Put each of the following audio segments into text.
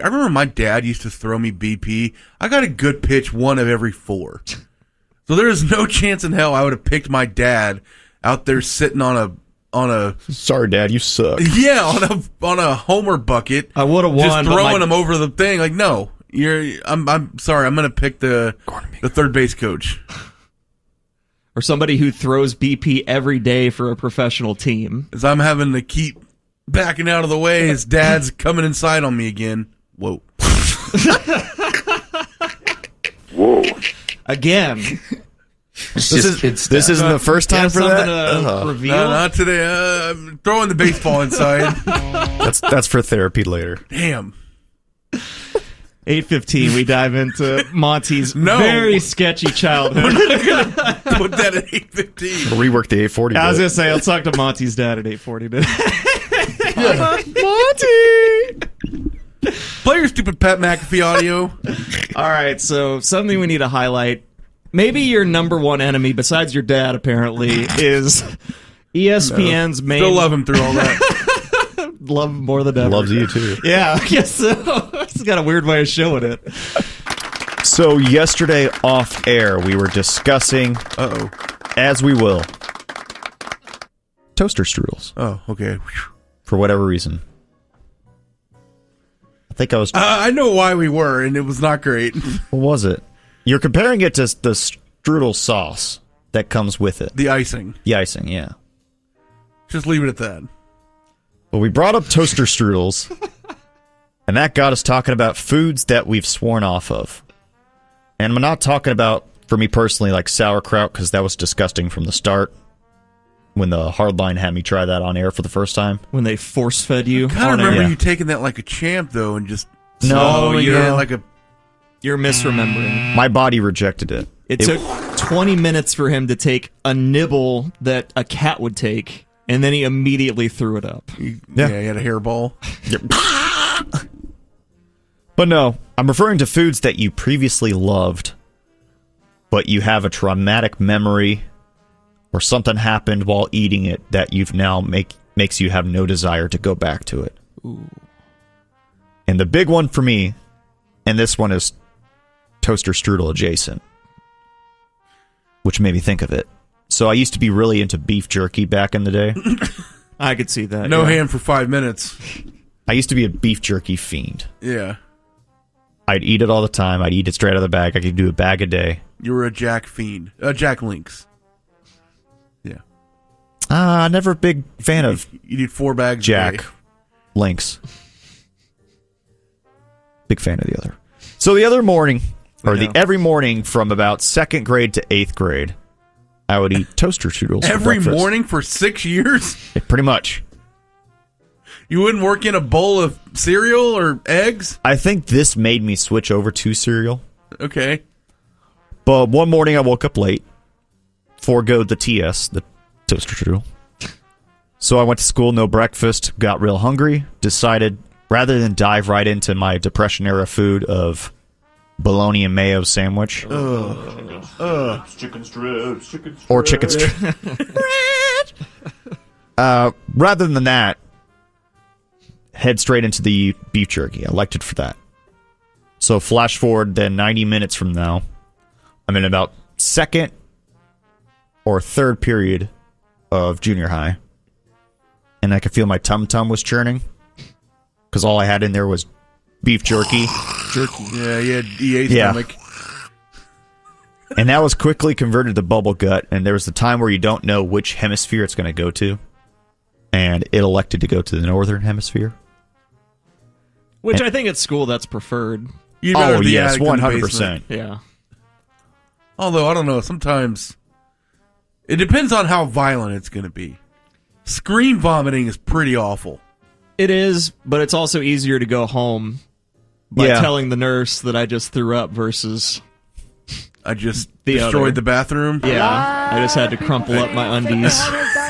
I remember my dad used to throw me BP. I got a good pitch 1 of every 4. So there is no chance in hell I would have picked my dad out there sitting on a Sorry, Dad, you suck. Yeah, on a homer bucket. I would have won, just throwing him over the thing. Like, no, I'm sorry. I'm going to pick the third base coach. Or somebody who throws BP every day for a professional team. As I'm having to keep backing out of the way, his dad's coming inside on me again. Whoa. Whoa. Again. This isn't the first time for that? Reveal? No, not today. I'm throwing the baseball inside. That's for therapy later. Damn. 8:15, we dive into Monty's very sketchy childhood. We're not going to put that at 8:15. We'll rework the 8:40. I was going to say, I'll talk to Monty's dad at 8:40 today. Monty! Play your stupid Pat McAfee audio. All right, so something we need to highlight. Maybe your number one enemy, besides your dad, apparently, is ESPN's main... Still love him through all that. Love him more than ever. Loves you, too. Yeah, I guess so. He's got a weird way of showing it. So yesterday off air, we were discussing, as we will, toaster strudels. Oh, okay. For whatever reason. I think I was... I know why we were, and it was not great. What was it? You're comparing it to the strudel sauce that comes with it. The icing. The icing, yeah. Just leave it at that. Well, we brought up toaster strudels, and that got us talking about foods that we've sworn off of. And I'm not talking about, for me personally, like sauerkraut, because that was disgusting from the start. When the hardline had me try that on air for the first time. When they force-fed you. I kind of remember you taking that like a champ, though, and just... No, You're misremembering. My body rejected it. It took 20 minutes for him to take a nibble that a cat would take, and then he immediately threw it up. Yeah, he had a hairball. But no, I'm referring to foods that you previously loved, but you have a traumatic memory, or something happened while eating it that you've now makes you have no desire to go back to it. Ooh. And the big one for me, and this one is toaster strudel adjacent, which made me think of it. So I used to be really into beef jerky back in the day. I could see that. No hand for 5 minutes. I used to be a beef jerky fiend. Yeah. I'd eat it all the time. I'd eat it straight out of the bag. I could do a bag a day. You were a Jack fiend. Jack Links. Yeah. Never a big fan of you need 4 bags Jack a day. Links. Big fan of the other. So the other morning, or every morning from about 2nd grade to 8th grade, I would eat toaster strudels every for breakfast. morning for 6 years? Yeah, pretty much. You wouldn't work in a bowl of cereal or eggs? I think this made me switch over to cereal. Okay. But one morning I woke up late, forgoed the TS, the toaster strudel. So I went to school, no breakfast, got real hungry, decided rather than dive right into my Depression-era food of bologna and mayo sandwich. Chicken strips. Or chicken strips. Rather than that, head straight into the beef jerky. I liked it for that. So flash forward then 90 minutes from now, I'm in about 2nd or 3rd period of junior high. And I could feel my tum-tum was churning. Because all I had in there was beef jerky. Yeah, you had EA stomach. And that was quickly converted to bubble gut. And there was the time where you don't know which hemisphere it's going to go to. And it elected to go to the northern hemisphere. Which I think at school that's preferred. Oh, yes, 100%. Yeah. Although, I don't know, sometimes it depends on how violent it's going to be. Scream vomiting is pretty awful. It is, but it's also easier to go home by telling the nurse that I just threw up versus... I just destroyed the bathroom? Yeah. I just had to crumple up my undies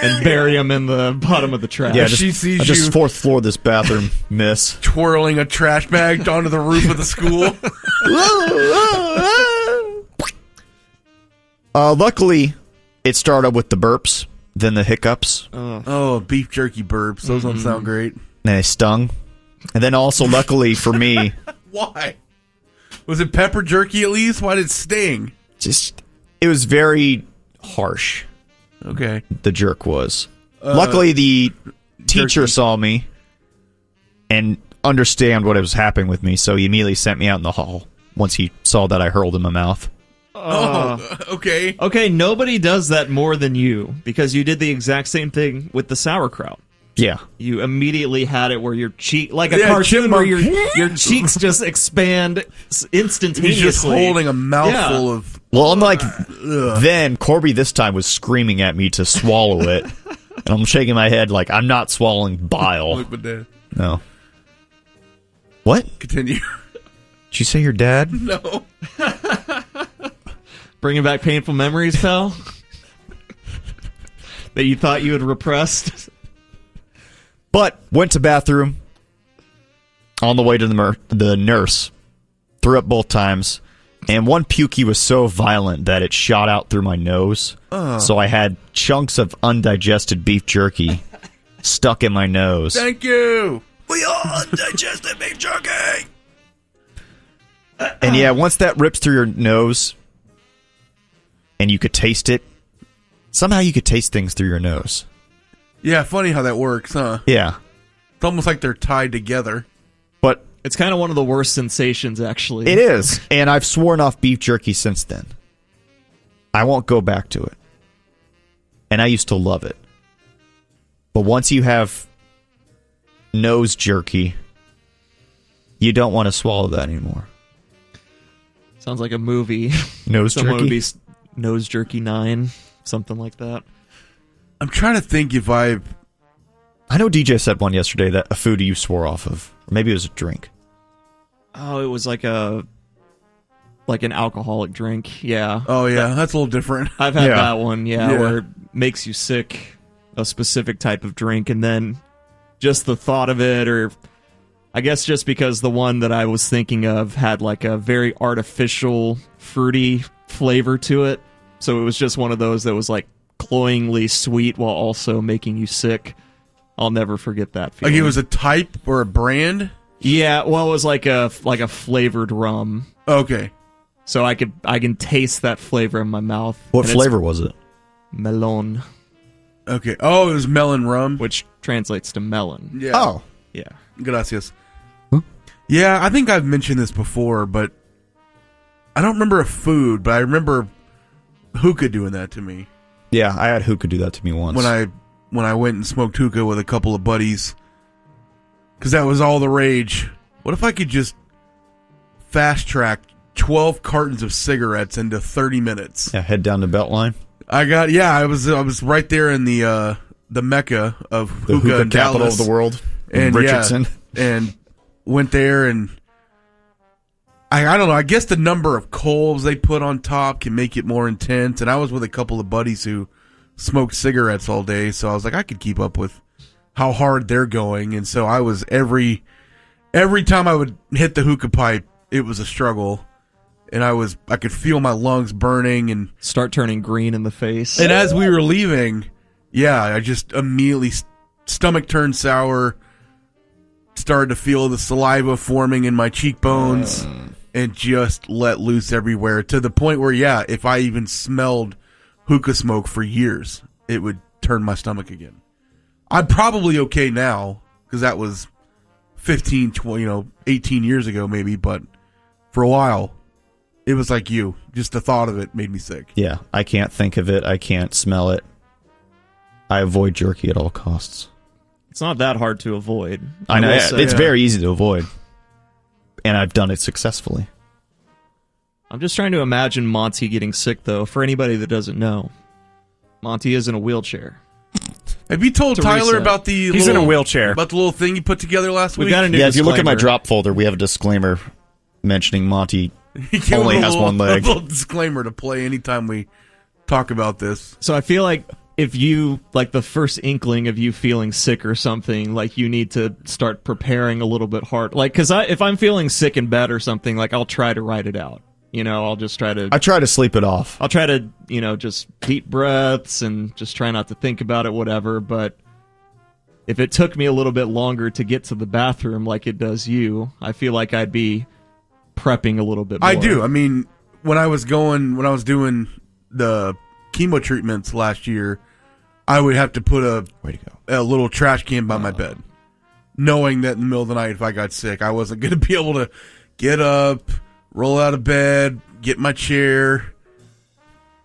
and bury them in the bottom of the trash. Yeah, she sees I just you 4th floor this bathroom, miss. twirling a trash bag onto the roof of the school. Luckily, it started with the burps, then the hiccups. Oh, beef jerky burps. Those don't sound great. And they stung. And then also, luckily for me, Why? Was it pepper jerky at least? Why did it sting? it was very harsh. Okay. The jerk was. Luckily, the teacher saw me and understand what was happening with me, so he immediately sent me out in the hall once he saw that I hurled in my mouth. Okay. Okay, nobody does that more than you, because you did the exact same thing with the sauerkraut. Yeah. You immediately had it where your cheek, like a Yeah, cartoon where chipmunk. your cheeks just expand instantaneously. He's just holding a mouthful of... Well, unlike then, Corby this time was screaming at me to swallow it. And I'm shaking my head like I'm not swallowing bile. Look at that. No. What? Continue. Did you say your dad? No. Bringing back painful memories, pal? That you thought you had repressed? But went to bathroom. On the way to the nurse. Threw up both times. And one pukey was so violent that it shot out through my nose. So I had chunks of undigested beef jerky stuck in my nose. Thank you. We all undigested beef jerky! And yeah, once that rips through your nose and you could taste it, somehow you could taste things through your nose. Yeah, funny how that works, huh? Yeah. It's almost like they're tied together. But It's kind of one of the worst sensations, actually. it is. And I've sworn off beef jerky since then. I won't go back to it. And I used to love it. But once you have nose jerky, you don't want to swallow that anymore. Sounds like a movie. Nose Someone jerky? would be Nose Jerky 9, something like that. I'm trying to think if I know DJ said one yesterday that a food you swore off of. Or maybe it was a drink. Oh, it was like an alcoholic drink. Yeah. Oh, yeah, that's a little different. I've had Yeah. that one, Yeah. where it makes you sick, a specific type of drink, and then just the thought of it, or I guess just because the one that I was thinking of had like a very artificial, fruity flavor to it. So it was just one of those that was like cloyingly sweet while also making you sick. I'll never forget that feeling. Like it was a type or a brand? Yeah, well, it was like a flavored rum. Okay. So I can taste that flavor in my mouth. What and it's flavor was it? Melon, Okay. Oh, it was melon rum? which translates to melon. Yeah. Oh. Yeah. Gracias. Huh? Yeah, I think I've mentioned this before, but I don't remember a food, but I remember hookah doing that to me. Yeah, I had hookah do that to me once. When I went and smoked hookah with a couple of buddies, because that was all the rage. What if I could just fast track 12 cartons of cigarettes into 30 minutes? Yeah, head down the Beltline. I was right there in the mecca of The hookah, hookah in capital Dallas. of the world. And Richardson. yeah, and went there, and I don't know. I guess the number of coals they put on top can make it more intense. And I was with a couple of buddies who smoked cigarettes all day, so I was like, I could keep up with how hard they're going. And so I was every time I would hit the hookah pipe, it was a struggle, and I could feel my lungs burning and Start turning green in the face. And as we were leaving, yeah, I just immediately stomach turned sour. Started to feel the saliva forming in my cheekbones and just let loose everywhere to the point where, yeah, if I even smelled hookah smoke for years, it would turn my stomach again. I'm probably okay now because that was 15, 20, 18 years ago maybe, but for a while, it was like you. Just the thought of it made me sick. Yeah, I can't think of it. I can't smell it. I avoid jerky at all costs. It's not that hard to avoid. I know. will say. It's very easy to avoid. And I've done it successfully. I'm just trying to imagine Monty getting sick, though. For anybody that doesn't know, Monty is in a wheelchair. Have you told Teresa. Tyler about the He's in a wheelchair. about the little thing you put together last We've week? got a new Yeah, if you look at my disclaimer. drop folder, we have a disclaimer mentioning Monty He gave only a has little- one leg. A little disclaimer to play anytime we talk about this. So I feel like if you, like the first inkling of you feeling sick or something, like you need to start preparing a little bit hard. Like, because if I'm feeling sick in bed or something, like I'll try to write it out. You know, I'll just try to... I try to sleep it off. I'll try to, just deep breaths and just try not to think about it, whatever. But if it took me a little bit longer to get to the bathroom like it does you, I feel like I'd be prepping a little bit more. I do. I mean, when I was doing the chemo treatments last year, I would have to put a little trash can by my bed, knowing that in the middle of the night, if I got sick, I wasn't going to be able to get up, roll out of bed, get my chair,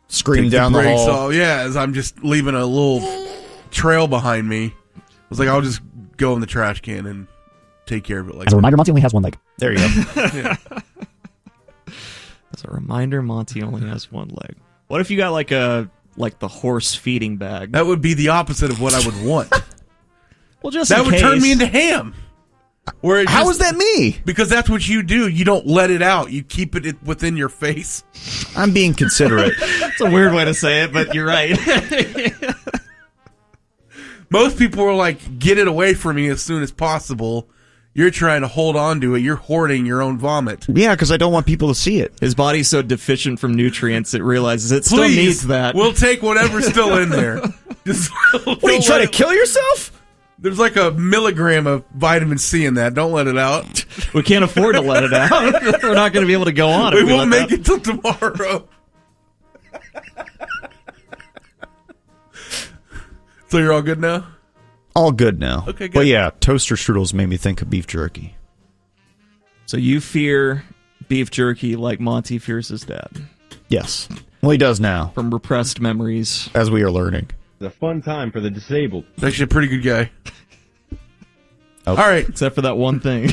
Scream down the hall. So yeah, as I'm just leaving a little trail behind me, I was like, I'll just go in the trash can and take care of it. Like As a reminder, Monty only has one leg. There you go. yeah. As a reminder, Monty only has one leg. What if you got like the horse feeding bag? That would be the opposite of what I would want. Well, just that in would case. turn me into ham. How is that me? Because that's what you do. You don't let it out. You keep it within your face. I'm being considerate. It's a weird way to say it, but you're right. Most people are like, get it away from me as soon as possible. You're trying to hold on to it. You're hoarding your own vomit. Yeah, because I don't want people to see it. His body's so deficient from nutrients, it realizes it still Please, needs that. We'll take whatever's still in there. Just, What, are you trying to kill yourself? There's like a milligram of vitamin C in that. Don't let it out. We can't afford to let it out. We're not going to be able to go on. We won't make it till tomorrow. So you're all good now? All good now. Okay, good. But yeah, toaster strudels made me think of beef jerky. So you fear beef jerky like Monty fears his dad. Yes. Well, he does now, From repressed memories. as we are learning. It's a fun time for the disabled. He's actually a pretty good guy. Oh. All right. Except for that one thing.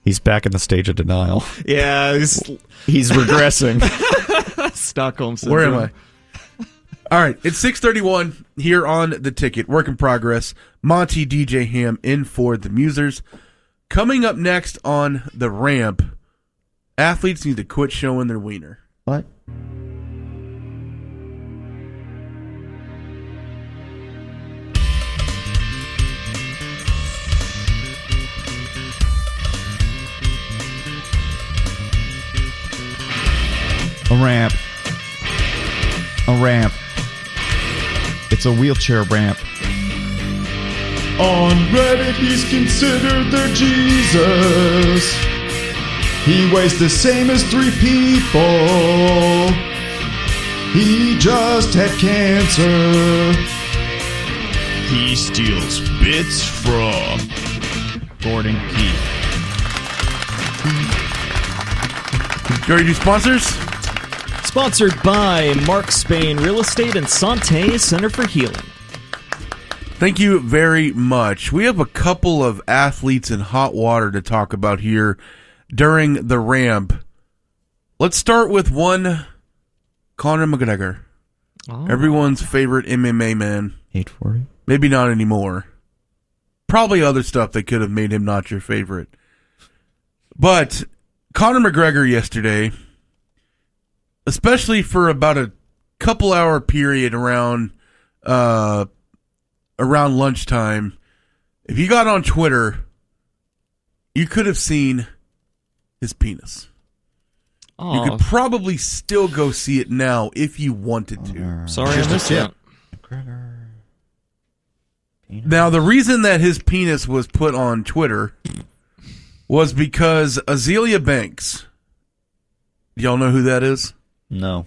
He's back in the stage of denial. Yeah, He's regressing. Stockholm Syndrome. Where am I? All right. It's 6:31 here on The Ticket. Work in progress. Monty, DJ Ham in for the Musers. Coming up next on the ramp, athletes need to quit showing their wiener. What? A ramp. A ramp. It's a wheelchair ramp. On Reddit, he's considered their Jesus. He weighs the same as 3 people. He just had cancer. He steals bits from Gordon Keith. You already do sponsors? Sponsored by Mark Spain Real Estate and Santé Center for Healing. Thank you very much. We have a couple of athletes in hot water to talk about here during the ramp. Let's start with one, Conor McGregor. Oh. Everyone's favorite MMA man. 840. Maybe not anymore. Probably other stuff that could have made him not your favorite. But Conor McGregor yesterday, especially for about a couple hour period around lunchtime, if you got on Twitter, you could have seen his penis. Oh, You could probably still go see it now if you wanted to. sorry I missed that. Now, the reason that his penis was put on Twitter was because Azealia Banks, y'all know who that is? No.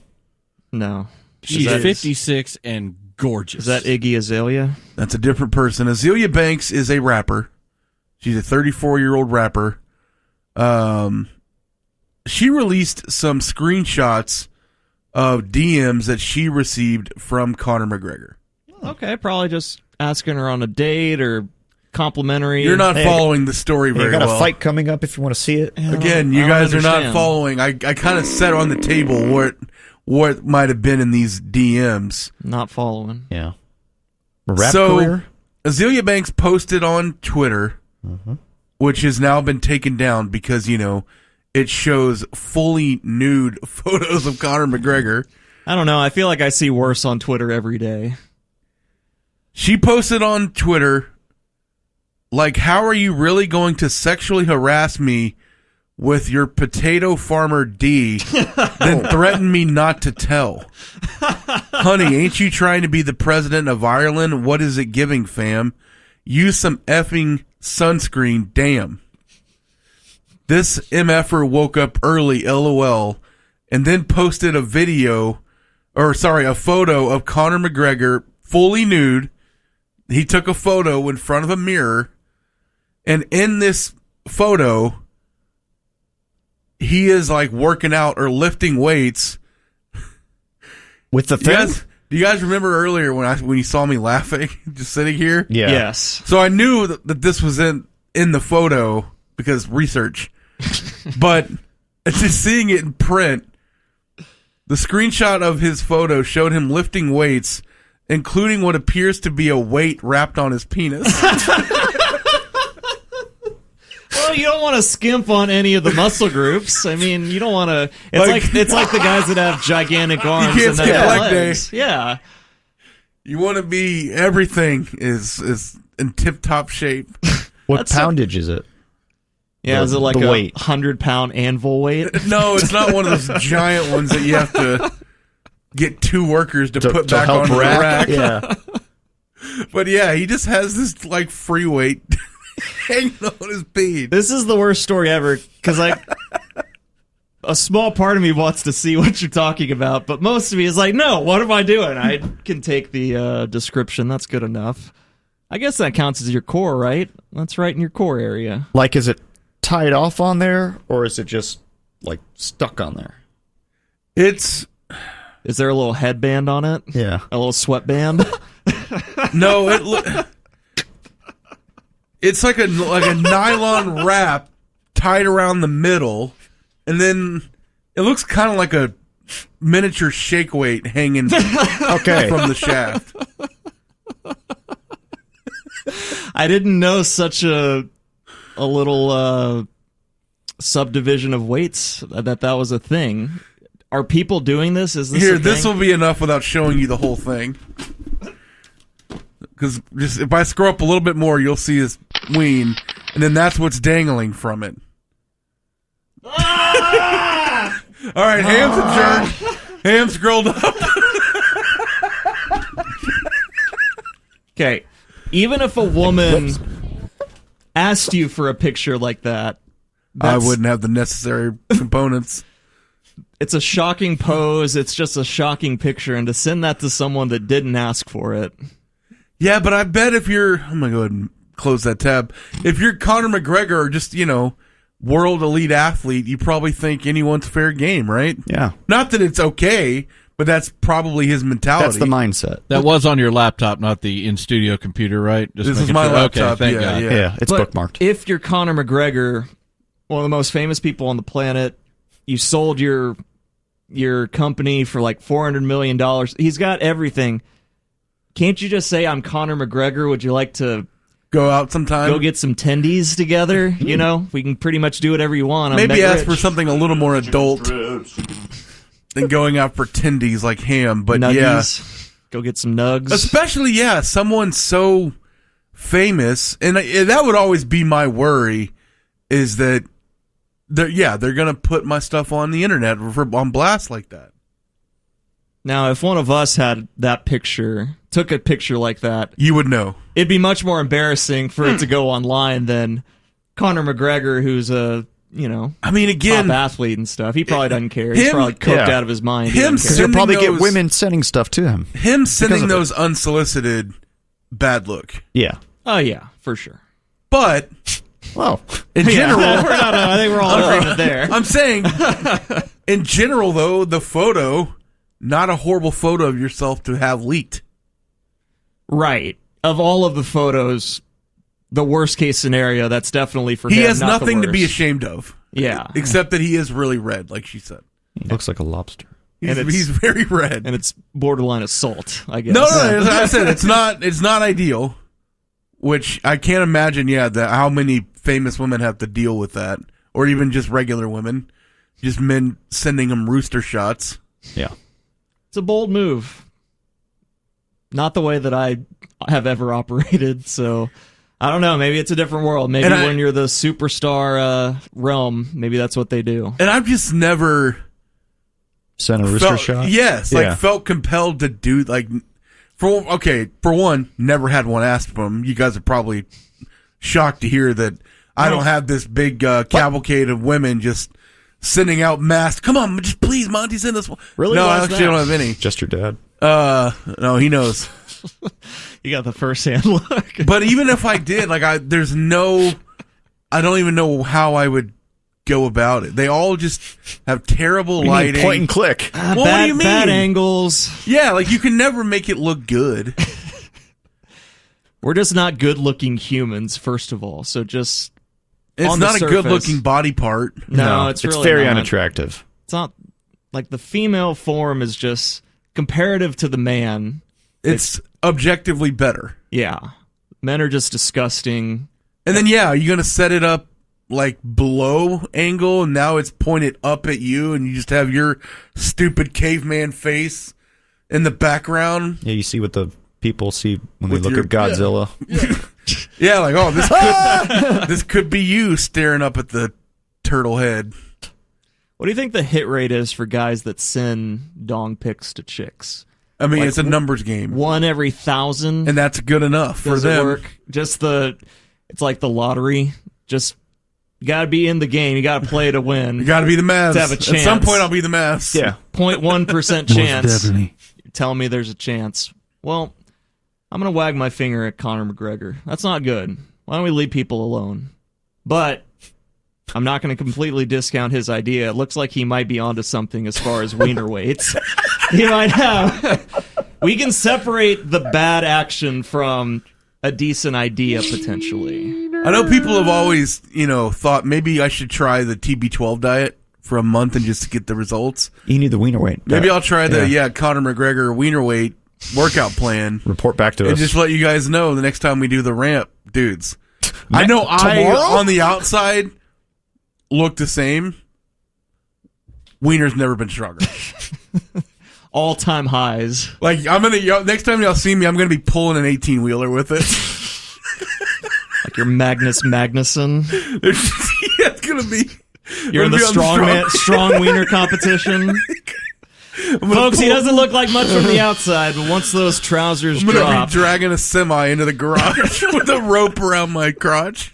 No. She's Is that- 56 and gorgeous. Is that Iggy Azalea? That's a different person. Azealia Banks is a rapper. She's a 34-year-old rapper. She released some screenshots of DMs that she received from Conor McGregor. Okay, probably just asking her on a date or complimentary. You're not Hey, following the story You very got well. a fight coming up if you want to see it. Again, I you don't guys are not understand. following. I kind of set on the table what might have been in these DMs. Not following. Yeah. Rap So, career? Azealia Banks posted on Twitter, which has now been taken down because, it shows fully nude photos of Conor McGregor. I don't know. I feel like I see worse on Twitter every day. She posted on Twitter, like, how are you really going to sexually harass me with your potato farmer D, then threaten me not to tell? Honey, ain't you trying to be the president of Ireland? What is it giving, fam? use some effing sunscreen, damn. This MFer woke up early, LOL, and then posted a photo of Conor McGregor fully nude. He took a photo in front of a mirror, and in this photo, he is like working out or lifting weights. With the thing? Do you guys remember earlier when you saw me laughing, just sitting here? Yeah. Yes. So I knew that this was in the photo because research. But just seeing it in print, the screenshot of his photo showed him lifting weights, including what appears to be a weight wrapped on his penis. Well, you don't want to skimp on any of the muscle groups. I mean, you don't want to. It's like the guys that have gigantic arms can't and then skip have leg legs. day. Yeah. You want to be, everything is in tip-top shape. What poundage is it? Yeah, is it like the a weight. 100-pound anvil weight? No, it's not one of those giant ones that you have to get two workers to put back help on the rack. Yeah. But yeah, he just has this like free weight hanging on his bead. This is the worst story ever because a small part of me wants to see what you're talking about, but most of me is like, no, what am I doing? I can take the description. That's good enough. I guess that counts as your core, right? That's right in your core area. Like, is it tied off on there, or is it just, like, stuck on there? It's... Is there a little headband on it? Yeah. A little sweatband? No, it's like a nylon wrap tied around the middle, and then it looks kind of like a miniature shake weight hanging from the shaft. I didn't know such a little subdivision of weights that was a thing. Are people doing this? Is this Here, a thing? this will be enough without showing you the whole thing. Because just if I scroll up a little bit more, you'll see his ween, and then that's what's dangling from it. Ah! All right, Ham's a jerk. Ham scrolled up. Okay, even if a woman asked you for a picture like that, I wouldn't have the necessary components. It's a shocking pose. It's just a shocking picture, and to send that to someone that didn't ask for it. Yeah, but I bet if you're... I'm going to go ahead and close that tab. If you're Conor McGregor or just, world elite athlete, you probably think anyone's fair game, right? Yeah. Not that it's okay, but that's probably his mentality. That's the mindset. That was on your laptop, not the in-studio computer, right? Just This is making my sure. laptop, Okay, thank yeah, God. yeah. Yeah, it's But bookmarked. if you're Conor McGregor, one of the most famous people on the planet, you sold your company for like $400 million. He's got everything. Can't you just say, I'm Conor McGregor? Would you like to Go out sometime. go get some tendies together? We can pretty much do whatever you want. I'm Maybe net ask rich. for something a little more adult than going out for tendies like Ham. But Nuggies. Go get some nugs. especially, someone so famous. And that would always be my worry, is that they're going to put my stuff on the internet on blast like that. Now, if one of us had that picture, took a picture like that, You would know. it'd be much more embarrassing for it to go online than Conor McGregor, who's a I mean, again, top athlete and stuff. He probably doesn't care. He's him- probably coked yeah. out of his mind. He Him doesn't care. He'll probably sending get those- women sending stuff to him. him sending of those unsolicited, bad look. Yeah. Oh yeah, for sure. But Well, in general, We're not, I think we're all in agreement there. I'm saying, in general, though, the photo, not a horrible photo of yourself to have leaked. Right. Of all of the photos, the worst case scenario, that's definitely for him. He has not the nothing to be worst. ashamed of. Yeah. Except that he is really red, like she said. he looks like a lobster. He's, And it's- he's very red. And it's borderline assault, I guess. No, as I said, it's not ideal. Which I can't imagine. How many famous women have to deal with that, or even just regular women, just men sending them rooster shots. Yeah. It's a bold move. Not the way that I have ever operated, so I don't know. Maybe it's a different world. Maybe And when you're the superstar realm, maybe that's what they do. And I've just never Send a rooster felt, shot? Yes, Yeah. felt compelled to do For one, never had one asked of them. You guys are probably shocked to hear that I don't have this big cavalcade of women just sending out masks. Come on, just please, Monty, send us one. Really? No, Why I is actually that? don't have any. Just your dad. No, he knows. You got the first-hand look. But even if I did, like, I don't even know how I would go about it. They all just have terrible You lighting. mean point and click. Well, what do you mean? Bad angles. Yeah, like you can never make it look good. We're just not good-looking humans, first of all. So just It's on the not a surface- good-looking body part. No, it's really very not. unattractive. It's not like the female form is just comparative to the man. It's objectively better. Yeah, men are just disgusting. And then, yeah, you're going to set it up like below angle, and now it's pointed up at you, and you just have your stupid caveman face in the background. Yeah, you see what the people see when they With look your- at Godzilla. Yeah, like, oh, this could be you staring up at the turtle head. What do you think the hit rate is for guys that send dong pics to chicks? I mean, Like, it's a numbers game, 1 every 1,000. and that's good enough for Does them. it work? It's like the lottery. Just you got to be in the game. You got to play to win. You got to be the Mavs. To have a At some chance. point, I'll be the Mavs. Yeah. 0.1% chance. definitely. You're telling me there's a chance. Well, I'm going to wag my finger at Conor McGregor. That's not good. Why don't we leave people alone? But I'm not going to completely discount his idea. It looks like he might be onto something as far as wiener weights. He might have. We can separate the bad action from a decent idea, potentially. I know people have always, thought maybe I should try the TB12 diet for a month and just get the results. You need the wiener weight. Maybe I'll try the Conor McGregor wiener weight workout plan. Report back to And us. just let you guys know the next time we do the ramp, dudes. I know tomorrow? on the outside look the same. Wiener's never been stronger. All-time highs. Like, next time y'all see me, I'm gonna be pulling an 18-wheeler with it. Like your Magnus Magnuson. Yeah, it's gonna be. You're in the strong strong wiener competition. Folks, he doesn't look like much from the outside, but once those trousers I'm gonna drop, be dragging a semi into the garage with a rope around my crotch.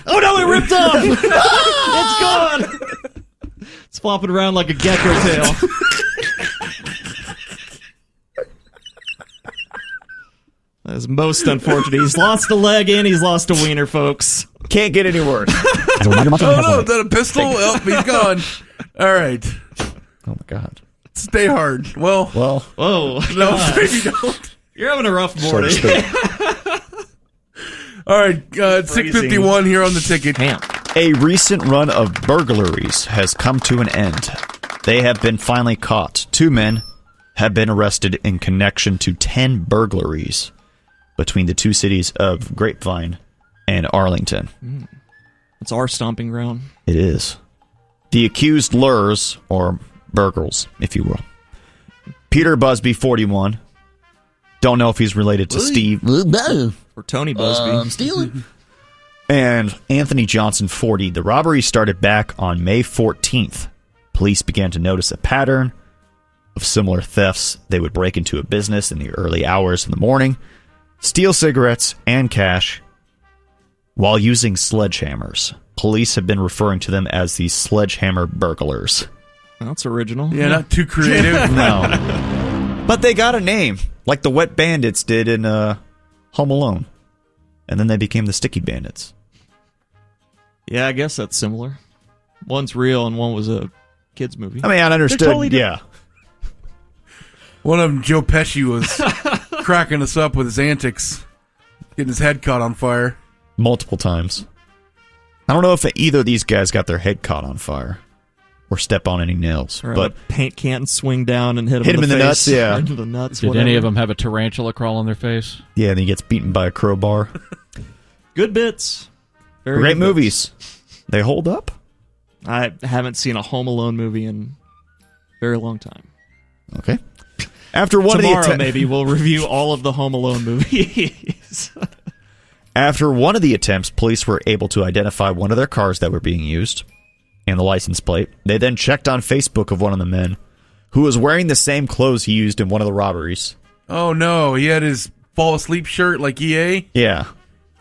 oh no, it ripped off! It's gone! It's flopping around like a gecko tail. That's most unfortunate. He's lost a leg and he's lost a wiener, folks. Can't get any worse. Oh no, is that a pistol? Oh, he's gone. All right. Oh my god. Stay hard. Well, Whoa. no, God. maybe don't. You're having a rough So to morning. speak. All right, it's 6:51 here on the ticket. Damn. A recent run of burglaries has come to an end. They have been finally caught. 2 men have been arrested in connection to 10 burglaries between the 2 cities of Grapevine and Arlington. It's our stomping ground. It is. The accused lures, or burglars, if you will. Peter Busby, 41. Don't know if he's related to Steve. Or Tony Busby. And Anthony Johnson, 40. The robbery started back on May 14th. Police began to notice a pattern of similar thefts. They would break into a business in the early hours in the morning, steal cigarettes and cash while using sledgehammers. Police have been referring to them as the sledgehammer burglars. That's original. Yeah, not too creative. No. But they got a name, like the Wet Bandits did in Home Alone. And then they became the Sticky Bandits. Yeah, I guess that's similar. One's real and one was a kid's movie. I mean, I understood. totally Yeah. One of them, Joe Pesci, was cracking us up with his antics, getting his head caught on fire. Multiple times. I don't know if either of these guys got their head caught on fire or step on any nails. Or But a paint can swing down and hit him Hit in him the in the face. nuts, yeah. Or into the nuts, Did whatever. any of them have a tarantula crawl on their face? yeah, then he gets beaten by a crowbar. Good bits. Very Great good bits. movies. They hold up. I haven't seen a Home Alone movie in a very long time. Okay. After one Tomorrow, of the maybe, we'll review all of the Home Alone movies. After one of the attempts, police were able to identify one of their cars that were being used and the license plate. They then checked on Facebook of one of the men who was wearing the same clothes he used in one of the robberies. Oh, no. He had his fall asleep shirt like EA? Yeah.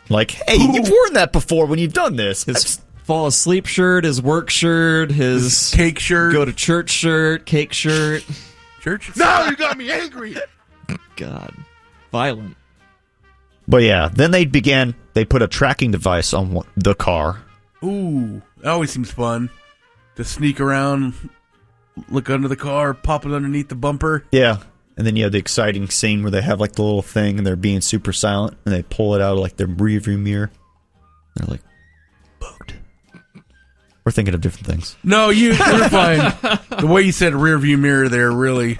Like, hey, you've worn that before when you've done this. His fall asleep shirt, his work shirt, his cake shirt. Go to church shirt, cake shirt. Church? Now you got me angry. God. Violent. But yeah, then they put a tracking device on the car. Ooh, that always seems fun. To sneak around, look under the car, pop it underneath the bumper. Yeah. And then you have the exciting scene where they have like the little thing and they're being super silent and they pull it out of like their rearview mirror. They're like, booked. We're thinking of different things. No, you're fine. The way you said rearview mirror there really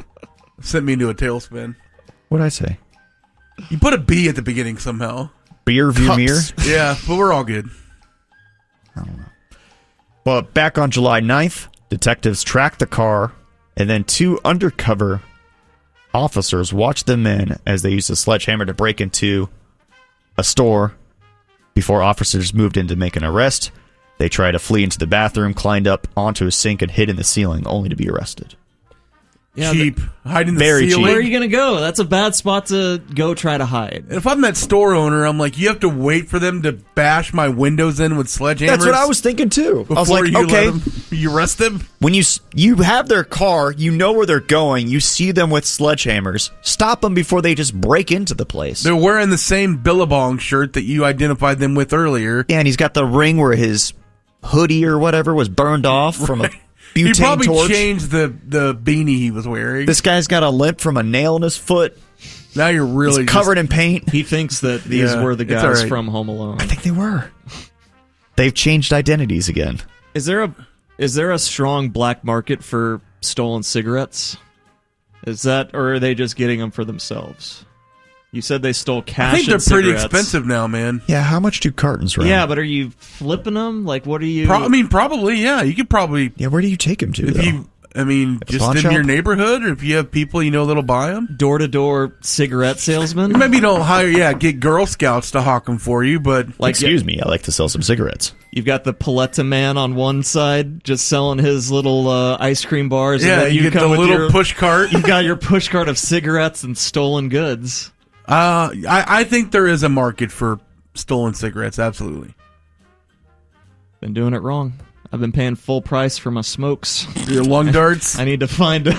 sent me into a tailspin. What'd I say? You put a B at the beginning somehow. Beer view mirror? Yeah, but we're all good. I don't know. But back on July 9th, detectives tracked the car, and then 2 undercover officers watched the men as they used a sledgehammer to break into a store. Before officers moved in to make an arrest, they tried to flee into the bathroom, climbed up onto a sink, and hid in the ceiling, only to be arrested. Yeah, cheap. Hide in the Very ceiling. cheap. Where are you going to go? That's a bad spot to go try to hide. If I'm that store owner, I'm like, you have to wait for them to bash my windows in with sledgehammers? That's what I was thinking, too. I was Before like, you okay. you arrest them? When you have their car, you know where they're going, you see them with sledgehammers, stop them before they just break into the place. They're wearing the same Billabong shirt that you identified them with earlier. Yeah, and he's got the ring where his hoodie or whatever was burned off from a butane He probably torch. changed the beanie he was wearing. This guy's got a limp from a nail in his foot. Now you're really He's covered in paint. He thinks that these Yeah, were the it's all guys right. from Home Alone. I think they were. They've changed identities again. Is there a strong black market for stolen cigarettes? Is that, or are they just getting them for themselves? You said they stole cash. I think they're and pretty cigarettes. expensive now, man. Yeah, how much do cartons run? Yeah, but are you flipping them? Like, what are you? Probably, yeah. You could probably, Yeah, where do you take him to, if though? you, just pawn in shop? your neighborhood, or if you have people you know that'll buy them. door-to-door cigarette salesman? Maybe don't get Girl Scouts to hawk them for you, but Like, Excuse me, I like to sell some cigarettes. You've got the Paletta man on one side, just selling his little ice cream bars. yeah, and then you get the come with little your, push cart. You got your push cart of cigarettes and stolen goods. I think there is a market for stolen cigarettes, absolutely. Been doing it wrong. I've been paying full price for my smokes. Your lung darts. I need to find a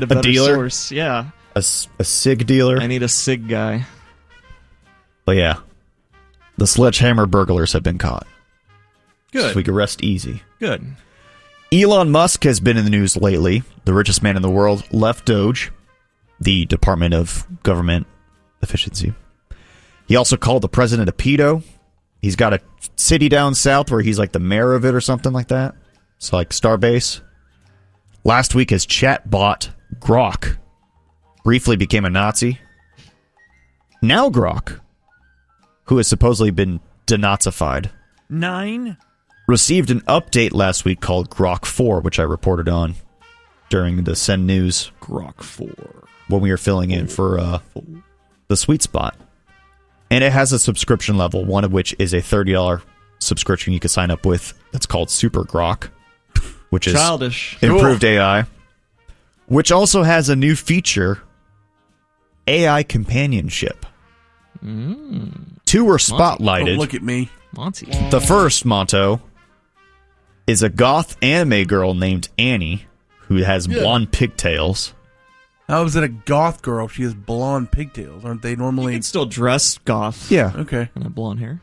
better dealer? source. Yeah, A cig dealer. I need a cig guy. But yeah, the sledgehammer burglars have been caught. Good. So we can rest easy. Good. Elon Musk has been in the news lately. The richest man in the world left Doge, the Department of Government Efficiency. He also called the president a pedo. He's got a city down south where he's like the mayor of it or something like that. It's like Starbase. Last week, his chat bot, Grok, briefly became a Nazi. Now Grok, who has supposedly been denazified, 9. received an update last week called Grok 4, which I reported on during the Send News Grok 4. when we were filling in for the sweet spot. And it has a subscription level, one of which is a $30 subscription you can sign up with that's called Super Grok, which is Childish. improved AI, which also has a new feature, AI companionship. Two were spotlighted. Oh, look at me. Monty. The first, Monto, is a goth anime girl named Annie who has blonde pigtails. How is it a goth girl if she has blonde pigtails? Aren't they You normally... can still dress goth. Yeah. Okay. And have blonde hair.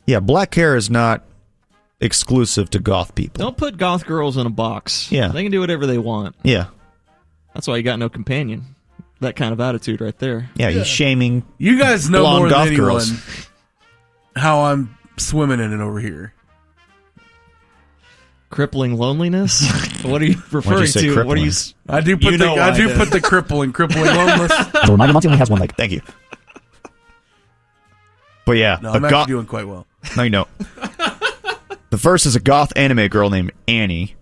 Yeah, black hair is not exclusive to goth people. Don't put goth girls in a box. Yeah. They can do whatever they want. Yeah. That's why you got no companion. That kind of attitude right there. Yeah, he's shaming You guys know blonde more than goth anyone girls. how I'm swimming in it over here. Crippling loneliness? What are you referring say to? What are you? crippling? I do put You the know I I do did. put the crippling loneliness. So reminder, Monty only has one leg. Thank you. But yeah, No, I'm actually doing quite well. No, you don't. The first is a goth anime girl named Annie.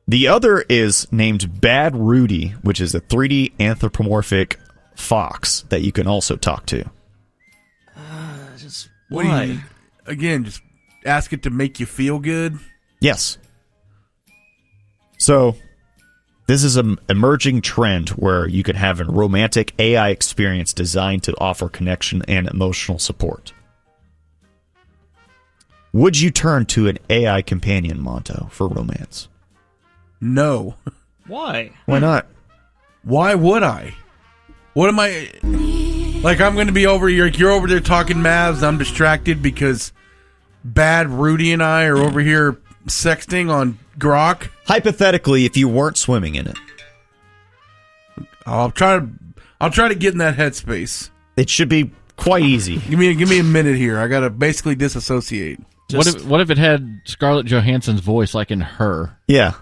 The other is named Bad Rudy, which is a 3D anthropomorphic fox that you can also talk to. What Why? do you again? Just ask it to make you feel good. Yes. So, This is an emerging trend where you can have a romantic AI experience designed to offer connection and emotional support. Would you turn to an AI companion, Monto, for romance? No. Why? Why not? Why would I? What am I... Like, I'm going to be over here. You're over there talking Mavs. I'm distracted because Bad Rudy and I are over here sexting on Grok. Hypothetically, if you weren't swimming in it. I'll try to get in that headspace. It should be quite easy. Give me a minute here. I got to basically disassociate. What if it had Scarlett Johansson's voice like in Her? Yeah.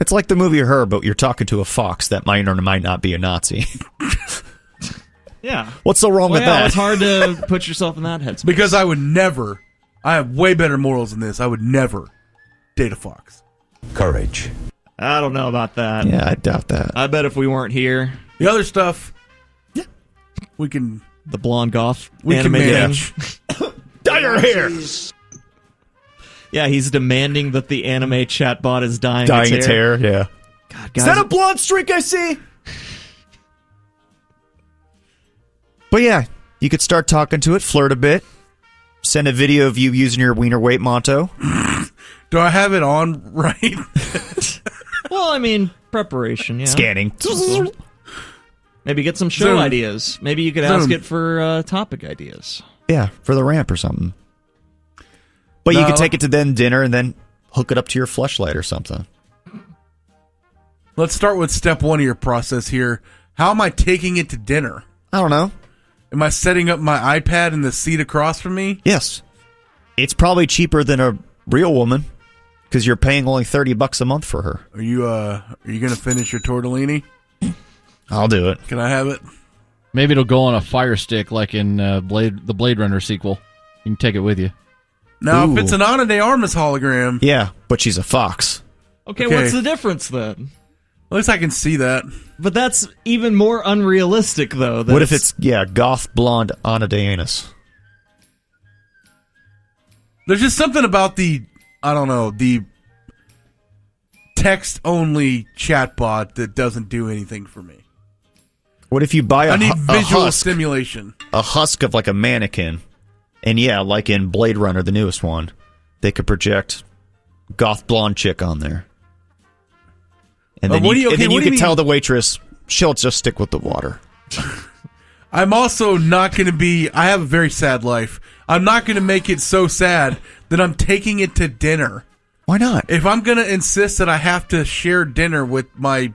It's like the movie Her, but you're talking to a fox that might or might not be a Nazi. Yeah. What's so wrong with that? It's hard to put yourself in that headspace. Because I would never... I have way better morals than this. I would never date a fox. Courage. I don't know about that. Yeah, I doubt that. I bet if we weren't here, The other stuff... Yeah. We can... the blonde goth We can anime manage. thing. Dye your hair! Yeah, he's demanding that the anime chatbot is dyeing Its hair, yeah. God, Is guys, that a blonde streak I see? But yeah, you could start talking to it, flirt a bit, send a video of you using your wiener weight, Monto. Do I have it on right? well, I mean, preparation, yeah. Scanning. Maybe get some show Zoom. ideas. Maybe you could ask Zoom. it for topic ideas. Yeah, for the ramp or something. But you No. could take it to then dinner and then hook it up to your fleshlight or something. Let's start with step one of your process here. How am I taking it to dinner? I don't know. Am I setting up my iPad in the seat across from me? Yes. It's probably cheaper than a real woman because you're paying only $30 a month for her. Are you going to finish your tortellini? I'll do it. Can I have it? Maybe it'll go on a fire stick like in the Blade Runner sequel. You can take it with you. Now, Ooh. if it's an Ana de Armas hologram, Yeah, but she's a fox. Okay, Okay. what's the difference then? at least I can see that. But that's even more unrealistic, though. that What if it's, goth blonde Ana de Armas? There's just something about the text-only chatbot that doesn't do anything for me. What if you buy I need a visual husk, stimulation. a husk of like a mannequin, and yeah, like in Blade Runner, the newest one, they could project goth blonde chick on there, and then what do you could mean? tell the waitress she'll just stick with the water. I'm also not going to be... I have a very sad life. I'm not going to make it so sad that I'm taking it to dinner. Why not? If I'm going to insist that I have to share dinner with my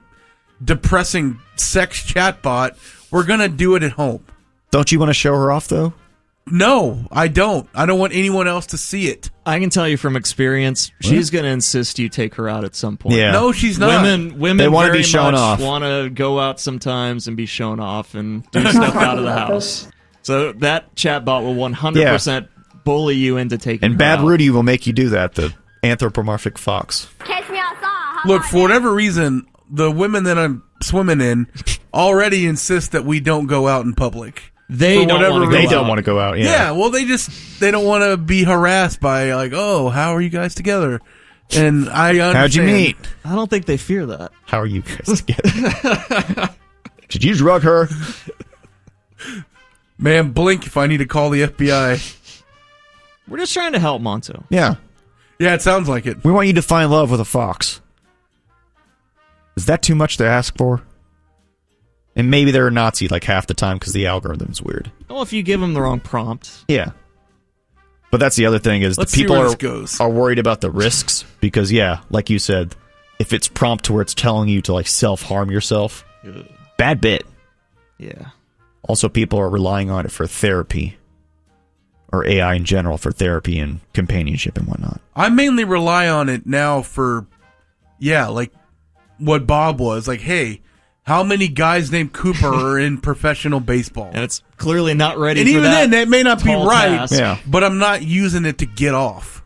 depressing sex chatbot, we're going to do it at home. Don't you want to show her off though? No, I don't. I don't want anyone else to see it. I can tell you from experience, she's going to insist you take her out at some point. Yeah. No, she's not. Women They wanna very be shown much off. want to go out sometimes and be shown off and do stuff out of the house. So that chatbot will 100% bully you into taking And her Bad out. Rudy will make you do that. The anthropomorphic fox. Catch me outside. How Look, about for whatever reason, the women that I'm swimming in already insist that we don't go out in public. They For don't whatever want to They go don't out. want to go out. Yeah, well, they don't want to be harassed by, like, oh, how are you guys together? And I understand. How'd you meet? I don't think they fear that. How are you guys together? Did you drug her? Man, blink if I need to call the FBI. We're just trying to help Monto. Yeah. Yeah, it sounds like it. We want you to find love with a fox. Is that too much to ask for? And maybe they're a Nazi like half the time because the algorithm's weird. Well, if you give them the wrong prompt. Yeah. But that's the other thing is Let's the see people where this goes. are worried about the risks because, yeah, like you said, if it's prompt to where it's telling you to like self-harm yourself, bad bit. Yeah. Also, people are relying on it for therapy or AI in general for therapy and companionship and whatnot. I mainly rely on it now for, like what Bob was. Like, hey, how many guys named Cooper are in professional baseball? And it's clearly not ready And for even that. then, that may not be tall right, task. Yeah. but I'm not using it to get off.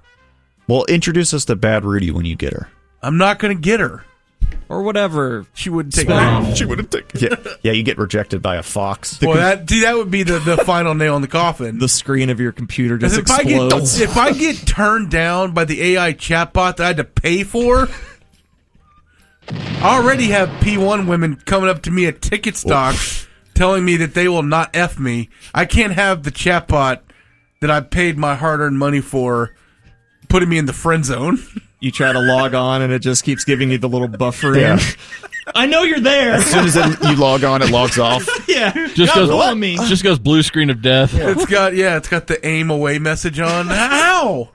Well, introduce us to Bad Rudy when you get her. I'm not going to get her. Or whatever. She wouldn't take Spell. it. She would have taken. Yeah, you get rejected by a fox. Well, that would be the final nail in the coffin. The screen of your computer just Because explodes. if I get turned down by the AI chatbot that I had to pay for, I already have P1 women coming up to me at ticket stock telling me that they will not F me. I can't have the chatbot that I paid my hard-earned money for putting me in the friend zone. You try to log on and it just keeps giving you the little buffer. Yeah. I know you're there. As soon as you log on, it logs off. Yeah. Just goes, follow me. just goes blue screen of death. It's got the aim away message on. How?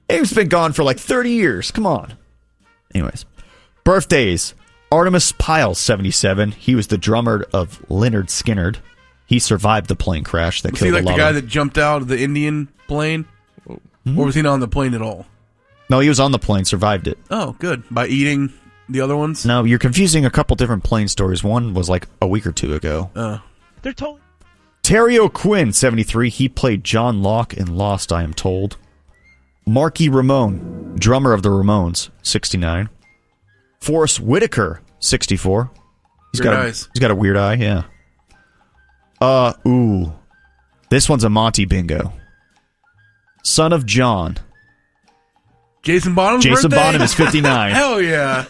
Aim's been gone for like 30 years. Come on. Anyways. Birthdays. Artemis Pyle, 77. He was the drummer of Lynyrd Skynyrd. He survived the plane crash that Was killed he like a lot the guy of... that jumped out of the Indian plane? Mm-hmm. Or was he not on the plane at all? No, he was on the plane, survived it. Oh, good. By eating the other ones? No, you're confusing a couple different plane stories. One was like a week or two ago. They're totally... Terry O'Quinn, 73. He played John Locke in Lost, I am told. Marky Ramone, drummer of the Ramones, 69. Forrest Whitaker, 64. He's got a weird eye, yeah. This one's a Monty bingo. Son of John. Jason Bonham's Jason birthday? Bonham is 59. Hell yeah.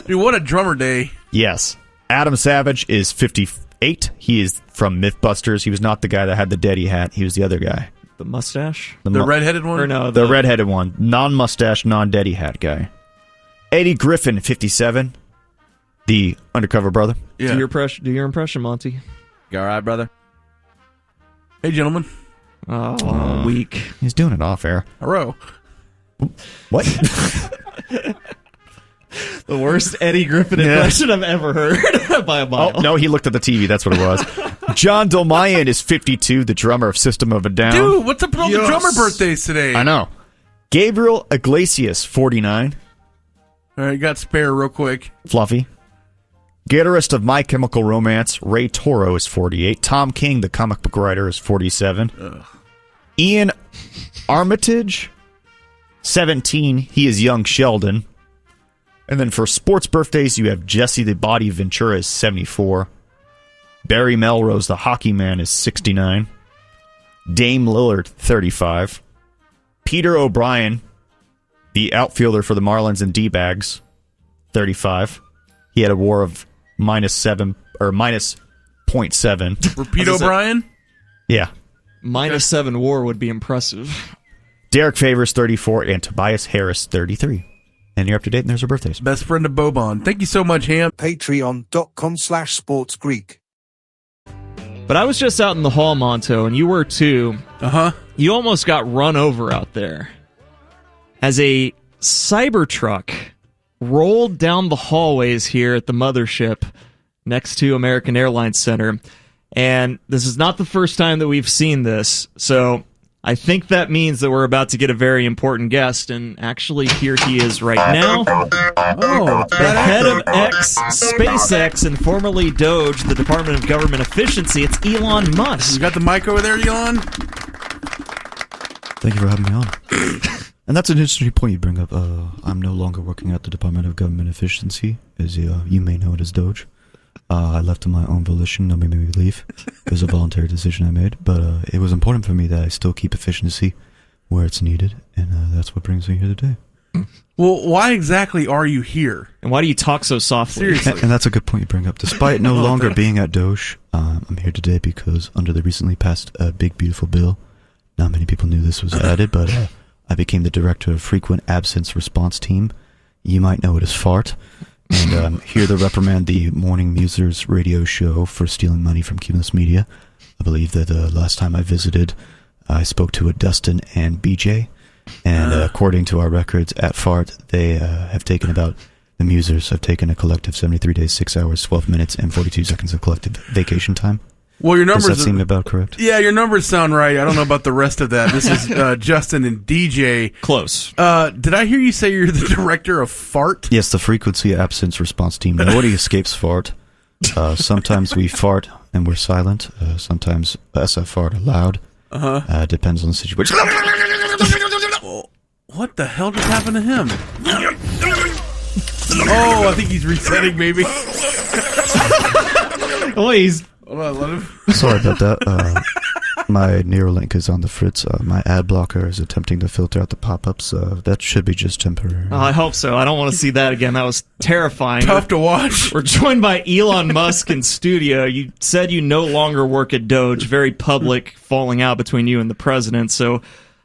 Dude, what a drummer day. Yes. Adam Savage is 58. He is from Mythbusters. He was not the guy that had the Deddy hat. He was the other guy. The mustache? The redheaded one? Or no, the redheaded one. Non-mustache, non-Deddy hat guy. Eddie Griffin, 57. The undercover brother. Yeah. Do your impression, Monty. You all right, brother? Hey, gentlemen. Oh, weak. He's doing it off air. Hello. What? The worst Eddie Griffin impression I've ever heard by a mile. Oh, no, he looked at the TV. That's what it was. John Dolmayan is 52, the drummer of System of a Down. Dude, what's up with all the drummer birthdays today? I know. Gabriel Iglesias, 49. All right, got spare real quick. Fluffy. Guitarist of My Chemical Romance, Ray Toro, is 48. Tom King, the comic book writer, is 47. Ugh. Ian Armitage, 17. He is young Sheldon. And then for sports birthdays, you have Jesse the Body Ventura is 74. Barry Melrose, the hockey man, is 69. Dame Lillard, 35. Peter O'Brien, the outfielder for the Marlins and D-Bags, 35. He had a WAR of -7 or -0.7. Repeat O'Brien? Yeah. -7 WAR would be impressive. Derek Favors, 34, and Tobias Harris, 33. And you're up to date, and there's our birthdays. Best friend of Boban. Thank you so much, Ham. Patreon.com/sportsgreek. But I was just out in the hall, Monto, and you were too. Uh-huh. You almost got run over out there as a Cybertruck rolled down the hallways here at the mothership next to American Airlines Center. And this is not the first time that we've seen this, so I think that means that we're about to get a very important guest, and actually here he is right now. Oh, The head of SpaceX and formerly Doge, the Department of Government Efficiency. It's Elon Musk. You got the mic over there, Elon? Thank you for having me on. And that's an interesting point you bring up. I'm no longer working at the Department of Government Efficiency, as you may know it as Doge. I left on my own volition. Nobody made me leave. It was a voluntary decision I made, but it was important for me that I still keep efficiency where it's needed, and that's what brings me here today. Well, why exactly are you here? And why do you talk so softly? Seriously. And that's a good point you bring up. Despite no longer being at Doge, I'm here today because under the recently passed Big Beautiful Bill, not many people knew this was added, but I became the director of Frequent Absence Response Team. You might know it as FART. And I'm here to reprimand the Morning Musers radio show for stealing money from Cumulus Media. I believe that last time I visited, I spoke to a Dustin and BJ. And according to our records at FART, they have taken about, the Musers have taken a collective 73 days, 6 hours, 12 minutes, and 42 seconds of collective vacation time. Well, your numbers Does that seem about correct? Yeah, your numbers sound right. I don't know about the rest of that. This is Justin and DJ. Close. Did I hear you say you're the director of FART? Yes, the Frequency Absence Response Team. Nobody escapes FART. Sometimes we fart and we're silent. Sometimes SF fart are loud. Depends on the situation. What the hell just happened to him? Oh, I think he's resetting, maybe. Oh, he's... Hold on, let him. Sorry about that. My Neuralink is on the fritz. My ad blocker is attempting to filter out the pop-ups. That should be just temporary. I hope so. I don't want to see that again. That was terrifying. Tough to watch. We're joined by Elon Musk in studio. You said you no longer work at Doge. Very public falling out between you and the president. So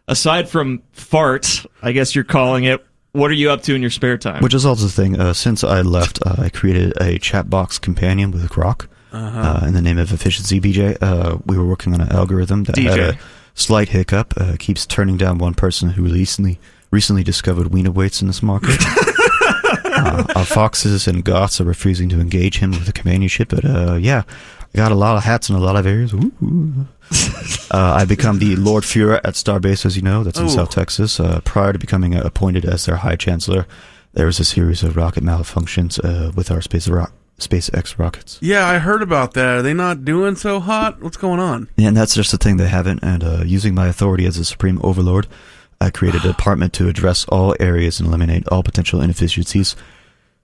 aside from fart, I guess you're calling it, what are you up to in your spare time? Which is also the thing. Since I left, I created a chat box companion with Grok. In the name of efficiency, BJ. We were working on an algorithm that had a slight hiccup. Keeps turning down one person who recently discovered wiener weights in this market. Our foxes and goths are refusing to engage him with the companionship, but yeah, I got a lot of hats in a lot of areas. I become the Lord Fuhrer at Starbase, as you know. That's in South Texas. Prior to becoming appointed as their High Chancellor, there was a series of rocket malfunctions with our SpaceX rockets. Yeah, I heard about that. Are they not doing so hot? What's going on? Yeah, and that's just the thing, they haven't. And using my authority as a supreme overlord, I created a department to address all areas and eliminate all potential inefficiencies.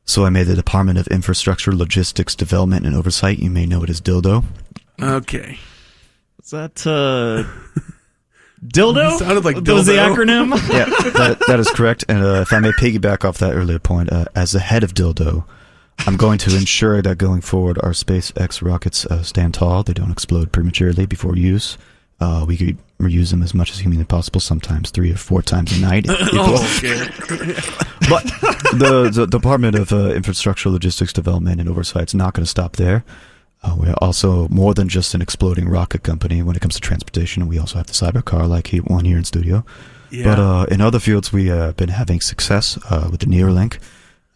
So I made the Department of Infrastructure, Logistics, Development, and Oversight. You may know it as DILDO. Okay. Is that dildo? Sounded like dildo. That was the acronym? Yeah, that is correct. And if I may piggyback off that earlier point, as the head of DILDO, I'm going to ensure that going forward, our SpaceX rockets stand tall. They don't explode prematurely before use. We could reuse them as much as humanly possible, sometimes 3 or 4 times a night. Okay. But the Department of Infrastructure, Logistics, Development, and Oversight is not going to stop there. We're also more than just an exploding rocket company when it comes to transportation. We also have the cybercar, like one here in studio. Yeah. But in other fields, we have been having success with the Neuralink.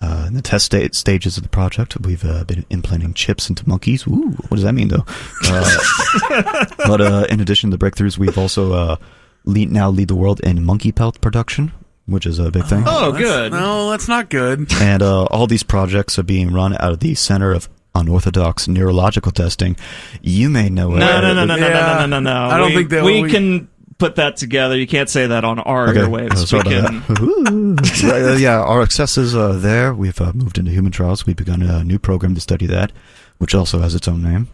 In the test stages of the project, we've been implanting chips into monkeys. Ooh, what does that mean, though? But in addition to the breakthroughs, we've also now lead the world in monkey pelt production, which is a big thing. Oh, good. No, that's not good. And all these projects are being run out of the Center of Unorthodox Neurological Testing. You may know it. No. I don't think that we can put that together. You can't say that on our airwaves. Yeah, our success is there. We've moved into human trials. We've begun a new program to study that, which also has its own name.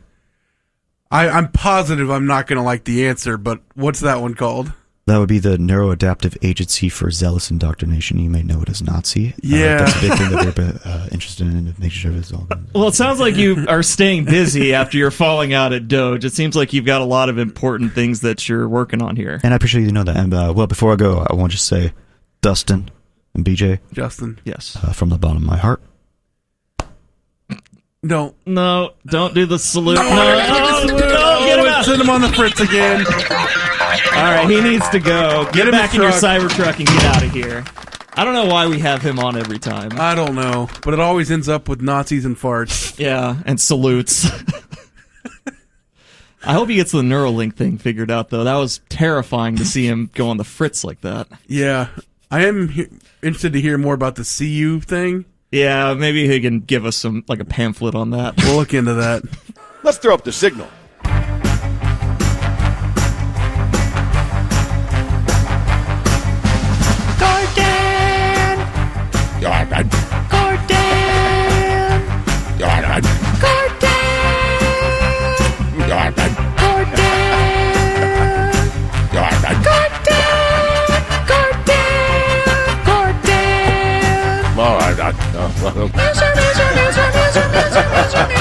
I'm positive I'm not going to like the answer, but what's that one called? That would be the Neuroadaptive Agency for Zealous Indoctrination. You may know it as Nazi. Yeah. That's a big thing that we're interested in, making sure it's all good. Well, it sounds like you are staying busy after you're falling out at Doge. It seems like you've got a lot of important things that you're working on here. And I appreciate you know that. And, well, before I go, I want to just say, Dustin and BJ. Justin. Yes. From the bottom of my heart. No, don't do the salute. No, get him out. Send him on the fritz again. All right, he needs to go. Get back in your Cybertruck and get out of here. I don't know why we have him on every time. I don't know, but it always ends up with Nazis and farts. Yeah, and salutes. I hope he gets the Neuralink thing figured out, though. That was terrifying to see him go on the fritz like that. Yeah, I am interested to hear more about the CU thing. Yeah, maybe he can give us some, like a pamphlet on that. We'll look into that. Let's throw up the signal. Gordon!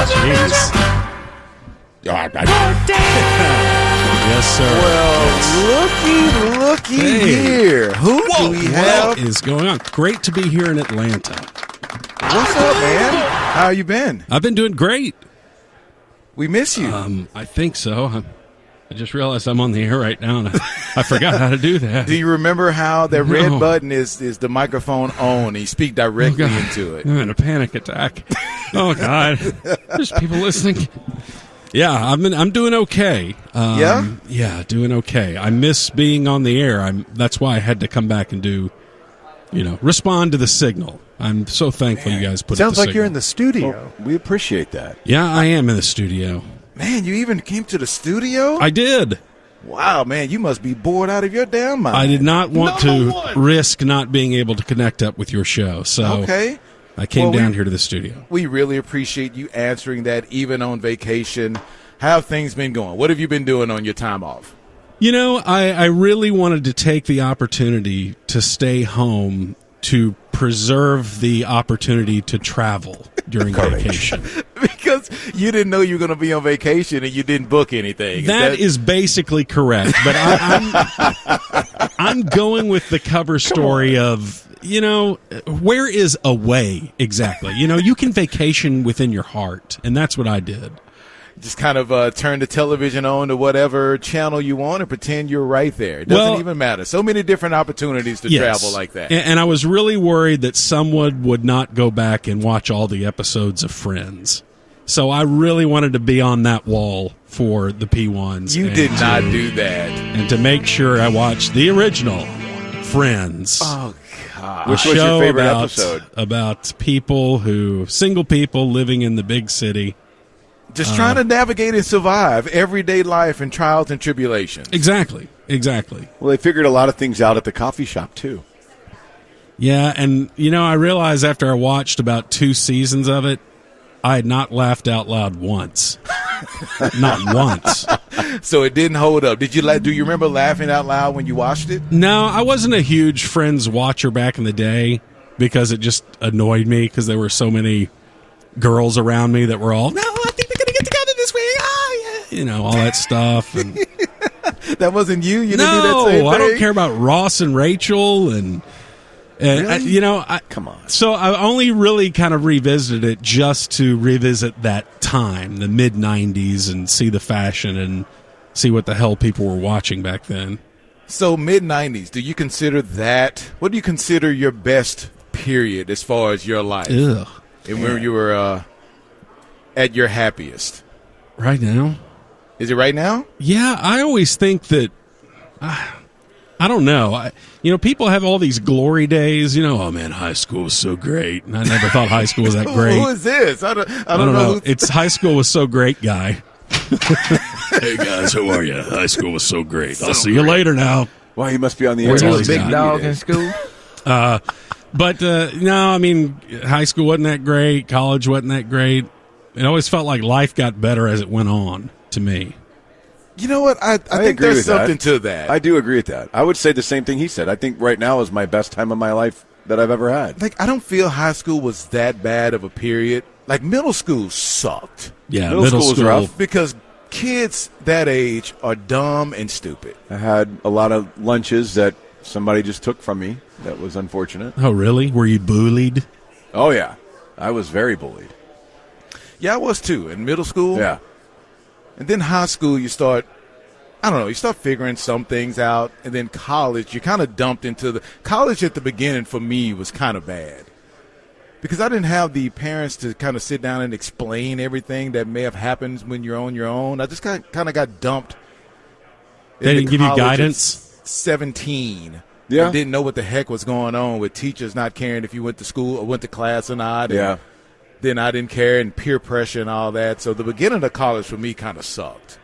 Jeez. Yes, sir. Well, looky here. Who do we have? What is going on? Great to be here in Atlanta. What's up, man? How you been? I've been doing great. We miss you. I think so. I just realized I'm on the air right now, and I forgot how to do that. Do you remember how that red button is the microphone on, and you speak directly into it? I'm in a panic attack. Oh, God. There's people listening. Yeah, I'm doing okay. Yeah, doing okay. I miss being on the air. That's why I had to come back and respond to the signal. I'm so thankful you guys put it. Sounds like you're in the studio. Well, we appreciate that. Yeah, I am in the studio. Man, you even came to the studio? I did. Wow, man, you must be bored out of your damn mind. I did not want to risk not being able to connect up with your show, so I came down here to the studio. We really appreciate you answering that, even on vacation. How have things been going? What have you been doing on your time off? You know, I really wanted to take the opportunity to stay home to preserve the opportunity to travel during vacation. Because you didn't know you were going to be on vacation and you didn't book anything. That is basically correct. But I'm going with the cover story of, you know, where is away exactly? You know, you can vacation within your heart, and that's what I did. Just kind of turn the television on to whatever channel you want and pretend you're right there. It doesn't even matter. So many different opportunities to travel like that. And I was really worried that someone would not go back and watch all the episodes of Friends. So I really wanted to be on that wall for the P1s. You did not do that. And to make sure I watched the original Friends. Oh, God. Which was your favorite episode? About single people living in the big city. Just trying to navigate and survive everyday life and trials and tribulations. Exactly. Well, they figured a lot of things out at the coffee shop, too. Yeah, and, you know, I realized after I watched about 2 seasons of it, I had not laughed out loud once. Not once. So it didn't hold up. Do you remember laughing out loud when you watched it? No, I wasn't a huge Friends watcher back in the day because it just annoyed me because there were so many girls around me that were all, no, I think they're going to get together this week. Oh, yeah. You know, all that stuff. And that wasn't you? You didn't do that same thing? I don't care about Ross and Rachel and really? Come on. So I only really kind of revisited it just to revisit that time, the mid-'90s, and see the fashion and see what the hell people were watching back then. So mid-'90s, do you consider that, what do you consider your best period as far as your life? Ugh. And where you were at your happiest? Right now? Is it right now? Yeah, I always think that, I don't know. People have all these glory days. Oh, man, high school was so great. And I never thought high school was that great. Who is this? I don't know. It's high school was so great guy. Hey, guys, how are you? High school was so great. I'll see you later now. Well, he must be on the air. Was you a big dog in school? But no, I mean, high school wasn't that great. College wasn't that great. It always felt like life got better as it went on to me. You know what? I think there's something to that. I do agree with that. I would say the same thing he said. I think right now is my best time of my life that I've ever had. Like, I don't feel high school was that bad of a period. Like, middle school sucked. Yeah, middle school was rough. Because kids that age are dumb and stupid. I had a lot of lunches that somebody just took from me. That was unfortunate. Oh, really? Were you bullied? Oh, yeah. I was very bullied. Yeah, I was too. In middle school. Yeah. And then high school, you start figuring some things out. And then college, you kind of dumped into the – college at the beginning for me was kind of bad. Because I didn't have the parents to kind of sit down and explain everything that may have happened when you're on your own. I just kind of got dumped. They didn't give you guidance? 17. Yeah. I didn't know what the heck was going on with teachers not caring if you went to school or went to class or not. Yeah. Then I didn't care, and peer pressure and all that. So the beginning of college for me kind of sucked.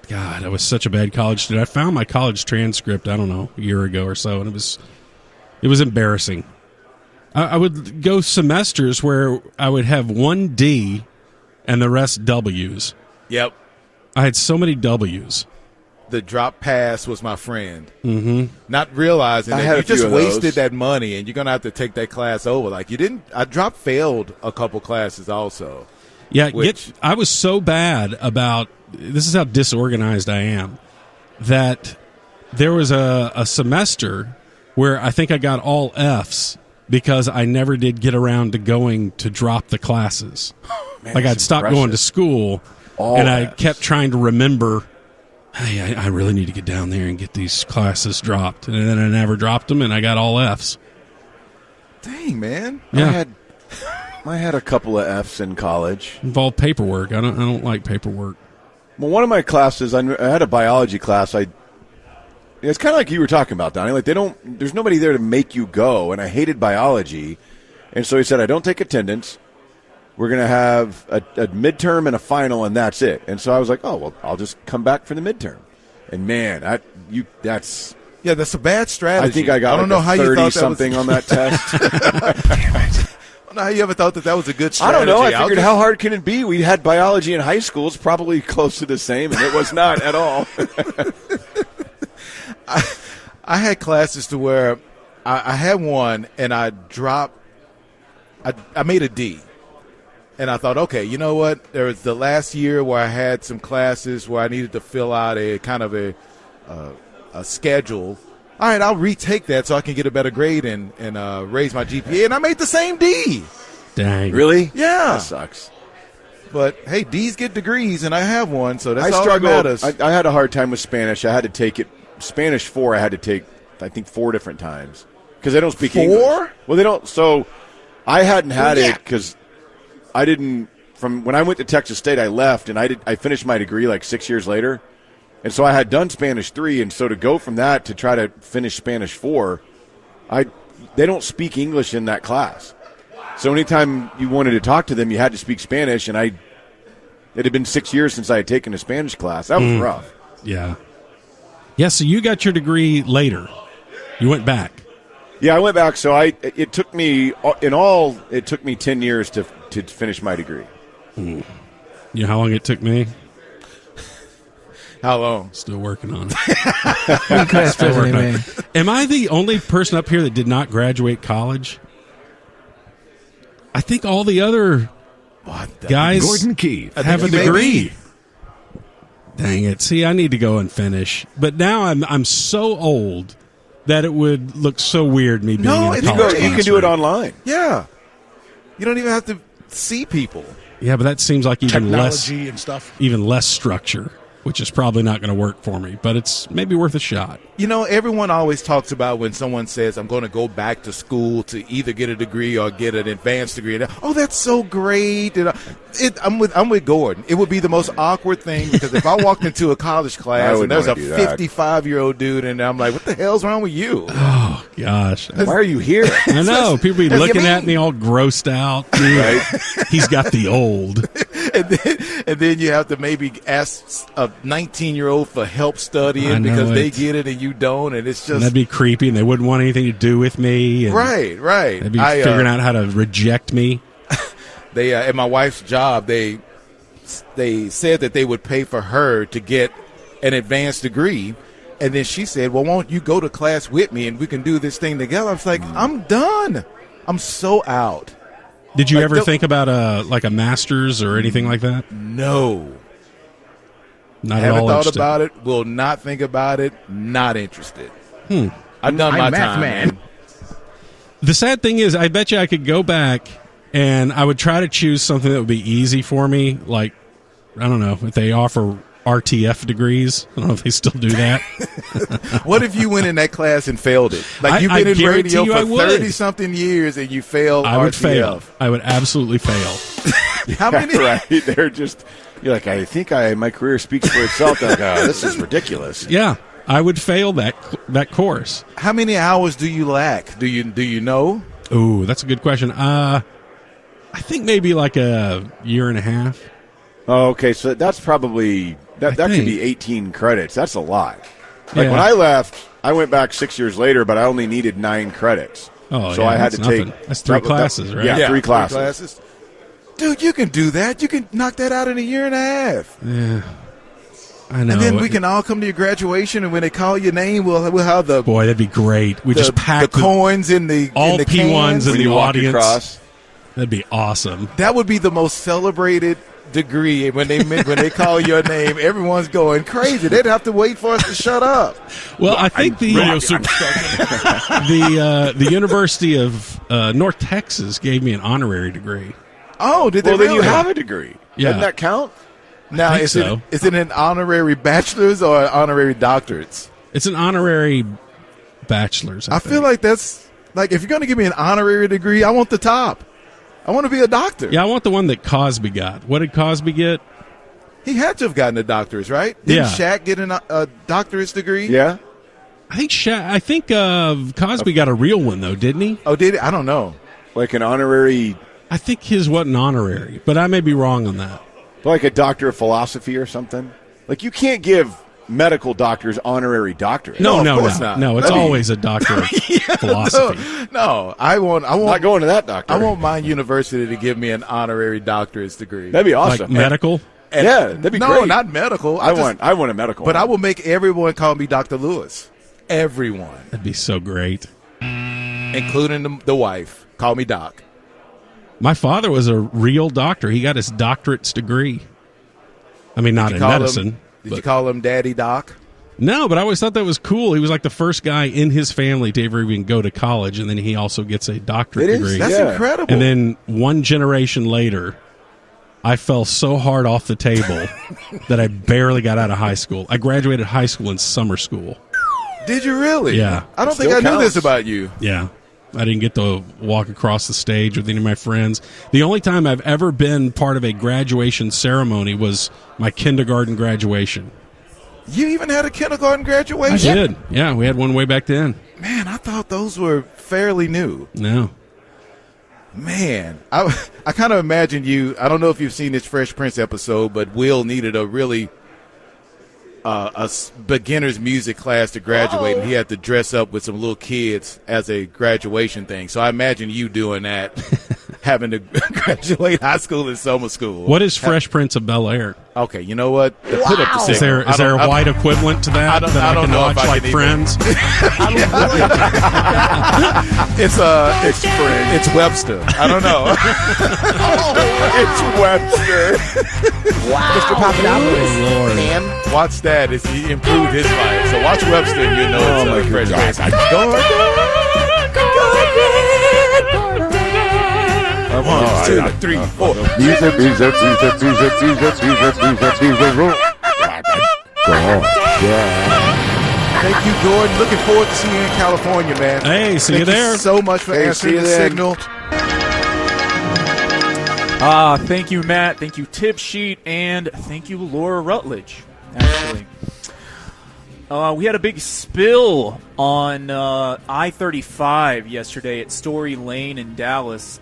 God, I was such a bad college student. I found my college transcript, I don't know, a year ago or so, and it was embarrassing. I would go semesters where I would have 1 D and the rest W's. Yep. I had so many W's. The drop pass was my friend. Mm-hmm. Not realizing I that had you a few just of wasted those. that money, and you're going to have to take that class over. Like, you didn't – I failed a couple classes also. Yeah, I was so bad about – this is how disorganized I am, that there was a semester where I think I got all Fs because I never did get around to going to drop the classes. Man, like, I'd stopped going to school, and I Fs. kept trying to remember, hey, I really need to get down there and get these classes dropped. And then I never dropped them, and I got all Fs. Dang, man. Yeah. I had a couple of Fs in college. Involved paperwork. I don't like paperwork. Well, one of my classes, I had a biology class. It's kind of like you were talking about, Donnie. Like, there's nobody there to make you go, and I hated biology. And so he said, I don't take attendance. We're going to have a midterm and a final, and that's it. And so I was like, oh, well, I'll just come back for the midterm. And, man, that's... Yeah, that's a bad strategy. I think I got 30-something on that test. Damn it. I don't know how you ever thought that was a good strategy. I don't know. I figured, how hard can it be? We had biology in high school. It's probably close to the same, and it was not at all. I had classes to where I had one and I made a D. And I thought, okay, you know what? There was the last year where I had some classes where I needed to fill out a kind of a schedule. All right, I'll retake that so I can get a better grade and raise my GPA. And I made the same D. Dang. Really? Yeah. That sucks. But, hey, D's get degrees, and I have one, so that's I all struggled. that matters. I had a hard time with Spanish. I had to take it. Spanish 4 I had to take, I think, 4 different times. Because they don't speak 4? English. Well, they don't. So I hadn't had it because I didn't. From when I went to Texas State, I left, and I finished my degree like 6 years later. And so I had done Spanish 3, and so to go from that to try to finish Spanish 4, they don't speak English in that class. So anytime you wanted to talk to them, you had to speak Spanish, and it had been 6 years since I had taken a Spanish class. That was rough. Yeah. Yeah, so you got your degree later. You went back. Yeah, I went back. So it took me, in all, it took me 10 years to finish my degree. You know how long it took me? How long? Still working on it. Still working on it. Am I the only person up here that did not graduate college? I think all the other guys Gordon Keith have a degree. Dang it. See, I need to go and finish. But now I'm so old that it would look so weird me being in a college. You can do it online. Yeah. You don't even have to see people. Yeah, but that seems like even Technology and stuff. even less structure, which is probably not going to work for me, but it's maybe worth a shot. You know, everyone always talks about when someone says, I'm going to go back to school to either get a degree or get an advanced degree. Oh, that's so great. And I'm with Gordon. It would be the most awkward thing because if I walked into a college class and there's a 55-year-old dude and I'm like, what the hell's wrong with you? Oh, gosh. Why are you here? I know. People be looking at me all grossed out. Right? He's got the old. and then you have to maybe ask a 19-year-old for help studying because they get it and you don't, and it's just... And that'd be creepy, and they wouldn't want anything to do with me. And right. They'd be figuring out how to reject me. They at my wife's job, they said that they would pay for her to get an advanced degree, and then she said, well, won't you go to class with me, and we can do this thing together? I was like, I'm done. I'm so out. Did you ever think about a master's or anything like that? No. Not haven't at all thought interested. about it. Will not think about it. Not interested. I've done my time, man. The sad thing is, I bet you I could go back and I would try to choose something that would be easy for me. Like, I don't know if they offer RTF degrees. I don't know if they still do that. What if you went in that class and failed it? Like you've been in radio for 30-something years and you failed I would RTF. fail. I would absolutely fail. How many? Right. They're just, you're like, I think my career speaks for itself. They're like, oh, this is ridiculous. Yeah, I would fail that course. How many hours do you lack? Do you know? Ooh, that's a good question. I think maybe like a year and a half. Oh, okay, so that's probably that could be 18 credits. That's a lot. Like Yeah. when I left, I went back 6 years later, but I only needed 9 credits. Oh, so yeah, I had to that's nothing. take That's 3 classes, right? Yeah, 3 classes. Dude, you can do that. You can knock that out in a year and a half. Yeah, I know. And then we can all come to your graduation, and when they call your name, we'll have the boy, that'd be great. We just pack the coins in the all in the P1s cans. in the audience. Across. That'd be awesome. That would be the most celebrated degree when they call your name. Everyone's going crazy. They'd have to wait for us to shut up. Well, I think the University of North Texas gave me an honorary degree. Oh, did they? Well, then really? you have a degree. Yeah. Doesn't that count? Now, think is so. it an honorary bachelor's or an honorary doctorates? It's an honorary bachelor's. I feel like that's like if you're going to give me an honorary degree, I want the top. I want to be a doctor. Yeah, I want the one that Cosby got. What did Cosby get? He had to have gotten a doctorate, right? Didn't Yeah. Shaq get a doctorate's degree? Yeah. I think Cosby got a real one though, didn't he? Oh, did he? I don't know. Like an honorary, I think his wasn't honorary, but I may be wrong on that. like a doctor of philosophy or something. Like you can't give medical doctors honorary doctorates. No, of course not. no. It's always a doctor of philosophy. No, I won't. Not going to that doctor. I want my university to give me an honorary doctorate's degree. That'd be Like awesome. medical. And- yeah, that'd be no, great. not medical. I want a medical. But one. I will make everyone call me Dr. Lewis. everyone. That'd be so great. Including the wife. Call me Doc. My father was a real doctor. He got his doctorate's degree. I mean, not in medicine. Did you call him Daddy Doc? No, but I always thought that was cool. He was like the first guy in his family to ever even go to college, and then he also gets a doctorate degree. That's incredible. And then one generation later, I fell so hard off the table that I barely got out of high school. I graduated high school in summer school. Did you really? Yeah. I don't think I knew this about you. Yeah. I didn't get to walk across the stage with any of my friends. The only time I've ever been part of a graduation ceremony was my kindergarten graduation. You even had a kindergarten graduation? I did. Yeah, we had one way back then. Man, I thought those were fairly new. No. Man, I kind of imagine you. I don't know if you've seen this Fresh Prince episode, but Will needed a really beginner's music class to graduate, and he had to dress up with some little kids as a graduation thing. So I imagine you doing that, having to graduate high school and summer school. What is Fresh Prince of Bel-Air? Okay, you know what? Put up the Is signal. there a white equivalent to that I I don't can know watch if I like can Friends? It's Webster. I don't know. It's Webster. Wow. Mr. Papadopoulos. Oh, Lord. Ma'am. Watch that. He improved his life. So watch Webster and you know it's Fresh Prince. One, two, three, four. Thank you, Gordon. Looking forward to seeing you in California, man. Hey, see you there. Thank you so much for answering the signal. Thank you, Matt. Thank you, Tip Sheet, and thank you, Laura Rutledge. Actually, we had a big spill on I-35 yesterday at Story Lane in Dallas.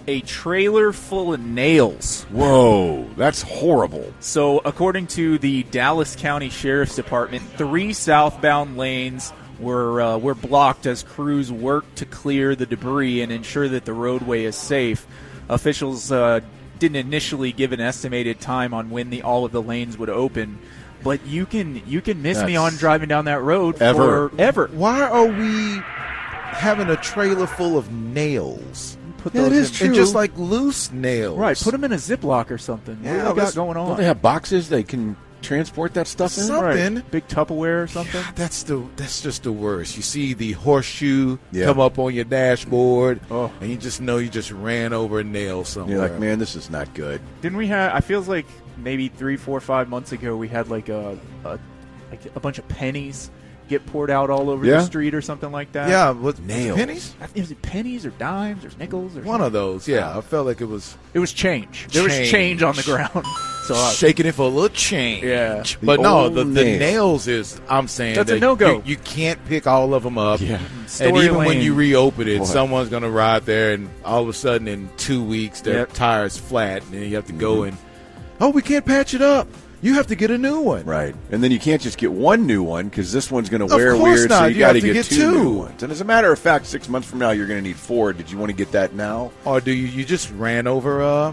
A trailer full of nails. Whoa, that's horrible. So, according to the Dallas County Sheriff's Department, 3 southbound lanes were blocked as crews worked to clear the debris and ensure that the roadway is safe. Officials didn't initially give an estimated time on when all of the lanes would open, but you can miss me on driving down that road forever. Why are we having a trailer full of nails? Put those in. And just like loose nails. Right, put them in a Ziploc or something. Yeah, what do we got going on? Don't they have boxes they can transport that stuff in? Something. Right. Big Tupperware or something? God, that's just the worst. You see the horseshoe come up on your dashboard, and you just know you just ran over a nail somewhere. You're like, man, this is not good. Didn't we have, I feels like maybe 3, 4, 5 months ago we had like a bunch of pennies get poured out all over the street or something like that. Yeah, with nails. Pennies? Is it pennies or dimes or nickels or one of those? Yeah, I felt like it was change. There was change on the ground. So shaking it for a little change. Yeah, but no, the nails is. I'm saying that's a no-go. You can't pick all of them up. Yeah, and even when you reopen it, someone's going to ride there, and all of a sudden in 2 weeks their tire's flat, and then you have to go and we can't patch it up. You have to get a new one. Right. And then you can't just get one new one because this one's going to wear weird, so you got to get 2 new ones. And as a matter of fact, 6 months from now, you're going to need 4. Did you want to get that now? Or do you just ran over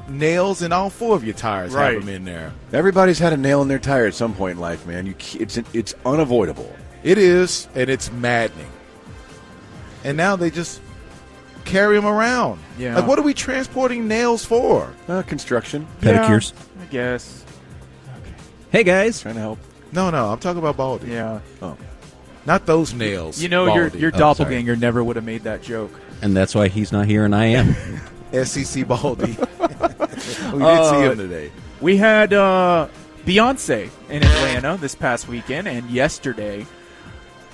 nails and all 4 of your tires have them in there? Everybody's had a nail in their tire at some point in life, man. It's unavoidable. It is, and it's maddening. And now they just carry them around. Yeah. Like, what are we transporting nails for? Construction. Pedicures. I guess. Hey, guys. Trying to help. No, I'm talking about Baldy. Yeah. Oh. Not those nails. You know, your doppelganger never would have made that joke. And that's why he's not here and I am. SEC Baldy. We did see him today. We had Beyonce in Atlanta this past weekend and yesterday.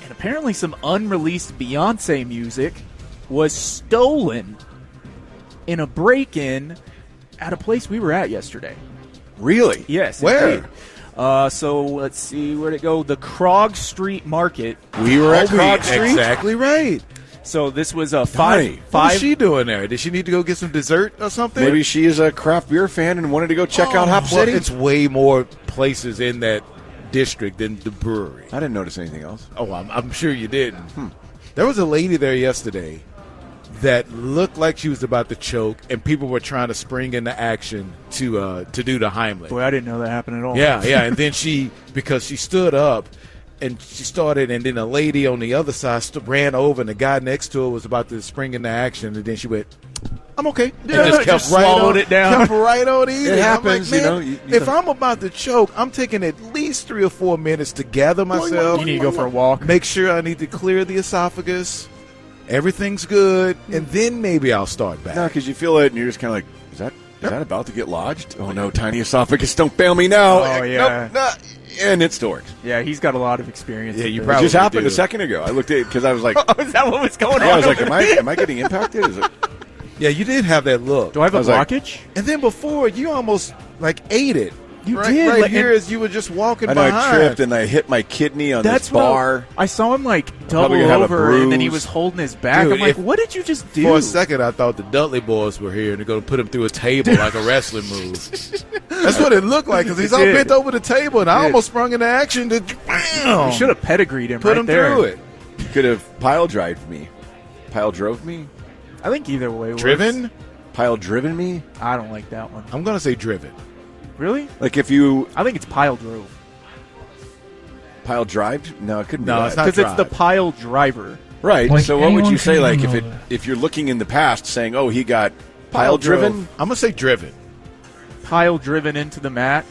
And apparently some unreleased Beyonce music was stolen in a break-in at a place we were at yesterday. Really? Yes. Where? Indeed. So let's see, where'd it go? The Krog Street Market. We were at Krog Street? Exactly right. So this was a What was she doing there? Did she need to go get some dessert or something? Maybe she is a craft beer fan and wanted to go check out Hop City. It's way more places in that district than the brewery. I didn't notice anything else. Oh, I'm sure you didn't. There was a lady there yesterday that looked like she was about to choke, and people were trying to spring into action to do the Heimlich. Boy, I didn't know that happened at all. Yeah, and then because she stood up, and she started, and then a lady on the other side ran over, and the guy next to her was about to spring into action, and then she went, I'm okay. Yeah, and just swallowed it down. Kept right on eating. It happens, I'm like, man, if I'm about to choke, I'm taking at least 3 or 4 minutes to gather myself. You need to go for a walk. Make sure I need to clear the esophagus. Everything's good, and then maybe I'll start back. No, because you feel it, and you're just kind of like, is that about to get lodged? Oh, no, tiny esophagus, don't fail me now. Oh, yeah. Nope, and it still works. Yeah, he's got a lot of experience. Yeah, you It probably just happened do. a second ago. I looked at it because I was like, Oh, is that what was going on? I was like, am I getting impacted? Is it? Yeah, you did have that look. Do I have a I was like- blockage? And then before, you almost like ate it. You right, did. right like, here as you were just walking I know behind. I tripped and I hit my kidney on That's this bar. I saw him like Probably double gonna have a over, and then he bruise. was holding his back. Dude, I'm like, if- what did you just do? For a second, I thought the Dudley boys were here and they're going to put him through a table like a wrestling move. That's what it looked like because he's all did. bent over the table, and I Did. almost sprung into action to You should have pedigreed him put right him there. through it. Could have pile drove me. Pile drove me? I think either way works. Driven? Pile driven me? I don't like that one. I'm going to say driven. Really? Like if you I think it's pile drove. pile drived? No, it couldn't No, be it's that. not Because it's the drive. pile driver. Right. Like so what would anyone you say can like know if you're looking in the past saying, "Oh, he got pile driven?" I'm going to say driven. Pile driven into the mat.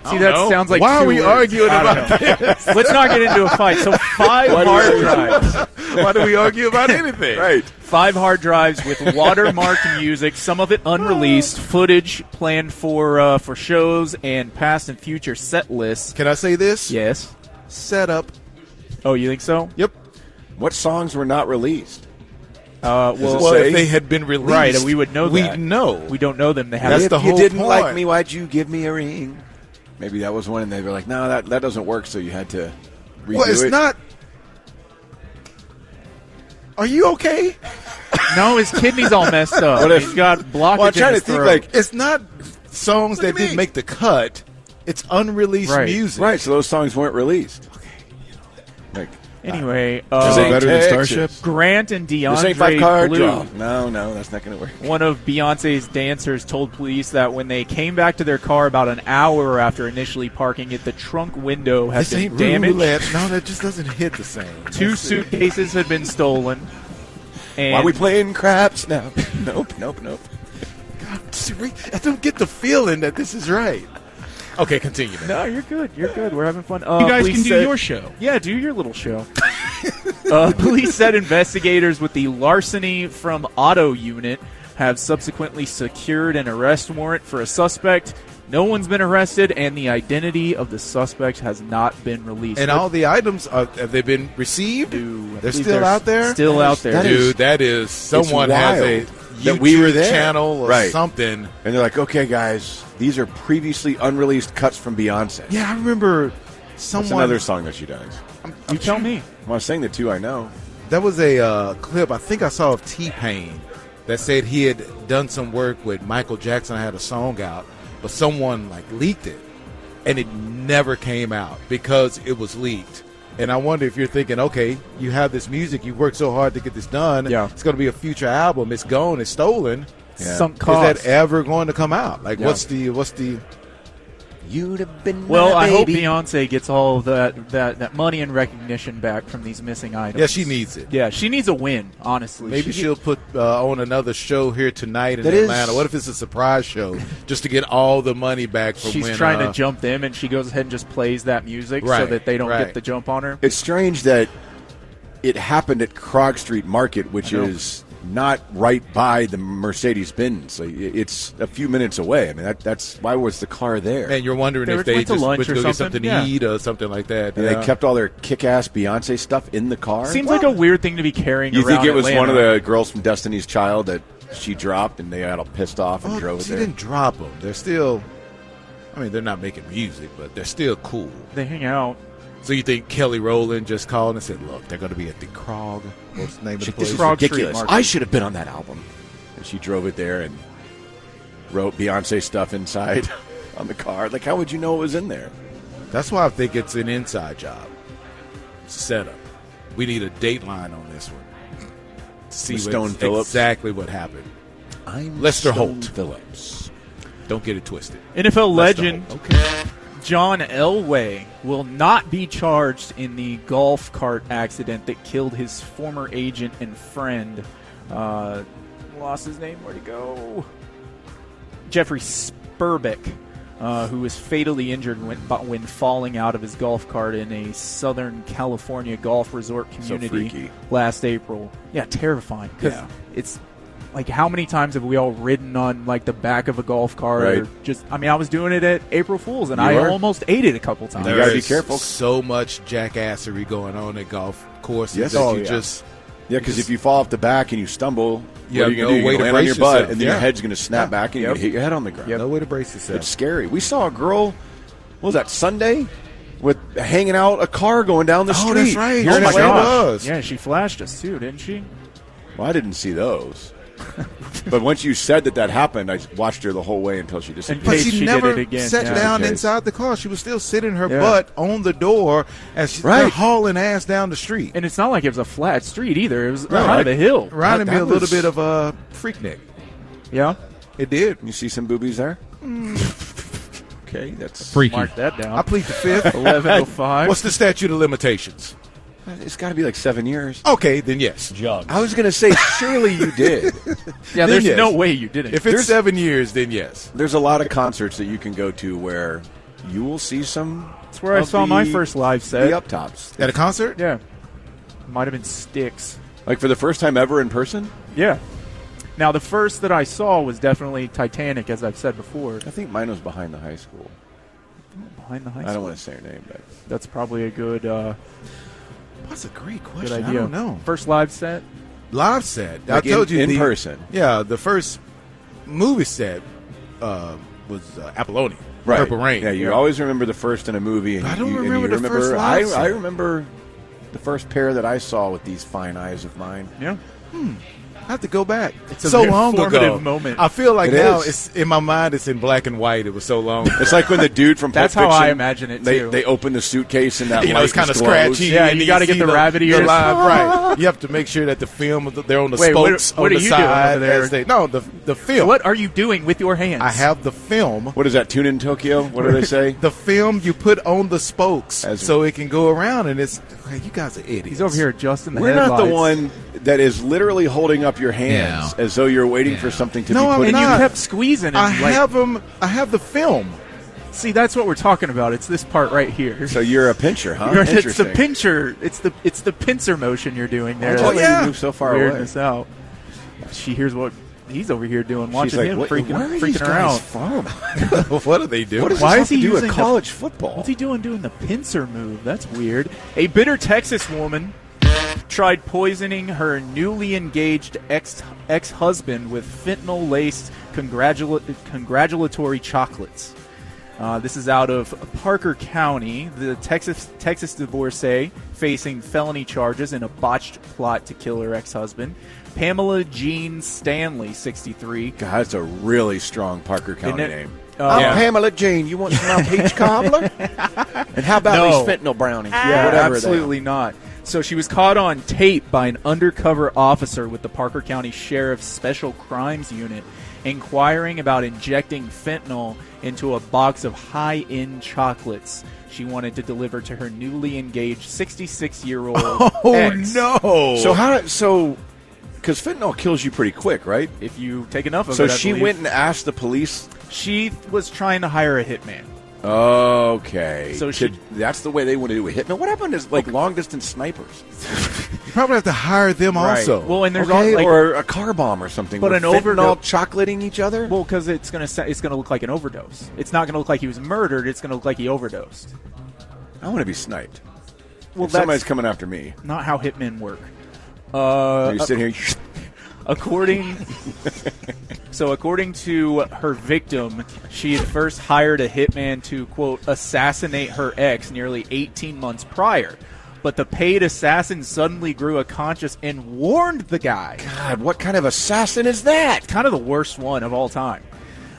I See, don't that know. sounds like Why are two we words. arguing I don't about know. this? Let's not get into a fight. So 5 Why do hard we- drives. Why do we argue about anything? Right. 5 hard drives with watermarked music, some of it unreleased, footage planned for shows and past and future set lists. Can I say this? Yes. Set up. Oh, you think so? Yep. What songs were not released? Well, Well, say? if they had been released, right, we would know that. We'd know. We don't know them. They have That's If the you whole didn't point. like me, why'd you give me a ring? Maybe that was one, and they were like, "No, that doesn't work." So you had to redo Well, it's it. not. Are you okay? No, his kidney's all messed up. What if- He's got blockage Well, I'm in trying to his think throat. like It's not songs that didn't make the cut. It's unreleased Right. music. right. So those songs weren't released. Like Anyway, This ain't better than Texas. Starship. Grant and This ain't 5 DeAndre card Blue, draw. No, that's not going to work. one of Beyonce's dancers, told police that when they came back to their car about an hour after initially parking it, the trunk window had This been ain't damaged. roulette. No, that just doesn't hit the same. 2 suitcases had been stolen. And Why are we playing craps now? Nope. I don't get the feeling that this is right. Okay, continue. Man. No, you're good. You're good. We're having fun. You guys police can do said- your show. Yeah, do your little show. Police said investigators with the larceny from auto unit have subsequently secured an arrest warrant for a suspect. No one's been arrested, and the identity of the suspect has not been released. And all the items, have they been received? Dude, I They're believe still out there? Still out there. Dude, that is, someone has a wild YouTube that we were there. channel or Right. something. And they're like, "Okay, guys, these are previously unreleased cuts from Beyonce." Yeah, I remember What's someone. another song that she does? You tell me. Well, I was saying the two I know. That was a clip I think I saw of T-Pain that said he had done some work with Michael Jackson. I had a song out, but someone like leaked it, and it never came out because it was leaked. And I wonder if you're thinking, okay, you have this music, you worked so hard to get this done. Yeah. It's going to be a future album. It's gone. It's stolen. Yeah. Sunk Is cost. that ever going to come out? Like, Yeah. what's the? You'd have been Well, my I hope baby. Beyonce gets all of that money and recognition back from these missing items. Yeah, she needs it. Yeah, she needs a win, honestly. Maybe She- she'll put on another show here tonight in That is- Atlanta. What if it's a surprise show just to get all the money back from She's when trying to jump them, and she goes ahead and just plays that music so Right, that they don't right. get the jump on her. It's strange that it happened at Krog Street Market, which I know. is not right by the Mercedes-Benz. Like, it's a few minutes away. I mean, that's why was the car there? And you're wondering They if they went to just lunch went to or go get something? something to Yeah. eat or something like that. And Yeah. they kept all their kick-ass Beyonce stuff in the car. Seems like a weird thing to be carrying You around think it was one of Atlanta. the girls from Destiny's Child that she dropped, and they got all pissed off and Oh, drove it she there? didn't drop them. They're still. I mean, they're not making music, but they're still cool. They hang out. So you think Kelly Rowland just called and said, "Look, they're going to be at the Krog. What's the name of the This place?" is Krog Street ridiculous. Market. I should have been on that album. And she drove it there and wrote Beyonce stuff inside on the car. Like, how would you know it was in there? That's why I think it's an inside job. It's a setup. We need a dateline on this one to see With Stone Phillips? exactly what happened. I'm Lester Stone Holt. Phillips. Don't get it twisted. NFL Lester legend Holt. Okay. John Elway will not be charged in the golf cart accident that killed his former agent and friend. Lost his name. Where'd he go? Jeffrey Spurbeck, who was fatally injured when falling out of his golf cart in a Southern California golf resort community last April. Yeah, terrifying. Because it's like, how many times have we all ridden on like the back of a golf cart? Right. Or just, I mean, I was doing it at April Fool's, and I almost ate it a couple times. You gotta be careful. So much jackassery going on at golf courses. Yes, just because if you fall off the back and you stumble, you what are you have going to do? no way You're to going to land on your brace butt, yourself. and then your head's going to snap back, and you're going to hit your head on the ground. no way to brace yourself. It's scary. We saw a girl, what was that, Sunday? With hanging out a car going down the street. Oh, that's right. Here in my Atlanta. gosh. Yeah, she flashed us too, didn't she? Well, I didn't see those. But once you said that happened, I watched her the whole way until she disappeared. But she she did never it again. sat Yeah. down Okay. inside the car. She was still sitting her butt on the door as she's hauling ass down the street. And it's not like it was a flat street either. It was kind of a hill. Reminded me a little bit of a Freaknik. Yeah, it did. You see some boobies there? Okay, that's freaky. Mark that down. I plead the fifth. 11:05. What's the statute of limitations? It's got to be like 7 years. Okay, then yes. I was going to say, surely you did. Yeah, there's no way you didn't. If it's 7 years, then yes. There's a lot of concerts that you can go to where you will see some. That's where I saw my first live set. The up tops. At a concert? Yeah. Might have been Styx. Like for the first time ever in person? Yeah. Now, the first that I saw was definitely Titanic, as I've said before. I think mine was behind the high school. Behind the high school? I don't want to say her name, but that's probably a good That's a great good question. idea. I don't know. First live set? Live set. Like I told you in person. Yeah, the first movie set was Apollonia. Right. Purple Rain. Yeah, you always remember the first in a movie. And I don't you remember the first live set. I remember the first pair that I saw with these fine eyes of mine. Yeah. I have to go back. It's a so very long formative ago. moment. I feel like It now is. it's in my mind. It's in black and white. It was so long. It's like when the dude from Pulp That's how Fiction, I imagine it, too. They open the suitcase and that You know, light it's kind of just glows. scratchy. Yeah, you gotta see get the rabbit ears. live, right. You have to make sure that the film they're on the Wait, spokes what on are the you doing side. over there? As the film. What are you doing with your hands? I have the film. What is that? Tune in Tokyo? What do they say? The film you put on the spokes As- so it can go around, and it's you guys are idiots. He's over here adjusting the We're headlights. not the one that is literally holding up your hands as though you're waiting for something to No, be I'm put in. not. You kept squeezing it. I have them. I have the film. See, that's what we're talking about. It's this part right here. So you're a pincher, huh? It's the Interesting. pincher. It's the pincer motion you're doing there. Oh, That's yeah. You move so far weirding away. us out. She hears what he's over here doing, She's watching like, him where are these freaking her guys out. from? What are they doing? What does Why this is have he to do with using college football? What's he doing the pincer move? That's weird. A bitter Texas woman tried poisoning her newly engaged ex-husband with fentanyl-laced congratulatory chocolates. This is out of Parker County. The Texas divorcee facing felony charges in a botched plot to kill her ex-husband. Pamela Jean Stanley, 63. God, that's a really strong Parker County Isn't it? name. I'm Pamela Jane. You want some peach cobbler? And how about No. these fentanyl brownies? Yeah, Whatever absolutely not. So she was caught on tape by an undercover officer with the Parker County Sheriff's Special Crimes Unit inquiring about injecting fentanyl into a box of high-end chocolates she wanted to deliver to her newly engaged 66-year-old Oh ex. no! So because fentanyl kills you pretty quick, right? If you take enough of So it, I she believe. went and asked the police. She was trying to hire a hitman. Okay, So she- that's the way they want to do a hitman. What happened is like long distance snipers, you probably have to hire them also. Well, and there's okay, all, like, or a car bomb or something. But with an fentanyl overdose- chocolating each other. Well, because it's gonna look like an overdose. It's not gonna look like he was murdered. It's gonna look like he overdosed. I want to be sniped. Well, If somebody's that's coming after me. not how hitmen work. You sit here. According to her victim, she had first hired a hitman to, quote, assassinate her ex nearly 18 months prior. But the paid assassin suddenly grew unconscious and warned the guy. God, what kind of assassin is that? Kind of the worst one of all time.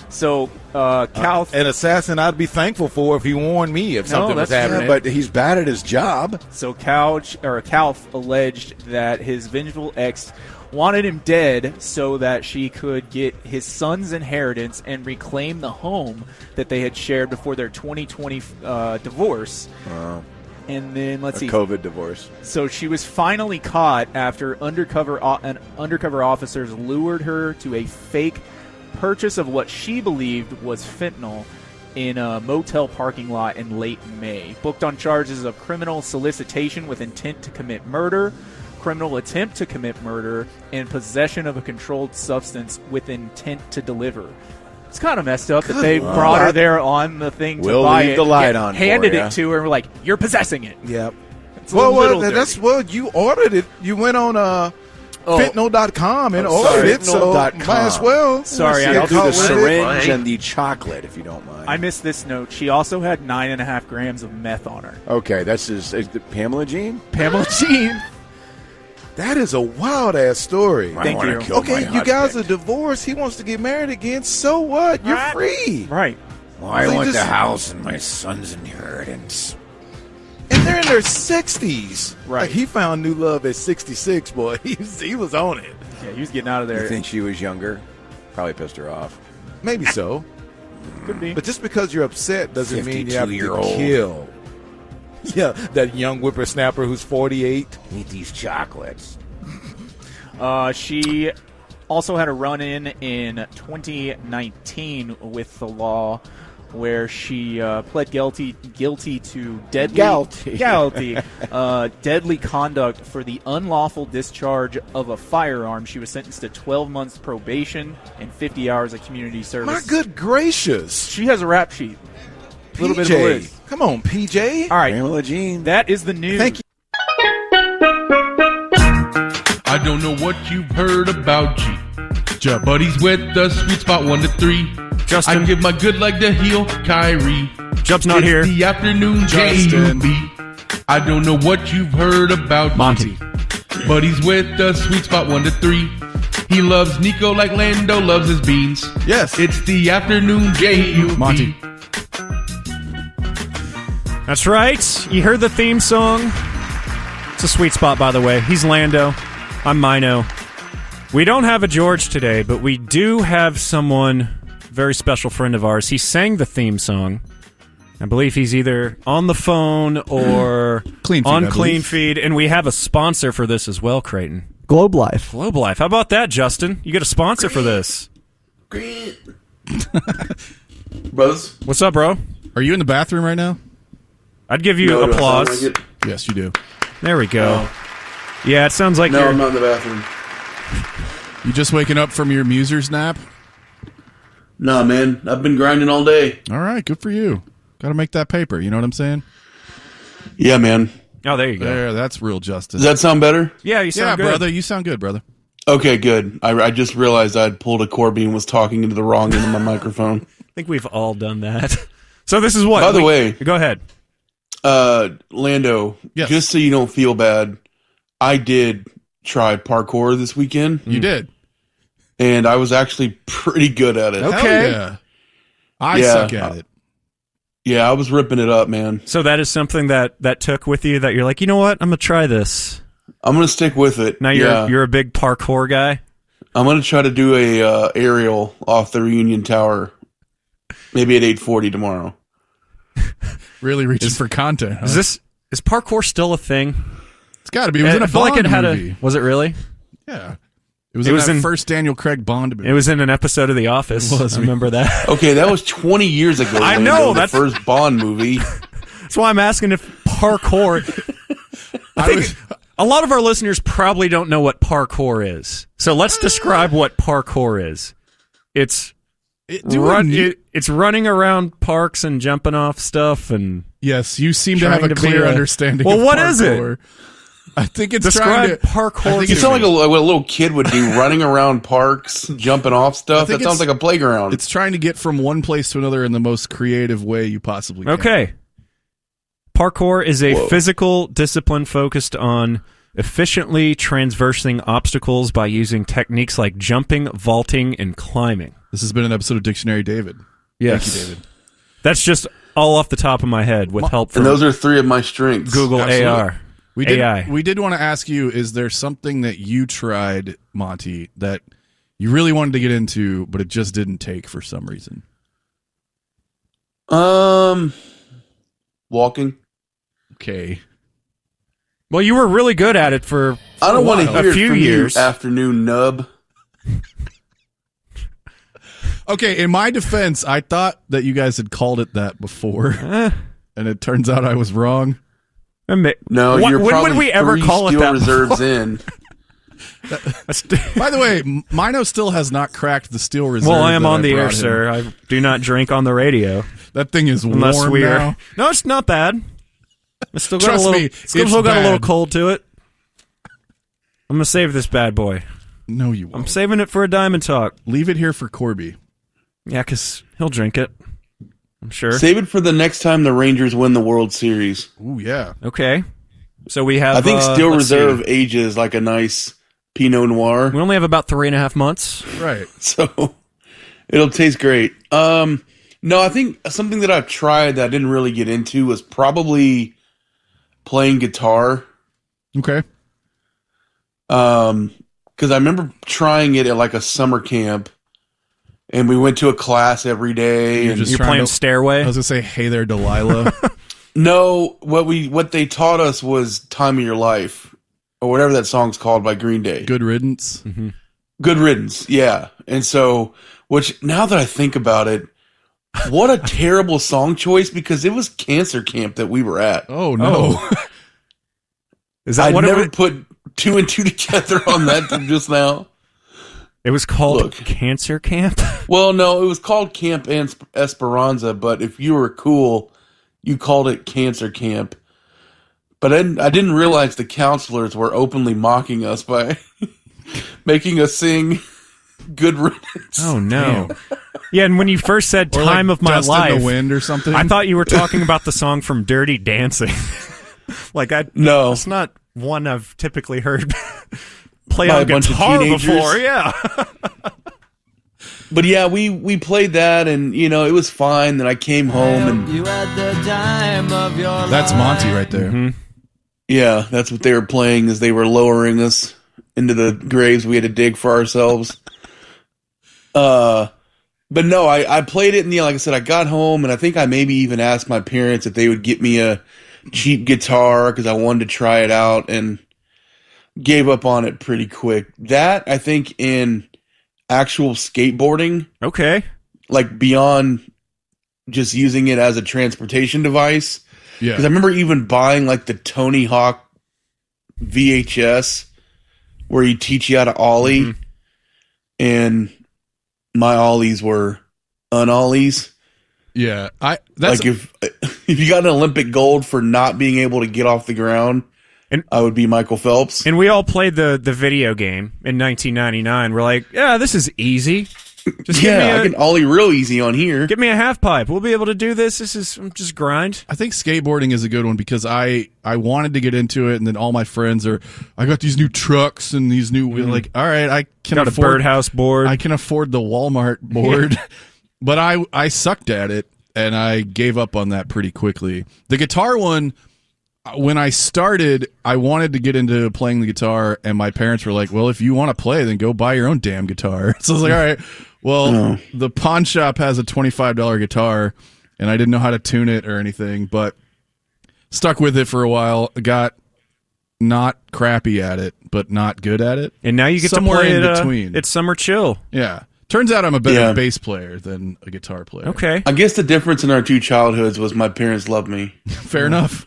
So, Cal, an assassin I'd be thankful for if he warned me if something was happening. But he's bad at his job. So Calf alleged that his vengeful ex wanted him dead so that she could get his son's inheritance and reclaim the home that they had shared before their 2020 divorce. Wow. And then let's see, COVID divorce. So she was finally caught after undercover officers lured her to a fake purchase of what she believed was fentanyl in a motel parking lot in late May. Booked on charges of criminal solicitation with intent to commit murder, criminal attempt to commit murder, and possession of a controlled substance with intent to deliver. It's kind of messed up that they brought her there on the thing to buy it. We'll leave the light on. Handed it to her and were like, "You're possessing it." Yep. Well, you ordered it. You went on fentanyl.com and ordered it, so might as well. Sorry, I'll do the syringe and the chocolate if you don't mind. I missed this note. She also had 9.5 grams of meth on her. Okay, that's Pamela Jean? Pamela Jean. That is a wild-ass story. Thank you. Okay, you guys are divorced. He wants to get married again. So what? You're free. Right. Well, I want the house and my son's inheritance. And they're in their 60s. Right. Like, he found new love at 66, boy. He was on it. Yeah, he was getting out of there. You think she was younger? Probably pissed her off. Maybe so. Could be. But just because you're upset doesn't mean you have to 52-year-old. kill. Yeah, that young whippersnapper who's 48. Eat these chocolates. She also had a run-in in 2019 with the law where she pled guilty to deadly conduct for the unlawful discharge of a firearm. She was sentenced to 12 months probation and 50 hours of community service. My good gracious. She has a rap sheet. A little bit of a list. Come on, PJ. All right. Pamela Jean. That is the news. Thank you. I don't know what you've heard about G. Buddies with the sweet spot 1 to 3. Justin. I give my good leg to heel, Kyrie. Jup's not It's here. the afternoon Justin. J-U-B. I don't know what you've heard about Monty. Buddies with the sweet spot 1 to 3. He loves Nico like Lando loves his beans. Yes. It's the afternoon J-U-B. Monty. That's right. You heard the theme song. It's a sweet spot, by the way. He's Lando. I'm Mino. We don't have a George today, but we do have someone, very special friend of ours. He sang the theme song. I believe he's either on the phone or Clean Feed, on I Clean believe. Feed, and we have a sponsor for this as well, Creighton. Globe Life. Globe Life. How about that, Justin? You get a sponsor for this. Buzz? What's up, bro? Are you in the bathroom right now? I'd give you applause. Yes, you do. There we go. Yeah, it sounds like you're... I'm not in the bathroom. You just waking up from your Muser's nap? Nah, man. I've been grinding all day. All right, good for you. Got to make that paper. You know what I'm saying? Yeah, man. Oh, there you go. There, that's real Justin. Does that sound better? Yeah, you sound good. brother. You sound good, brother. Okay, good. I just realized I'd pulled a Corby and was talking into the wrong end of my microphone. I think we've all done that. So this is what... By the way... Go ahead. Lando, Yes. just so you don't feel bad, I did try parkour this weekend. You did. And I was actually pretty good at it. Okay. Hell yeah. I suck at it. Yeah, I was ripping it up, man. So that is something that took with you that you're like, you know what? I'm going to try this. I'm going to stick with it. Now you're a big parkour guy? I'm going to try to do a aerial off the Reunion Tower maybe at 8:40 tomorrow. Really reaching for content. Huh? Is parkour still a thing? It's got to be. It was in a I feel Bond like it had movie. Was it really? Yeah. It was in first Daniel Craig Bond movie. It was in an episode of The Office. I remember that. Okay, that was 20 years ago. I Lando, know. The first Bond movie. That's why I'm asking if parkour... I think a lot of our listeners probably don't know what parkour is. So let's describe what parkour is. It's running around parks and jumping off stuff. And yes, you seem to have a clear understanding Well, of what parkour. is it? I think it's Describe parkour. You sound like what a little kid would do, running around parks, jumping off stuff. That sounds like a playground. It's trying to get from one place to another in the most creative way you possibly can. Okay. Parkour is a physical discipline focused on efficiently transversing obstacles by using techniques like jumping, vaulting, and climbing. This has been an episode of Dictionary David. Yes. Thank you, David. That's just all off the top of my head with help from And those are 3 of my strengths. Google Absolutely. AR. AI. We did want to ask you, is there something that you tried, Monty, that you really wanted to get into, but it just didn't take for some reason? Walking. Okay. Well, you were really good at it for I don't want to hear a few from years. you, afternoon nub. Okay, in my defense, I thought that you guys had called it that before, and it turns out I was wrong. No, When you're would probably we ever 3 call it steel that reserves before? in. By the way, Mino still has not cracked the steel reserve. Well, I am that on the air, brought him. sir. I do not drink on the radio. That thing is Unless warm we are. now. No, it's not bad. It's still got Trust a little. me, It's still it's got a little bad. cold to it. I'm gonna save this bad boy. No, you won't. I'm saving it for a Diamond Talk. Leave it here for Corby. Yeah, because he'll drink it. I'm sure. Save it for the next time the Rangers win the World Series. Ooh, yeah. Okay. So we have. I think Steel let's Reserve see. ages like a nice Pinot Noir. We only have about 3.5 months. Right. So it'll taste great. No, I think something that I've tried that I didn't really get into was probably playing guitar. Okay. Because I remember trying it at like a summer camp, and we went to a class every day. And You're playing Stairway? I was gonna say, "Hey there, Delilah." No, what they taught us was "Time of Your Life" or whatever that song's called by Green Day. Good Riddance. Mm-hmm. Good Riddance, yeah. And so, which now that I think about it, what a terrible song choice, because it was cancer camp that we were at. Oh no! Is that I what it never was? put 2 and 2 together on that just now. It was called Look. Cancer Camp? Well, no, it was called Camp Esperanza, but if you were cool, you called it Cancer Camp. But I didn't realize the counselors were openly mocking us by making us sing Good Riddance. Oh, no. Yeah, and when you first said Or Time like of My Dust in Life, the Wind or something. I thought you were talking about the song from Dirty Dancing. No. It's not one I've typically heard play By on a bunch of guitar teenagers. before. Yeah. But yeah, we played that, and it was fine. Then I came home, and You had the time of your That's Monty right there. Mm-hmm. yeah, that's what they were playing as they were lowering us into the graves we had to dig for ourselves. But no, I played it, and like I said, I got home, and I think I maybe even asked my parents if they would get me a cheap guitar because I wanted to try it out, and gave up on it pretty quick. That, I think, in actual skateboarding, Okay. like beyond just using it as a transportation device. Yeah. Because I remember even buying like the Tony Hawk VHS where he teach you how to ollie, Mm-hmm. and my ollies were unollies. Yeah. That's Like if you got an Olympic gold for not being able to get off the ground, I would be Michael Phelps. And we all played the video game in 1999. We're like, yeah, this is easy. Just I can ollie real easy on here. Give me a half pipe. We'll be able to do this. This is just grind. I think skateboarding is a good one because I wanted to get into it, and then all my friends I got these new trucks and these new like, all right, I can Got afford a birdhouse board. I can afford the Walmart board, but I sucked at it, and I gave up on that pretty quickly. The guitar one, when I started, I wanted to get into playing the guitar, and my parents were like, well, if you want to play, then go buy your own damn guitar. So I was like, all right, well, the pawn shop has a $25 guitar, and I didn't know how to tune it or anything, but stuck with it for a while, got not crappy at it, but not good at it. And now you get Somewhere to play in it, between. It's Summer Chill. Yeah. Turns out I'm a better Yeah. bass player than a guitar player. Okay. I guess the difference in our two childhoods was my parents loved me. Fair enough.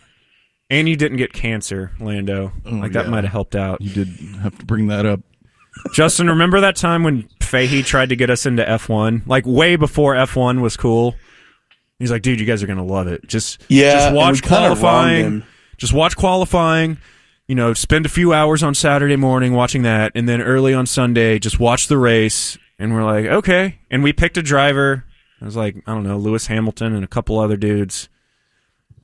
And you didn't get cancer, Lando. That yeah. might have helped out. You did have to bring that up. Justin, remember that time when Fahey tried to get us into F1? Like, way before F1 was cool. He's like, dude, you guys are going to love it. Just and watch we kinda wronged qualifying. him. Just watch qualifying. Spend a few hours on Saturday morning watching that. And then early on Sunday, just watch the race. And we're like, okay. And we picked a driver. It was like, I don't know, Lewis Hamilton and a couple other dudes.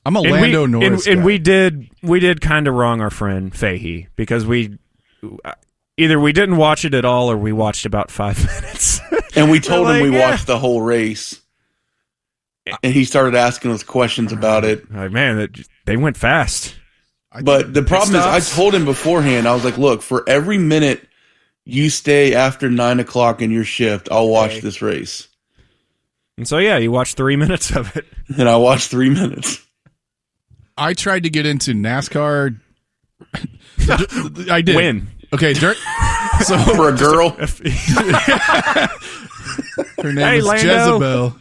I'm a Lando Norris and guy. we did kind of wrong our friend Fahey because either we didn't watch it at all or we watched about 5 minutes. And we told him like, we yeah. watched the whole race. And he started asking us questions about it. Like, man, they went fast. But the problem is, I told him beforehand, I was like, look, for every minute you stay after 9 o'clock in your shift, I'll watch this race. And so, yeah, you watched 3 minutes of it. And I watched 3 minutes. I tried to get into NASCAR. I did. When? Okay, so for a girl. Her name is Jezebel.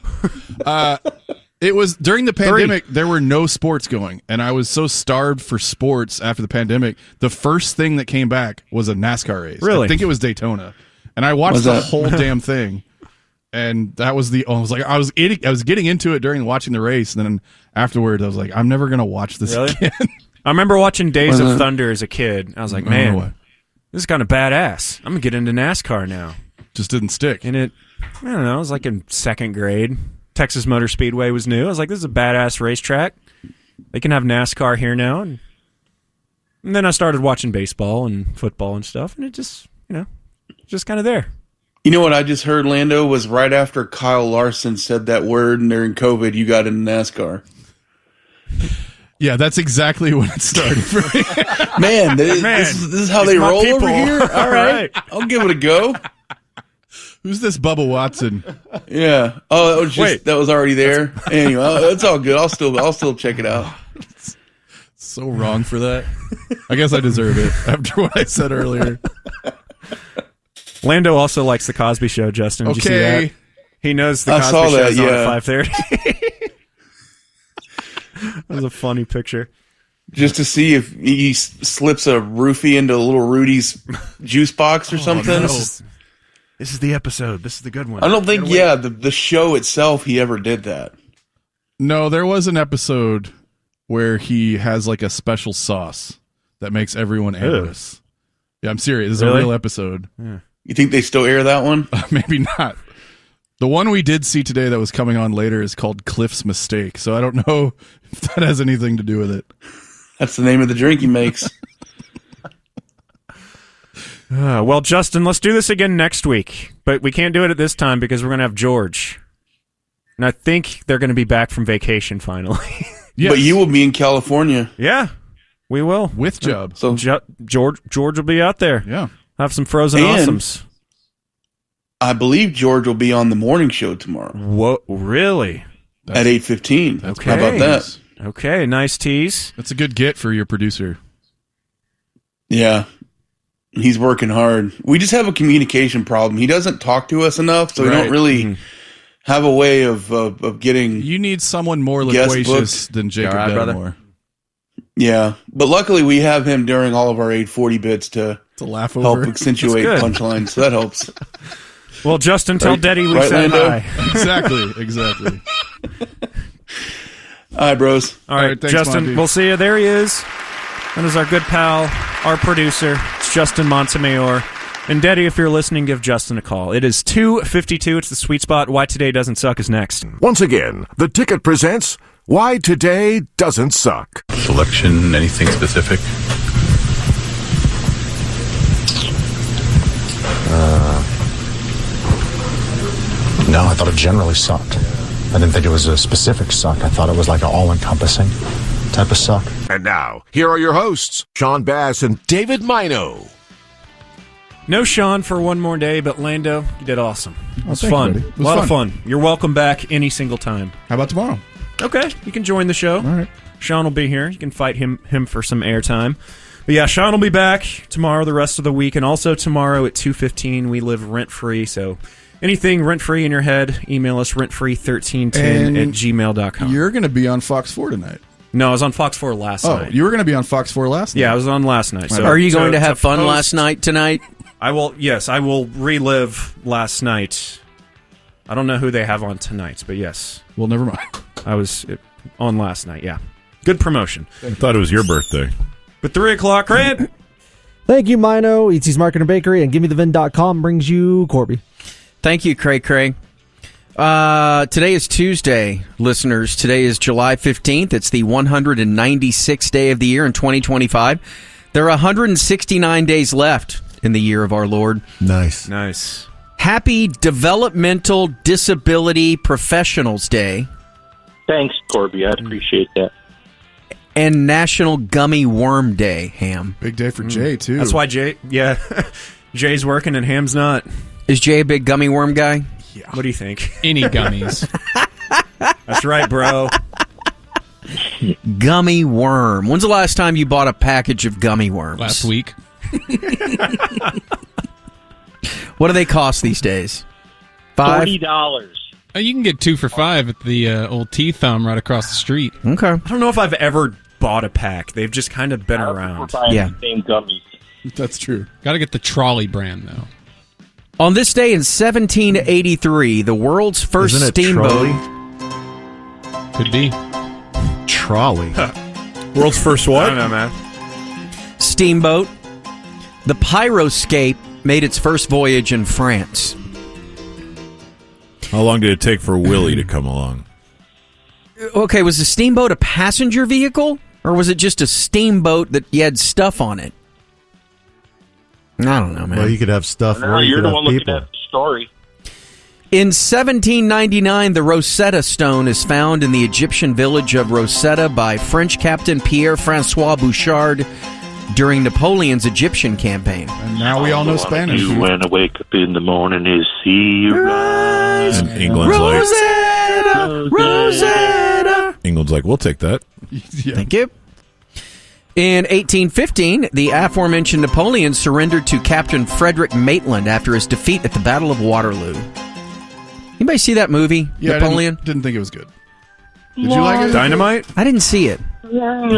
It was during the pandemic. There were no sports going, and I was so starved for sports after the pandemic. The first thing that came back was a NASCAR race. Really? I think it was Daytona, and I watched the whole damn thing. And that was I was getting into it during watching the race, and then afterwards I was like, I'm never gonna watch this again. I remember watching Days of Thunder as a kid. I was like, man, this is kind of badass. I'm gonna get into NASCAR now. Just didn't stick. And I don't know, I was like in second grade. Texas Motor Speedway was new. I was like, this is a badass racetrack. They can have NASCAR here now. And then I started watching baseball and football and stuff, and it just, just kind of there. You know what I just heard, Lando, was right after Kyle Larson said that word and during COVID, you got into NASCAR. Yeah, that's exactly when it started for me. Man, this is how they roll over here? All right. I'll give it a go. Who's this Bubba Watson? Yeah. Oh, that was already there. Anyway, it's all good. I'll still check it out. So wrong for that. I guess I deserve it after what I said earlier. Lando also likes the Cosby Show, Justin. Did you see that? He knows the Cosby Show's on at 5:30. That was a funny picture. Just to see if he slips a roofie into little Rudy's juice box or something. No. This is the episode. This is the good one. I don't think, the show itself, he ever did that. No, there was an episode where he has like a special sauce that makes everyone amorous. Yeah, I'm serious. This is a real episode. Yeah. You think they still air that one? Maybe not. The one we did see today that was coming on later is called Cliff's Mistake. So I don't know if that has anything to do with it. That's the name of the drink he makes. Well, Justin, let's do this again next week. But we can't do it at this time because we're going to have George. And I think they're going to be back from vacation finally. Yes. But you will be in California. Yeah, we will. With Job. So George will be out there. Yeah. Have some frozen awesomes. I believe George will be on the morning show tomorrow. Whoa, really? At 8:15. Okay. How about that? Okay, nice tease. That's a good get for your producer. Yeah. He's working hard. We just have a communication problem. He doesn't talk to us enough, so we don't really have a way of getting. You need someone more loquacious than Jacob Bedmore. Yeah, but luckily we have him during all of our 840 bits to laugh over. Help accentuate punchlines, so that helps. Well, Justin, tell Daddy we said hi. Exactly. All right, bros. All right, thanks, Justin, Monty. we'll see you. There he is. That is our good pal, our producer. It's Justin Montemayor. And Daddy, if you're listening, give Justin a call. It is 2:52. It's the sweet spot. Why Today Doesn't Suck is next. Once again, The Ticket presents Why Today Doesn't Suck. Selection, anything specific? No, I thought it generally sucked. I didn't think it was a specific suck. I thought it was like an all-encompassing type of suck. And now, here are your hosts, Sean Bass and David Mino. No Sean for one more day, but Lando, you did awesome. It was thank you, fun. buddy. It was a lot fun. of fun. You're welcome back any single time. How about tomorrow? Okay, you can join the show. All right. Sean will be here. You can fight him for some airtime. But yeah, Sean will be back tomorrow, the rest of the week, and also tomorrow at 2:15. We live rent-free, so anything rent-free in your head, email us rentfree1310@gmail.com. You're going to be on Fox 4 tonight. No, I was on Fox 4 last night. Oh, you were going to be on Fox 4 last night? Yeah, I was on last night. So, are you going to have fun last night tonight? I will. Yes, I will relive last night. I don't know who they have on tonight, but yes. Well, never mind. I was on last night, yeah. Good promotion. I thought it was your birthday. But 3 o'clock, Grant. Thank you, Mino. ET's Market and Bakery and GiveMeTheVin.com brings you Corby. Thank you, Craig. Today is Tuesday, listeners. Today is July 15th. It's the 196th day of the year in 2025. There are 169 days left in the year of our Lord. Nice. Nice. Happy Developmental Disability Professionals Day. Thanks, Corby. I appreciate that. And National Gummy Worm Day, Ham. Big day for Jay, too. That's why Jay's working and Ham's not. Is Jay a big gummy worm guy? Yeah. What do you think? Any gummies. That's right, bro. Gummy worm. When's the last time you bought a package of gummy worms? Last week. What do they cost these days? $5? $40. You can get 2 for $5 at the old T-Thumb right across the street. Okay. I don't know if I've ever bought a pack. They've just kind of been around. Yeah. The same gummies. That's true. Got to get the trolley brand, though. On this day in 1783, the world's first Isn't it steamboat... Could be. Trolley. World's first what? I don't know, man. Steamboat. The Pyroscape made its first voyage in France. How long did it take for Willie to come along? Okay, was the steamboat a passenger vehicle? Or was it just a steamboat that you had stuff on it? I don't know, man. Well, you could have stuff. No, or you you're could the have one looking people. at the story. In 1799, the Rosetta Stone is found in the Egyptian village of Rosetta by French Captain Pierre-Francois Bouchard during Napoleon's Egyptian campaign. And now we all know Spanish. You when I wake up in the morning is see you rise. And England's Rosetta, Rosetta. England's like, we'll take that. Yeah. Thank you. In 1815, the aforementioned Napoleon surrendered to Captain Frederick Maitland after his defeat at the Battle of Waterloo. Anybody see that movie, Yeah, Napoleon? Didn't think it was good. Did you like it? Dynamite? I didn't see it. Gonna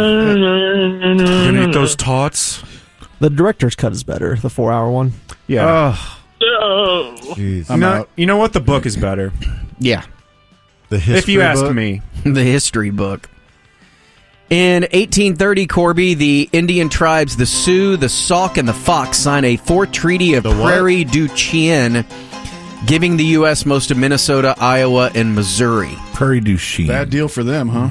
eat those tots. The director's cut is better, the 4-hour one. Yeah. Jeez. I'm out. You know what? The book is better. Yeah. The history If you ask book? me. The history book. In 1830, Corby, the Indian tribes, the Sioux, the Sauk, and the Fox signed a fourth treaty of Prairie du Chien, giving the U.S. most of Minnesota, Iowa, and Missouri. Prairie du Chien. Bad deal for them, huh?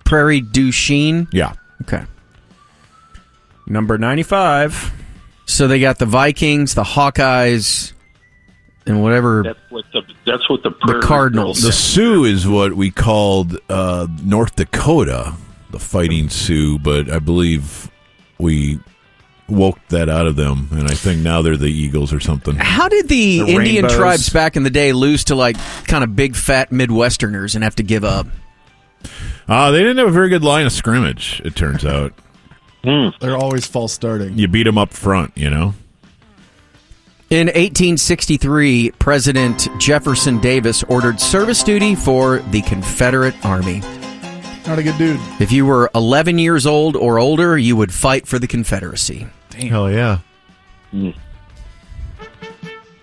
Prairie du Chien? Yeah. Okay. Number 95. So they got the Vikings, the Hawkeyes, and whatever. That's what the Cardinals. The Sioux is what we called North Dakota, the Fighting Sioux, but I believe we woke that out of them, and I think now they're the Eagles or something. How did the Indian Rainbows. tribes back in the day lose to like kind of big fat Midwesterners and have to give up? They didn't have a very good line of scrimmage, it turns out. They're always false starting. You beat them up front, you know? In 1863, President Jefferson Davis ordered service duty for the Confederate Army. Not a good dude. If you were 11 years old or older, you would fight for the Confederacy. Damn. Hell yeah. In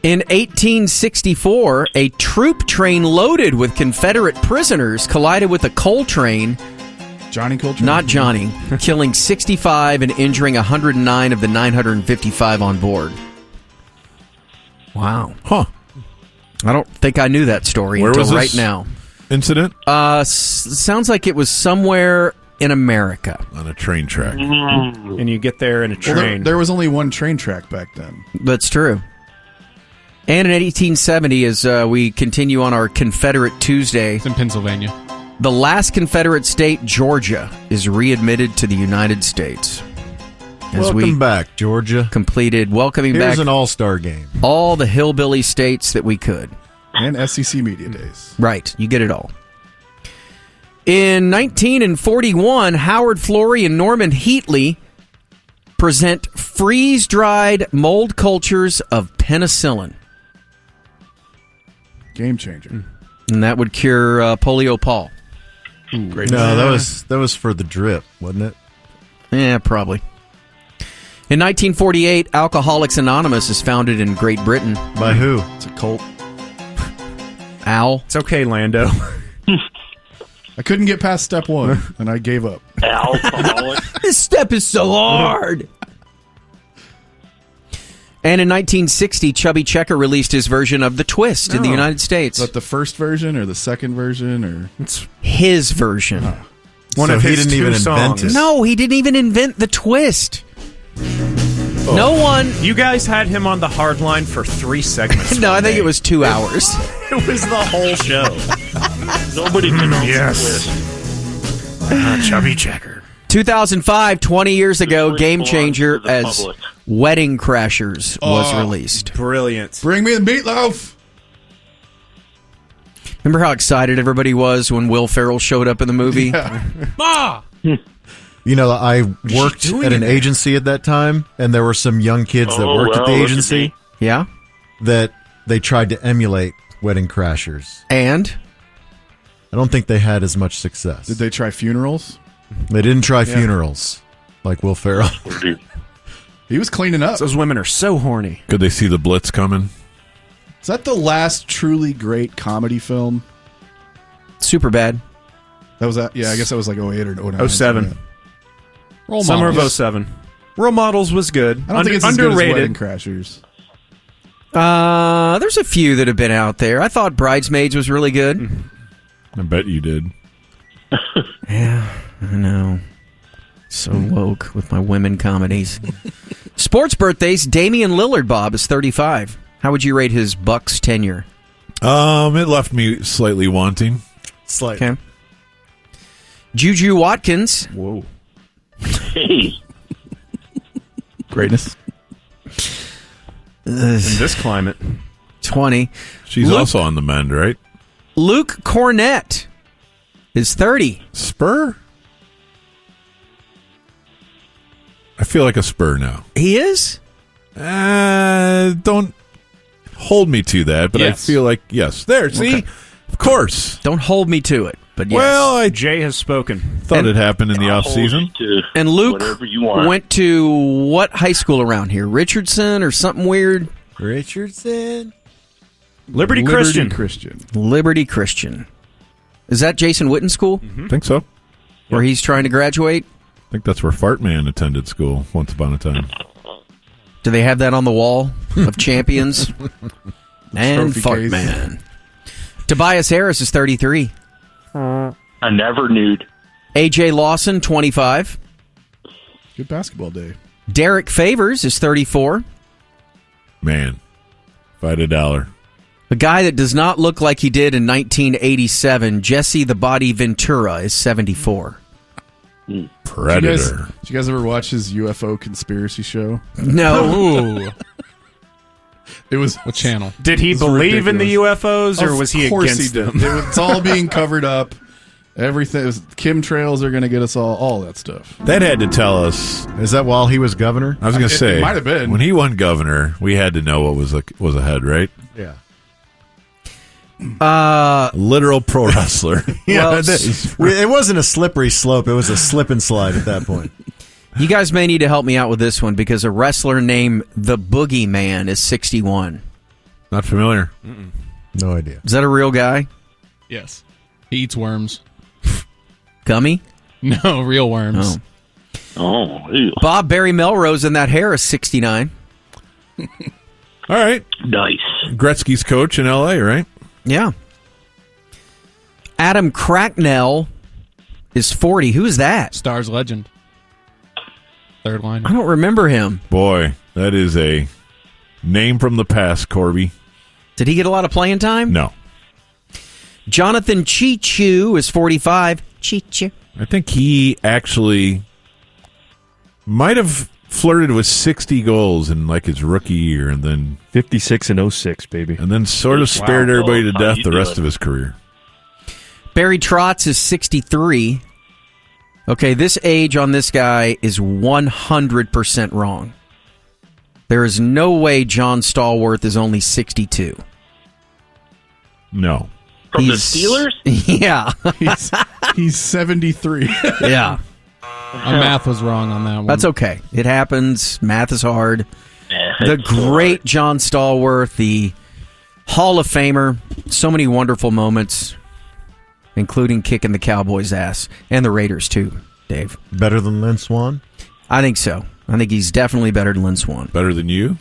1864, a troop train loaded with Confederate prisoners collided with a coal train. Johnny Coltrane? Not Johnny. Killing 65 and injuring 109 of the 955 on board. Wow. Huh. I don't think I knew that story Where until was this right now. Incident? Sounds like it was somewhere in America. On a train track. And you get there in a Well, train. there was only one train track back then. That's true. And in 1870, as we continue on our Confederate Tuesday, It's in Pennsylvania. the last Confederate state, Georgia, is readmitted to the United States. As Welcome back, Georgia. Completed welcoming Here's back an all-star game. all the hillbilly states that we could. And SEC Media Days. Right, you get it all. In 1941, Howard Florey and Norman Heatley present freeze-dried mold cultures of penicillin. Game changer. And that would cure polio Paul. Great. No, that was for the drip, wasn't it? Yeah, probably. In 1948, Alcoholics Anonymous is founded in Great Britain. By who? It's a cult. Al. It's okay, Lando. I couldn't get past step one, and I gave up. This step is so hard. And in 1960, Chubby Checker released his version of The Twist in the United States. Is that the first version or the second version? Or It's his version. One So of he his didn't two even songs. invent it. No, he didn't even invent The Twist. No one. You guys had him on the hard line for 3 segments. No, I think it was 2 hours. It was the whole show. Nobody can Yes. Chubby checker. 2005, 20 years ago, This Game belongs Changer to the as public. Wedding Crashers was released. Brilliant. Bring me the meatloaf. Remember how excited everybody was when Will Ferrell showed up in the movie? Ma! You know, I worked at an agency at that time, and there were some young kids that worked at the agency. Yeah? That they tried to emulate Wedding Crashers. And? I don't think they had as much success. Did they try funerals? They didn't try funerals like Will Ferrell. He was cleaning up. Those women are so horny. Could they see the Blitz coming? Is that the last truly great comedy film? Super bad. That was that. Yeah, I guess that was like 08 or 09. 07. Role Summer of models. 07. Role Models was good. I don't think it's as good as underrated. Wedding Crashers. There's a few that have been out there. I thought Bridesmaids was really good. I bet you did. Yeah, I know. So woke with my women comedies. Sports birthdays. Damian Lillard, Bob, is 35. How would you rate his Bucks tenure? It left me slightly wanting. Slightly. Okay. Juju Watkins. Whoa. Hey. Greatness. In this climate. 20. She's also on the mend, right? Luke Cornett is 30. Spur? I feel like a Spur now. He is? Don't hold me to that, but Yes. I feel like, yes. There, see? Okay. Of course. Don't hold me to it, but yes. Well, Jay has spoken. thought it happened in the off season. And Luke Whatever you want. went to what high school around here? Richardson or something weird? Richardson. Liberty Christian. Liberty Christian. Is that Jason Witten's school? I think so. Where he's trying to graduate? I think that's where Fartman attended school once upon a time. Do they have that on the wall of champions? And Trophy case. Fartman. Tobias Harris is 33. I never knew. AJ Lawson, 25. Good basketball day. Derek Favors is 34. Man, if I had $1. A guy that does not look like he did in 1987, Jesse the Body Ventura, is 74. Predator. Did you guys ever watch his UFO conspiracy show? No. Ooh. It was What channel? Did he It's believe in the ridiculous. UFOs, or Of was he course against he did. them? It's all being covered up. Everything. Chemtrails are going to get us all that stuff. That had to tell us. Is that while he was governor? I was going to say. It might have been. When he won governor, we had to know what was ahead, right? Yeah. Literal pro wrestler. Yeah, it wasn't a slippery slope. It was a slip and slide at that point. You guys may need to help me out with this one because a wrestler named the Boogeyman is 61. Not familiar. No idea. Is that a real guy? Yes. He eats worms. Gummy? No, real worms. Oh, ew. Bob Barry Melrose in that hair is 69. All right. Nice. Gretzky's coach in L.A., right? Yeah. Adam Cracknell is 40. Who's that? Stars legend. Third line. I don't remember him. Boy, that is a name from the past, Corby. Did he get a lot of playing time? No. Jonathan Chichu is 45. Chichu. I think he actually might have flirted with 60 goals in like his rookie year, and then 56 and 06, baby, and then sort of spared everybody to How death you the do rest it? of his career. Barry Trotz is 63. Okay, this age on this guy is 100% wrong. There is no way John Stallworth is only 62. No. From the Steelers? Yeah. He's 73. Yeah. My math was wrong on that one. That's okay. It happens. Math is hard. The it's great John Stallworth, the Hall of Famer. So many wonderful moments, including kicking the Cowboys' ass. And the Raiders, too, Dave. Better than Lynn Swan? I think so. I think he's definitely better than Lynn Swan. Better than you?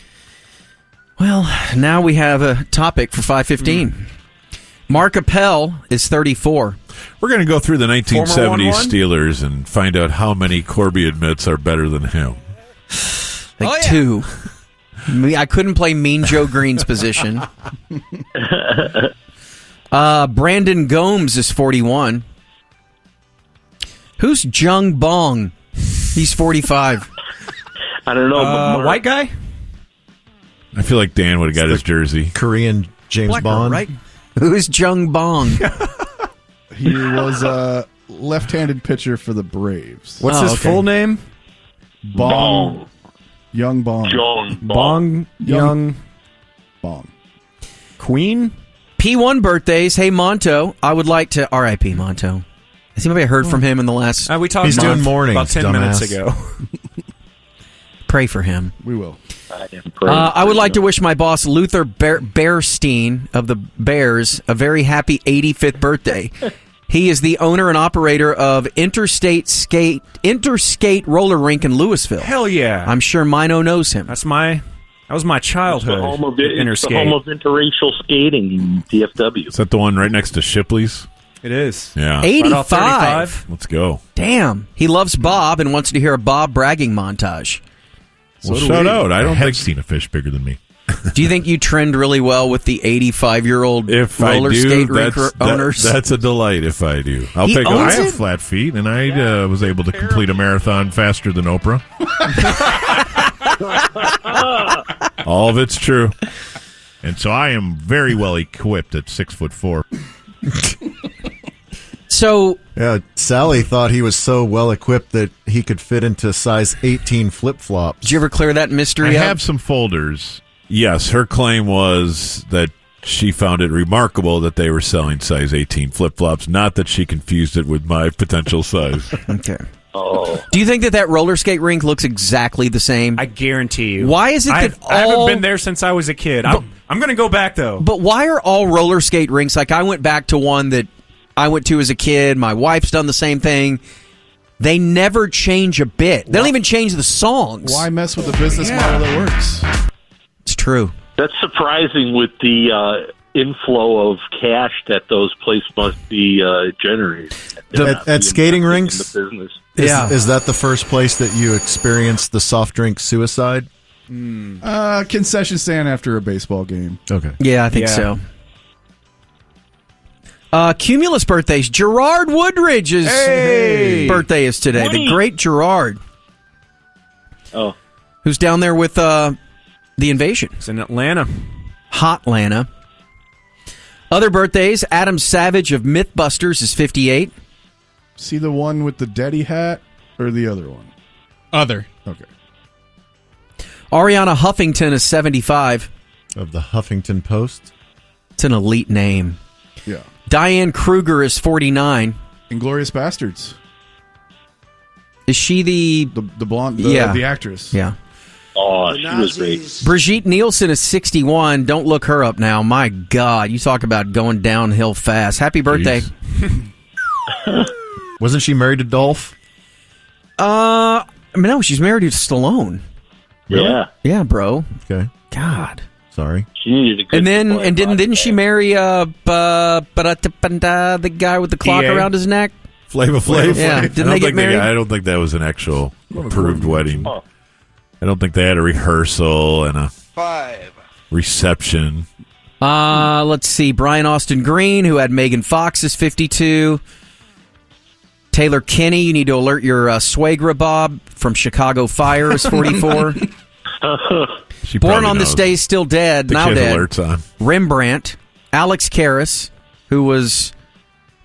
Well, now we have a topic for 5:15. Mark Appel is 34. We're going to go through the 1970s 1-1? Steelers and find out how many Corby admits are better than him. Like 2. I couldn't play Mean Joe Green's position. Brandon Gomes is 41. Who's Jung Bong? He's 45. I don't know. White guy? I feel like Dan would have got his jersey. Korean James Blacker, Bond. right? Who's Jung Bong? He was a left-handed pitcher for the Braves. What's his full name? Bong. Young Bong. Bong Young Bong. Queen? P1 birthdays. Hey, Monto. I would like to... R.I.P. Monto. I think maybe I heard from him in the last... we talked He's doing mornings, about 10 minutes ago. Pray for him. We will. I would like to wish my boss, Luther Bearstein of the Bears, a very happy 85th birthday. He is the owner and operator of Interstate Roller Rink in Louisville. Hell yeah. I'm sure Mino knows him. That was my childhood. The home of Interstate. the home of interracial skating in DFW. Is that the one right next to Shipley's? It is. Yeah. 85. Let's go. Damn. He loves Bob and wants to hear a Bob bragging montage. Well, shout out. I don't think seen a fish bigger than me. Do you think you trend really well with the 85-year-old roller skate rink owners? That's a delight if I do. I have flat feet, and I was able to complete a marathon faster than Oprah. All of it's true. And so I am very well equipped at 6'4". So yeah, Sally thought he was so well equipped that he could fit into size 18 flip-flops. Did you ever clear that mystery I up? have some folders. Yes, her claim was that she found it remarkable that they were selling size 18 flip-flops, not that she confused it with my potential size. Okay. Oh. Do you think that roller skate rink looks exactly the same? I guarantee you. Why is it that I haven't been there since I was a kid. I'm going to go back, though. But why are all roller skate rinks, like I went back to one that I went to as a kid, my wife's done the same thing, they never change a bit. They don't even change the songs. Why mess with the business model that works? It's true. That's surprising with the inflow of cash that those places must be generating. At skating rinks? In the business. Is that the first place that you experienced the soft drink suicide? Concession stand after a baseball game. Okay. Yeah, I think so. Cumulus birthdays. Gerard Woodridge's birthday is today. The great Gerard. Oh. Who's down there with the Invasion. It's in Atlanta. Hot Atlanta. Other birthdays. Adam Savage of Mythbusters is 58. See the one with the Daddy hat or the other one? Other. Okay. Ariana Huffington is 75. Of the Huffington Post? It's an elite name. Yeah. Diane Kruger is 49. Inglourious Bastards. Is she the blonde? The actress. Yeah. Oh, she was great. Brigitte Nielsen is 61. Don't look her up now. My God, you talk about going downhill fast. Happy birthday. Wasn't she married to Dolph? No, she's married to Stallone. Yeah. Yeah, bro. Okay. God. Sorry. She needed a good didn't she marry the guy with the clock around his neck? Flava Flav? Yeah. Didn't they get married? I don't think that was an actual approved wedding. I don't think they had a rehearsal and a reception. Let's see. Brian Austin Green, who had Megan Fox, is 52. Taylor Kinney, you need to alert your Swagra Bob from Chicago Fire, is 44. Born on this day, still dead, The now kid dead. alerts on. Rembrandt. Alex Karras, who was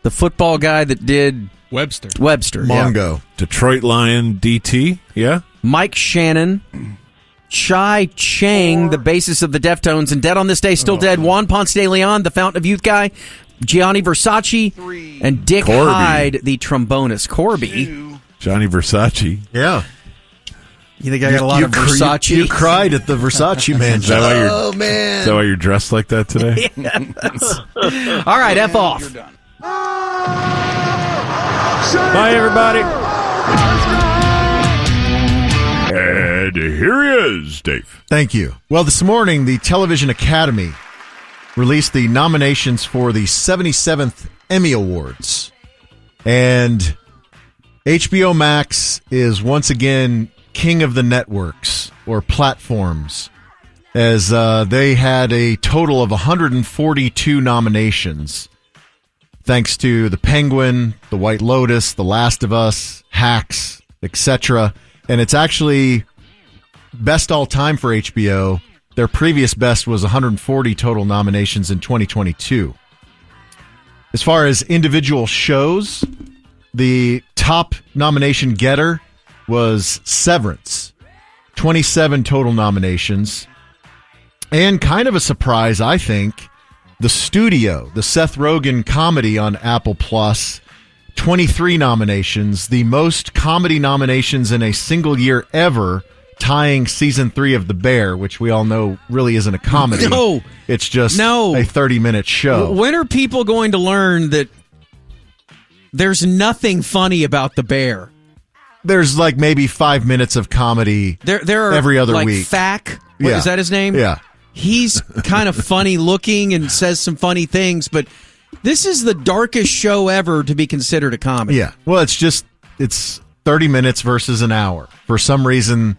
the football guy that did Webster. Mongo. Yeah. Detroit Lion DT, yeah? Mike Shannon. Chai Chang, the bassist of the Deftones, and dead on this day, still dead. Juan Ponce de Leon, the Fountain of Youth guy. Gianni Versace. And Dick Corby. Hyde, the trombonist. Corby. Johnny Versace. Yeah. You think I got a lot of Versace? You cried at the Versace man. Is that why you're, Oh, man. Is that why you're dressed like that today? Yes. All right, F off. You're done. Bye, everybody. And here he is, Dave. Thank you. Well, this morning, the Television Academy released the nominations for the 77th Emmy Awards. And HBO Max is once again king of the networks. or platforms, as they had a total of 142 nominations, thanks to The Penguin, The White Lotus, The Last of Us, Hacks, etc. And it's actually best all time for HBO. Their previous best was 140 total nominations in 2022. As far as individual shows, the top nomination getter was Severance, 27 total nominations. And kind of a surprise, I think, The Studio, the Seth Rogen comedy on Apple Plus, 23 nominations, the most comedy nominations in a single year ever, tying season 3 of The Bear, which we all know really isn't a comedy. No. It's just a 30-minute show. When are people going to learn that there's nothing funny about The Bear? There's like maybe 5 minutes of comedy there are every other like week. Fack, Yeah. is that his name? Yeah. He's kind of funny looking and says some funny things, but this is the darkest show ever to be considered a comedy. Yeah. Well, it's 30 minutes versus an hour. For some reason,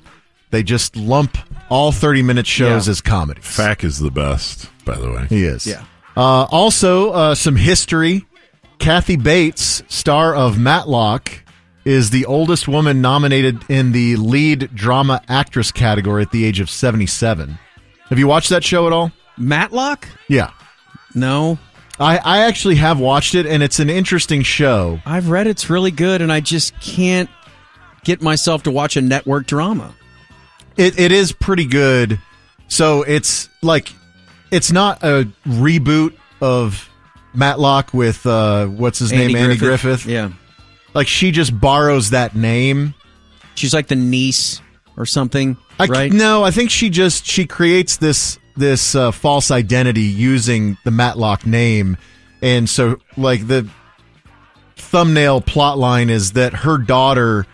they just lump all 30-minute shows as comedies. Fack is the best, by the way. He is. Yeah. Also, some history. Kathy Bates, star of Matlock, is the oldest woman nominated in the lead drama actress category at the age of 77. Have you watched that show at all? Matlock? Yeah. No. I actually have watched it, and it's an interesting show. I've read it's really good, and I just can't get myself to watch a network drama. It is pretty good. So it's not a reboot of Matlock with what's his name, Andy Griffith. Yeah, like she just borrows that name. She's like the niece or something, right? No, I think she creates this false identity using the Matlock name, and so like the thumbnail plot line is that her daughter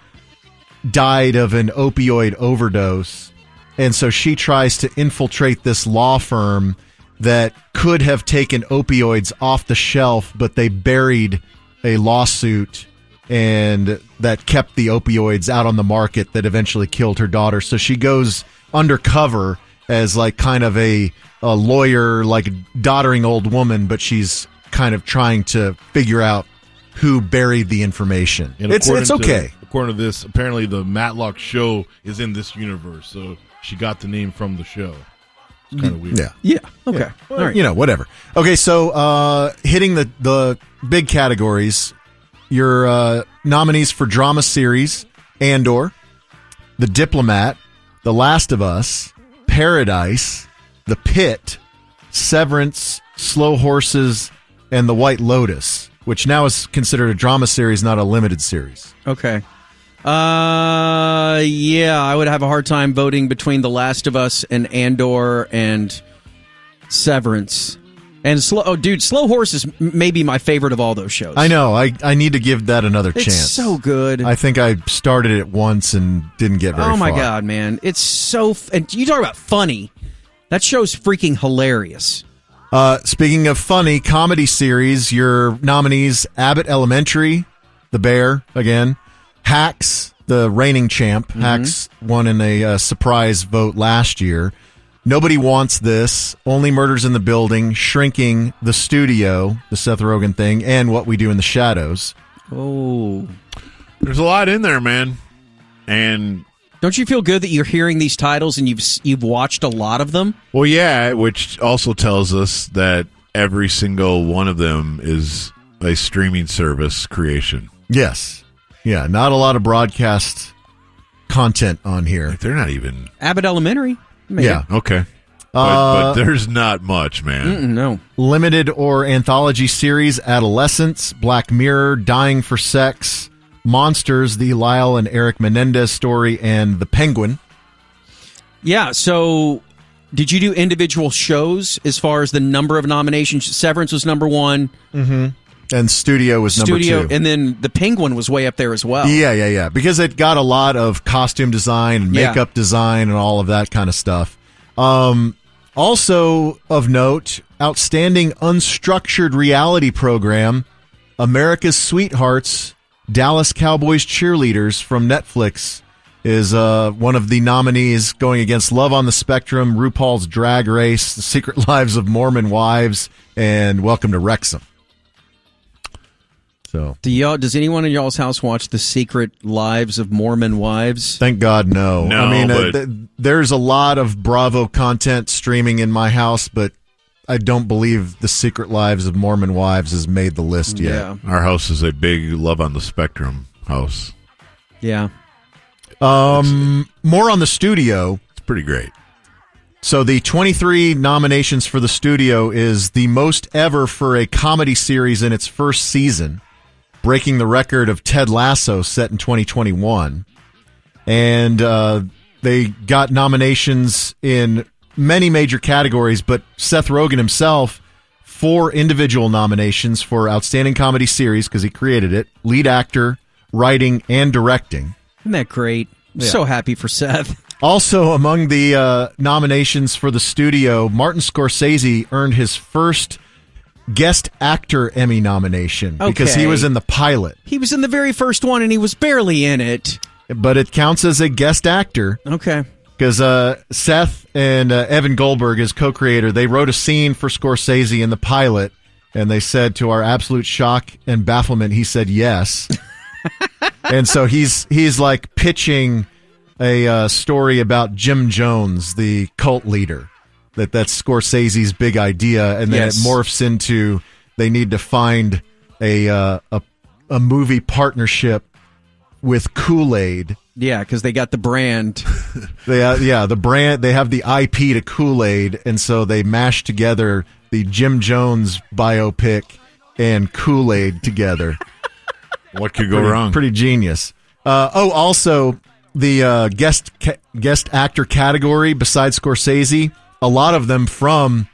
died of an opioid overdose, and so she tries to infiltrate this law firm that could have taken opioids off the shelf, but they buried a lawsuit and that kept the opioids out on the market that eventually killed her daughter. So she goes undercover as like kind of a lawyer, like doddering old woman, but she's kind of trying to figure out who buried the information. And It's okay. According to this, apparently the Matlock show is in this universe, so she got the name from the show. It's kind of weird. Yeah. Okay. Well, All right. you know, whatever. Okay, so hitting the big categories, your nominees for drama series: Andor, The Diplomat, The Last of Us, Paradise, The Pit, Severance, Slow Horses, and The White Lotus, which now is considered a drama series, not a limited series. Okay. Yeah, I would have a hard time voting between The Last of Us and Andor and Severance. And Slow Horse is maybe my favorite of all those shows. I know. I need to give that another chance. It's so good. I think I started it once and didn't get very far. Oh my God, man. It's so... And you talk about funny. That show's freaking hilarious. Speaking of funny comedy series, your nominees: Abbott Elementary, The Bear, again, Hacks, the reigning champ. Mm-hmm. Hacks won in a surprise vote last year. Nobody Wants This, Only Murders in the Building, Shrinking, The Studio, the Seth Rogen thing, and What We Do in the Shadows. Oh. There's a lot in there, man. And don't you feel good that you're hearing these titles and you've watched a lot of them? well, yeah, which also tells us that every single one of them is a streaming service creation. Yes. Yeah, not a lot of broadcast content on here. They're not even... Abbott Elementary. Maybe. Yeah. Okay. But there's not much, man. No. Limited or anthology series: Adolescence, Black Mirror, Dying for Sex, Monsters, the Lyle and Eric Menendez story, and The Penguin. Yeah, so did you do individual shows as far as the number of nominations? Severance was number one. Mm-hmm. And Studio was number two. And then The Penguin was way up there as well. Yeah. Because it got a lot of costume design and makeup design and all of that kind of stuff. Also of note, outstanding unstructured reality program, America's Sweethearts, Dallas Cowboys Cheerleaders from Netflix. is one of the nominees going against Love on the Spectrum, RuPaul's Drag Race, The Secret Lives of Mormon Wives, and Welcome to Wrexham. So, does anyone in y'all's house watch The Secret Lives of Mormon Wives? Thank God, no. No, I mean, but- there's a lot of Bravo content streaming in my house, but I don't believe The Secret Lives of Mormon Wives has made the list yet. Yeah. Our house is a big Love on the Spectrum house. Yeah. More on the studio. It's pretty great. So the 23 nominations for the studio is the most ever for a comedy series in its first season, breaking the record of Ted Lasso set in 2021. And they got nominations in many major categories, but Seth Rogen himself, 4 individual nominations for Outstanding Comedy Series because he created it, lead actor, writing, and directing. Isn't that great? I'm so happy for Seth. Also, among the nominations for the studio, Martin Scorsese earned his first Guest Actor Emmy nomination because he was in the pilot. He was in the very first one, and he was barely in it. But it counts as a guest actor. Okay. Because Seth and Evan Goldberg, his co-creator, they wrote a scene for Scorsese in the pilot, and they said, to our absolute shock and bafflement, he said yes. And so he's like pitching a story about Jim Jones, the cult leader. That's Scorsese's big idea, and then it morphs into they need to find a movie partnership with Kool-Aid. Yeah, because they got the brand. The brand. They have the IP to Kool-Aid, and so they mash together the Jim Jones biopic and Kool-Aid together. What could go wrong? Pretty genius. Also the guest actor category besides Scorsese, a lot of them from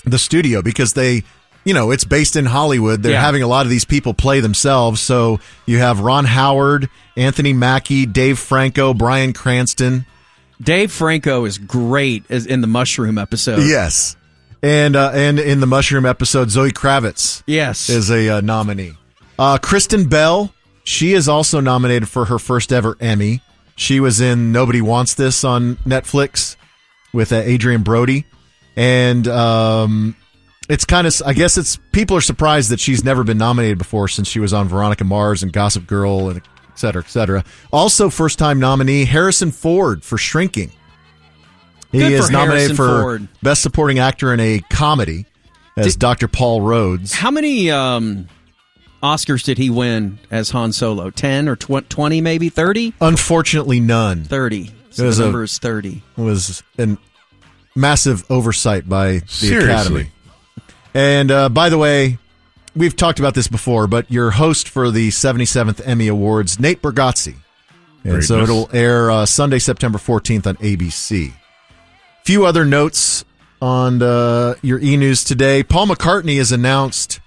the studio because they, it's based in Hollywood. They're having a lot of these people play themselves. So you have Ron Howard, Anthony Mackie, Dave Franco, Bryan Cranston. Dave Franco is great in the Mushroom episode. Yes. And in the Mushroom episode, Zoe Kravitz is a nominee. Kristen Bell, she is also nominated for her first ever Emmy. She was in Nobody Wants This on Netflix with Adrian Brody. And it's kind of, I guess people are surprised that she's never been nominated before since she was on Veronica Mars and Gossip Girl and et cetera, et cetera. Also first-time nominee Harrison Ford for Shrinking. He is nominated for Best Supporting Actor in a Comedy as Dr. Paul Rhodes. How many Oscars did he win as Han Solo? 10 or 20 maybe? 30? Unfortunately, none. 30. So the number is 30. It was a massive oversight by the Academy. And by the way, we've talked about this before, but your host for the 77th Emmy Awards, Nate Bargatze. And so it'll air Sunday, September 14th on ABC. Few other notes on your e-news today. Paul McCartney has announced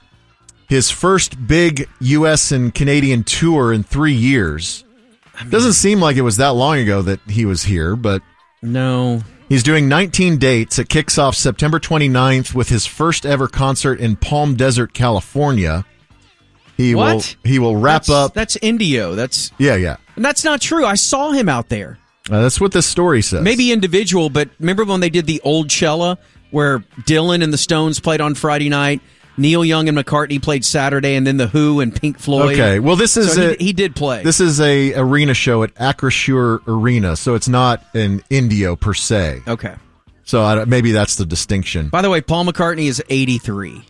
his first big U.S. and Canadian tour in 3 years. Doesn't seem like it was that long ago that he was here, but... No. He's doing 19 dates. It kicks off September 29th with his first ever concert in Palm Desert, California. He will wrap up... That's Indio. Yeah. And that's not true. I saw him out there. That's what this story says. Maybe individual, but remember when they did the Old Cella, where Dylan and the Stones played on Friday night, Neil Young and McCartney played Saturday, and then The Who and Pink Floyd. Okay, well, this is he did play. This is a arena show at Acrisure Arena, so it's not an Indio per se. Okay. So maybe that's the distinction. By the way, Paul McCartney is 83.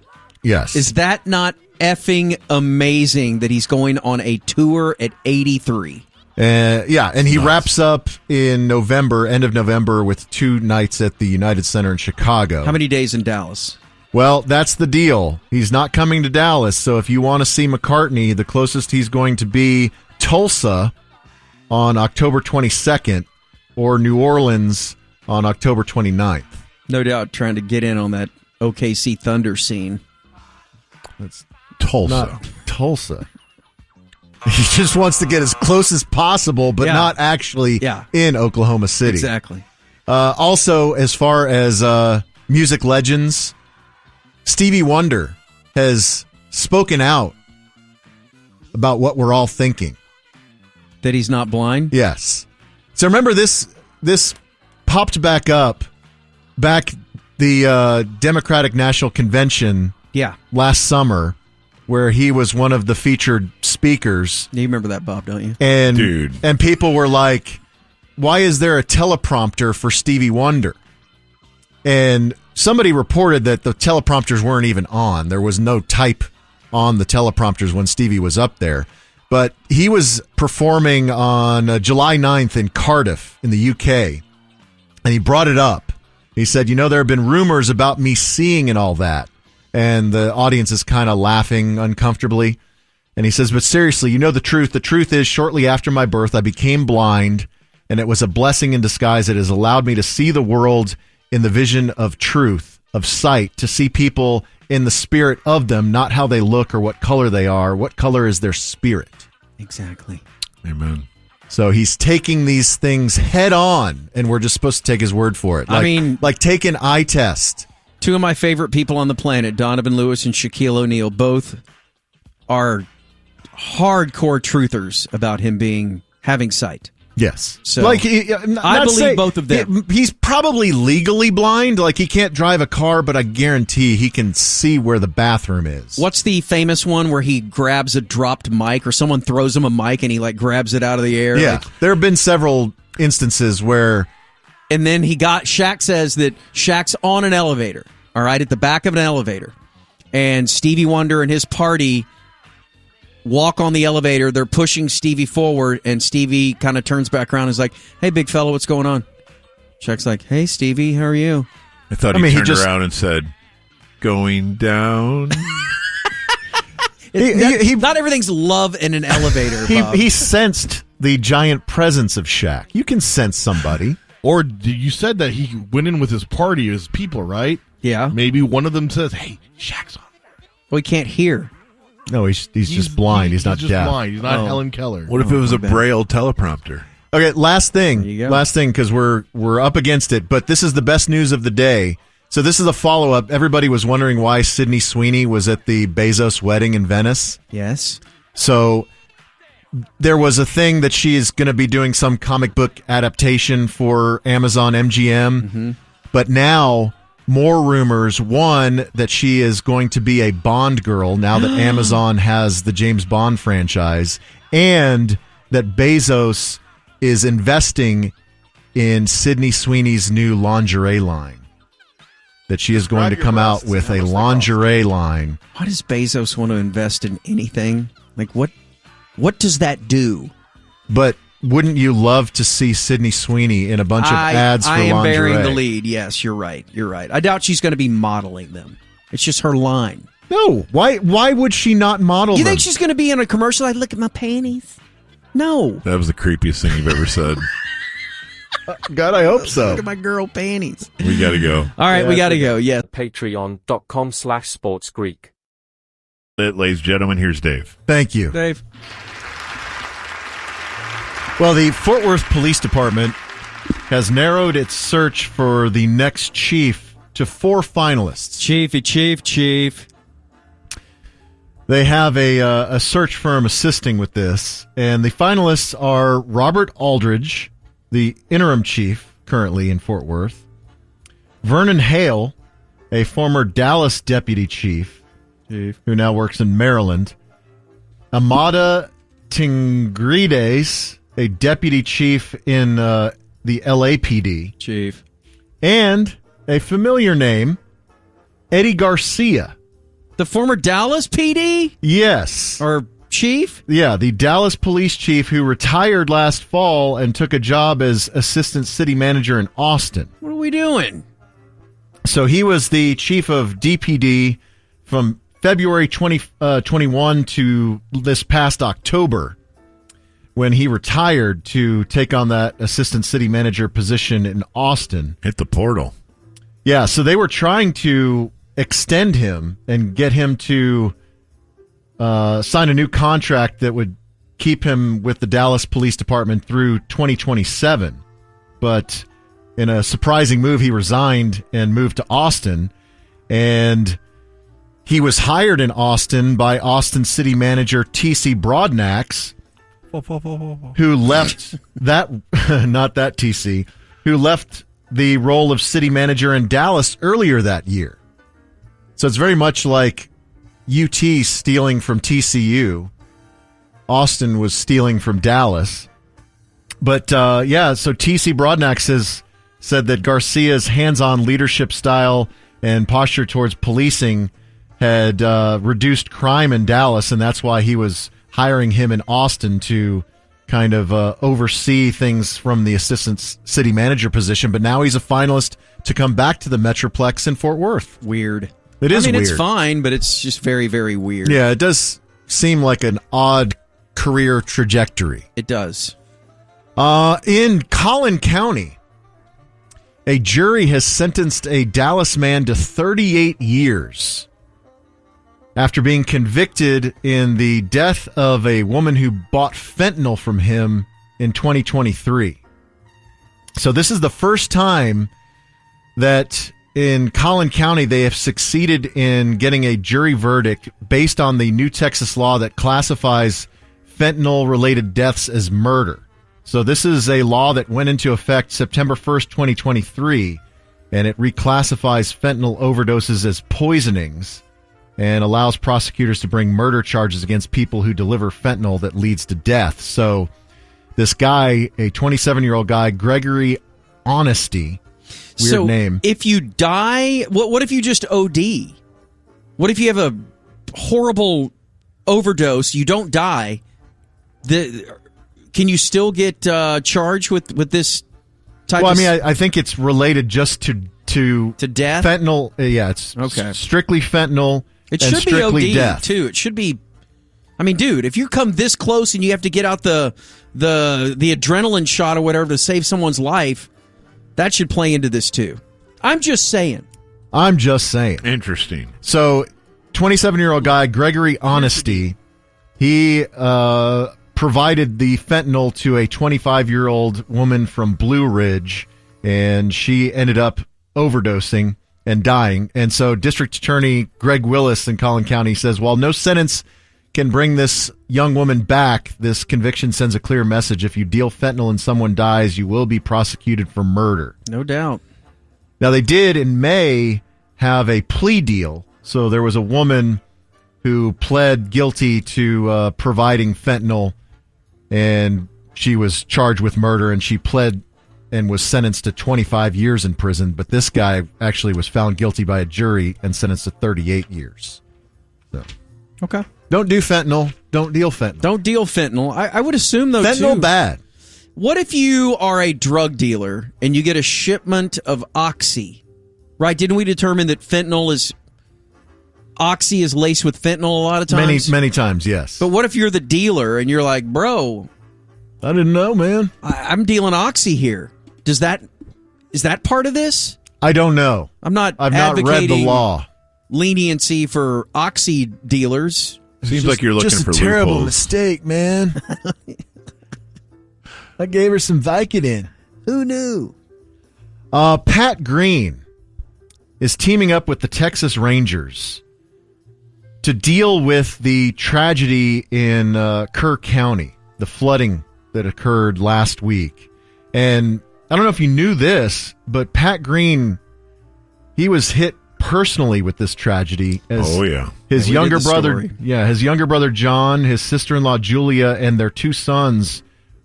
Yes. Is that not effing amazing that he's going on a tour at 83? And he wraps up in November, end of November, with 2 nights at the United Center in Chicago. How many days in Dallas? Well, that's the deal. He's not coming to Dallas, so if you want to see McCartney, the closest he's going to be Tulsa on October 22nd or New Orleans on October 29th. No doubt trying to get in on that OKC Thunder scene. That's Tulsa. Not Tulsa. He just wants to get as close as possible, but not actually in Oklahoma City. Exactly. Also, as far as music legends, Stevie Wonder has spoken out about what we're all thinking. That he's not blind? Yes. So remember this popped back up the Democratic National Convention last summer, where he was one of the featured speakers. You remember that, Bob, don't you? And people were like, why is there a teleprompter for Stevie Wonder? And somebody reported that the teleprompters weren't even on. There was no type on the teleprompters when Stevie was up there. But he was performing on July 9th in Cardiff in the UK, and he brought it up. He said, there have been rumors about me seeing and all that. And the audience is kind of laughing uncomfortably. And he says, but seriously, the truth. The truth is, shortly after my birth, I became blind, and it was a blessing in disguise that has allowed me to see the world in the vision of truth, of sight, to see people in the spirit of them, not how they look or what color they are. What color is their spirit? Exactly. Amen. So he's taking these things head on, and we're just supposed to take his word for it. Like take an eye test. Two of my favorite people on the planet, Donovan Lewis and Shaquille O'Neal, both are hardcore truthers about him having sight. Yes. So I believe both of them. He's probably legally blind. Like, he can't drive a car, but I guarantee he can see where the bathroom is. What's the famous one where he grabs a dropped mic, or someone throws him a mic and he grabs it out of the air? Yeah. There have been several instances where... And then Shaq says that Shaq's on an elevator, all right, at the back of an elevator. And Stevie Wonder and his party walk on the elevator. They're pushing Stevie forward, and Stevie kind of turns back around and is like, hey, big fella, what's going on? Shaq's like, hey, Stevie, how are you? I thought he turned around and said, going down. Not everything's love in an elevator, Bob. He sensed the giant presence of Shaq. You can sense somebody. Or you said that he went in with his party, his people, right? Yeah. Maybe one of them says, hey, Shaq's on there. Well, he can't hear. No, he's just blind. He's not just deaf. blind. He's not Helen Keller. What if it was a Braille teleprompter? Okay, last thing, because we're up against it. But this is the best news of the day. So this is a follow up. Everybody was wondering why Sydney Sweeney was at the Bezos wedding in Venice. Yes. So there was a thing that she is going to be doing some comic book adaptation for Amazon MGM. Mm-hmm. But now, more rumors. One, that she is going to be a Bond girl now that Amazon has the James Bond franchise. And that Bezos is investing in Sydney Sweeney's new lingerie line. That she is going to come out with a lingerie line. Why does Bezos want to invest in anything? What does that do? But wouldn't you love to see Sydney Sweeney in a bunch of ads for lingerie? I am bearing the lead. Yes, you're right. I doubt she's going to be modeling them. It's just her line. No. Why would she not model them? You think she's going to be in a commercial? I look at my panties. No. That was the creepiest thing you've ever said. God, I hope so. Look at my girl panties. We got to go. All right, we got to go. Yeah. Patreon.com/sportsgreek. Ladies and gentlemen, here's Dave. Thank you. Dave. Well, the Fort Worth Police Department has narrowed its search for the next chief to 4 finalists. Chief. They have a search firm assisting with this, and the finalists are Robert Aldridge, the interim chief currently in Fort Worth, Vernon Hale, a former Dallas deputy chief, who now works in Maryland, Amada Tingrides, a deputy chief in the LAPD, chief, and a familiar name, Eddie Garcia. The former Dallas PD? Yes. Or chief? Yeah, the Dallas police chief who retired last fall and took a job as assistant city manager in Austin. What are we doing? So he was the chief of DPD from February 2021 to this past October, when he retired to take on that assistant city manager position in Austin. Hit the portal. Yeah, so they were trying to extend him and get him to sign a new contract that would keep him with the Dallas Police Department through 2027. But in a surprising move, he resigned and moved to Austin. And he was hired in Austin by Austin City Manager T.C. Broadnax who left that, not that TC, who left the role of city manager in Dallas earlier that year. So it's very much like UT stealing from TCU. Austin was stealing from Dallas. But, so TC Broadnax has said that Garcia's hands-on leadership style and posture towards policing had reduced crime in Dallas, and that's why he was hiring him in Austin to kind of oversee things from the assistant city manager position. But now he's a finalist to come back to the Metroplex in Fort Worth. Weird. It is weird. It's fine, but it's just very, very weird. Yeah, it does seem like an odd career trajectory. It does. In Collin County, a jury has sentenced a Dallas man to 38 years after being convicted in the death of a woman who bought fentanyl from him in 2023. So this is the first time that in Collin County they have succeeded in getting a jury verdict based on the new Texas law that classifies fentanyl-related deaths as murder. So this is a law that went into effect September 1st, 2023, and it reclassifies fentanyl overdoses as poisonings and allows prosecutors to bring murder charges against people who deliver fentanyl that leads to death. So this guy, a 27-year-old guy, Gregory Honesty, weird name. If you die, what if you just OD? What if you have a horrible overdose, you don't die, can you still get charged with this type of... Well, I think it's related just to death? Fentanyl. Yeah, it's strictly fentanyl. It and should be strictly OD, death. too. It should be... I mean, dude, if you come this close and you have to get out the adrenaline shot or whatever to save someone's life, that should play into this, too. I'm just saying. Interesting. So, 27-year-old guy, Gregory Honesty, he provided the fentanyl to a 25-year-old woman from Blue Ridge, and she ended up overdosing and dying. And so District Attorney Greg Willis in Collin County says, while no sentence can bring this young woman back, this conviction sends a clear message. If you deal fentanyl and someone dies, you will be prosecuted for murder. No doubt. Now, they did in May have a plea deal. So there was a woman who pled guilty to providing fentanyl, and she was charged with murder, and she pled and was sentenced to 25 years in prison. But this guy actually was found guilty by a jury and sentenced to 38 years. So, okay. Don't do fentanyl. Don't deal fentanyl. Don't deal fentanyl. I would assume, though, fentanyl too, bad. What if you are a drug dealer and you get a shipment of oxy? Right? Didn't we determine that oxy is laced with fentanyl a lot of times? Many times, yes. But what if you're the dealer and you're like, bro, I didn't know, man. I'm dealing oxy here. Is that part of this? I don't know. I've not read the law. Leniency for oxy dealers. Seems like you're looking for just a terrible loopholes. mistake, man. I gave her some Vicodin. Who knew? Pat Green is teaming up with the Texas Rangers to deal with the tragedy in Kerr County, the flooding that occurred last week. And I don't know if you knew this, but Pat Green, he was hit personally with this tragedy. His younger brother, his younger brother John, his sister-in-law Julia, and their two sons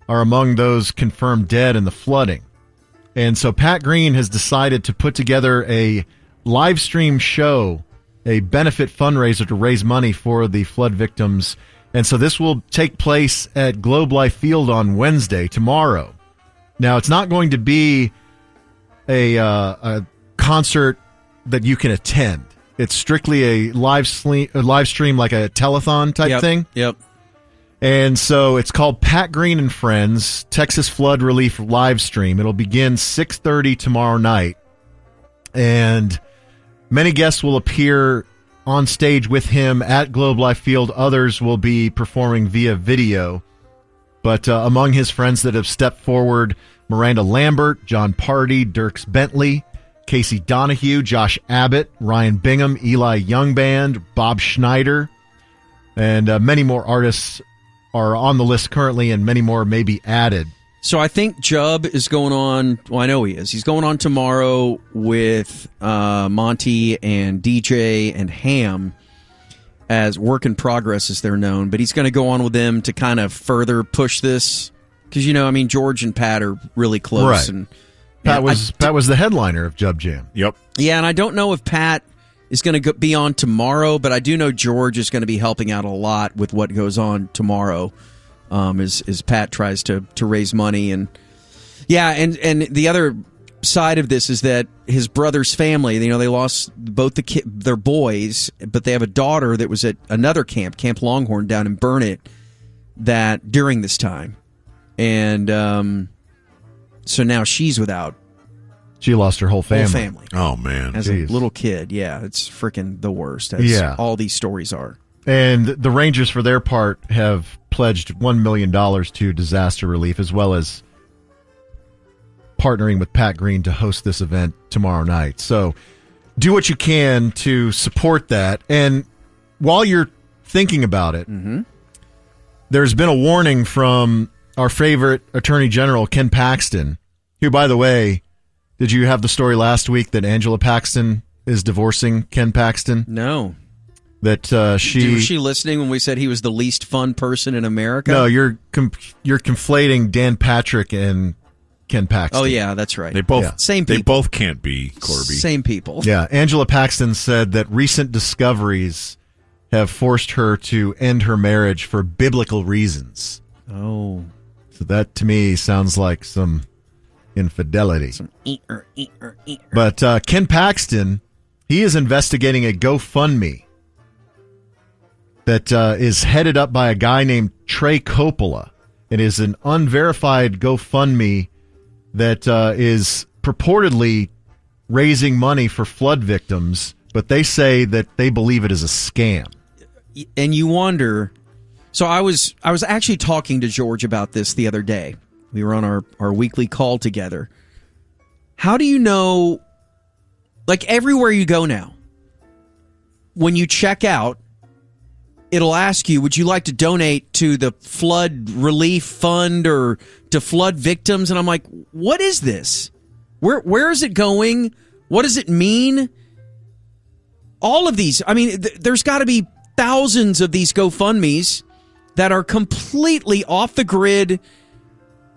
are among those confirmed dead in the flooding. And so Pat Green has decided to put together a live stream show, a benefit fundraiser to raise money for the flood victims. And so this will take place at Globe Life Field on Wednesday, tomorrow. Now, it's not going to be a concert that you can attend. It's strictly a live stream, like a telethon type thing. Yep. And so it's called Pat Green and Friends, Texas Flood Relief Live Stream. It'll begin 6:30 tomorrow night. And many guests will appear on stage with him at Globe Life Field. Others will be performing via video. But among his friends that have stepped forward, Miranda Lambert, John Party, Dierks Bentley, Casey Donahue, Josh Abbott, Ryan Bingham, Eli Youngband, Bob Schneider, and many more artists are on the list currently, and many more may be added. So I think Jubb is going on. Well, I know he is. He's going on tomorrow with Monty and DJ and Ham as work in progress, as they're known. But he's going to go on with them to kind of further push this because George and Pat are really close. Right. And Pat was the headliner of Jubb Jam. Yep. Yeah, and I don't know if Pat is going to be on tomorrow, but I do know George is going to be helping out a lot with what goes on tomorrow. As Pat tries to raise money, and the other side of this is that his brother's family, they lost both their boys, but they have a daughter that was at another Camp Longhorn down in Burnett, that during this time, and so now she's without. She lost her whole family. Oh man, as a little kid, yeah, it's freaking the worst. All these stories are. And the Rangers, for their part, have pledged $1 million to disaster relief, as well as partnering with Pat Green to host this event tomorrow night. So do what you can to support that. And while you're thinking about it, there's been a warning from our favorite Attorney General, Ken Paxton, who, by the way, did you have the story last week that Angela Paxton is divorcing Ken Paxton? No. That was she listening when we said he was the least fun person in America? No, you're conflating Dan Patrick and Ken Paxton. Oh yeah, that's right. They both same people. They both can't be, Corby. Same people. Yeah, Angela Paxton said that recent discoveries have forced her to end her marriage for biblical reasons. Oh, so that to me sounds like some infidelity. Some eater. But Ken Paxton, he is investigating a GoFundMe that is headed up by a guy named Trey Coppola. It is an unverified GoFundMe that is purportedly raising money for flood victims, but they say that they believe it is a scam. And you wonder. So I was actually talking to George about this the other day. We were on our weekly call together. How do you know, like everywhere you go now, when you check out, it'll ask you, would you like to donate to the flood relief fund or to flood victims? And I'm like, what is this? Where is it going? What does it mean? All of these, there's got to be thousands of these GoFundMes that are completely off the grid,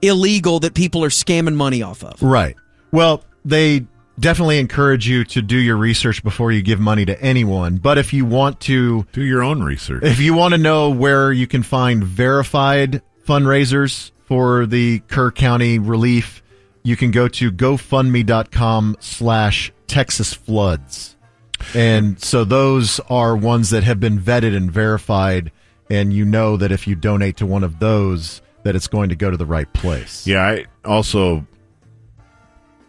illegal, that people are scamming money off of. Right. Well, they definitely encourage you to do your research before you give money to anyone. But if you want to do your own research, if you want to know where you can find verified fundraisers for the Kerr County relief, you can go to GoFundMe.com/Texas Floods. And so those are ones that have been vetted and verified. And you know that if you donate to one of those, that it's going to go to the right place. Yeah,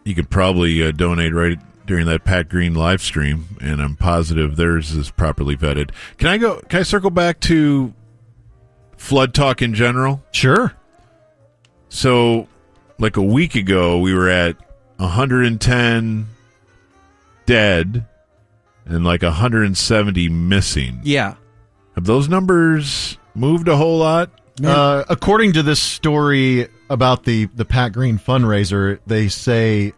you could probably donate right during that Pat Green live stream, and I'm positive theirs is properly vetted. Can I circle back to flood talk in general? Sure. So, like a week ago, we were at 110 dead and like 170 missing. Yeah. Have those numbers moved a whole lot? According to this story about the Pat Green fundraiser, they say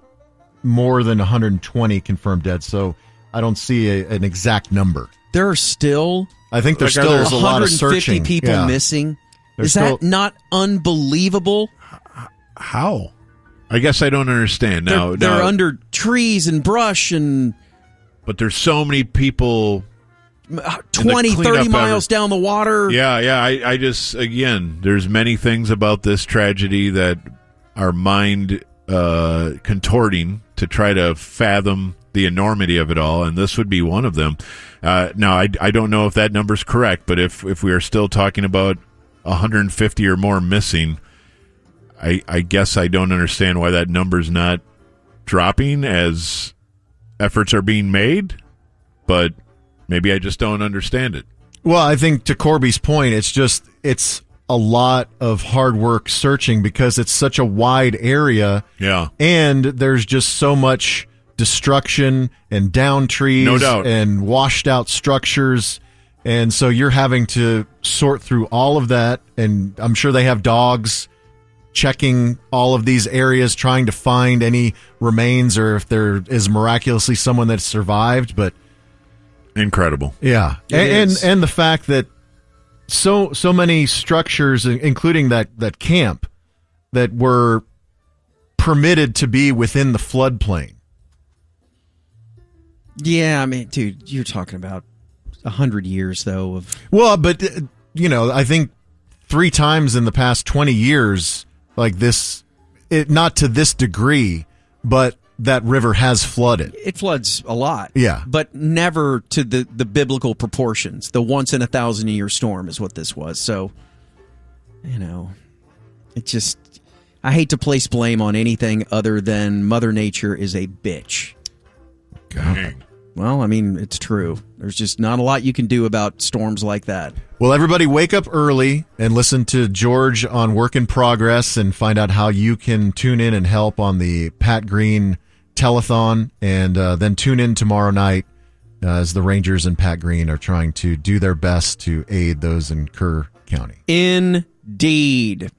more than 120 confirmed dead. So I don't see an exact number. There are still, I think there's still a lot of 150 searching. people missing. Is that not unbelievable? How? I guess I don't understand. They're under trees and brush but there's so many people 20, 30 miles down the water. Yeah. I just, again, there's many things about this tragedy that are mind contorting to try to fathom the enormity of it all, and this would be one of them. Now, I don't know if that number's correct, but if we are still talking about 150 or more missing, I guess I don't understand why that number's not dropping as efforts are being made, but maybe I just don't understand it. Well, I think to Corby's point, it's a lot of hard work searching because it's such a wide area. Yeah. And there's just so much destruction and down trees, no doubt, and washed out structures. And so you're having to sort through all of that, and I'm sure they have dogs checking all of these areas, trying to find any remains or if there is miraculously someone that survived. But incredible, yeah, and the fact that so many structures, including that camp, that were permitted to be within the floodplain. Yeah, I mean, dude, you're talking about 100 years though of but I think 3 times in the past 20 years, like this, not to this degree, but that river has flooded. It floods a lot. Yeah. But never to the biblical proportions. The once in a 1,000-year storm is what this was. So, it just, I hate to place blame on anything other than Mother Nature is a bitch. Dang. Well, I mean, it's true. There's just not a lot you can do about storms like that. Well, everybody wake up early and listen to George on Work in Progress and find out how you can tune in and help on the Pat Green telethon. And then tune in tomorrow night as the Rangers and Pat Green are trying to do their best to aid those in Kerr County. Indeed.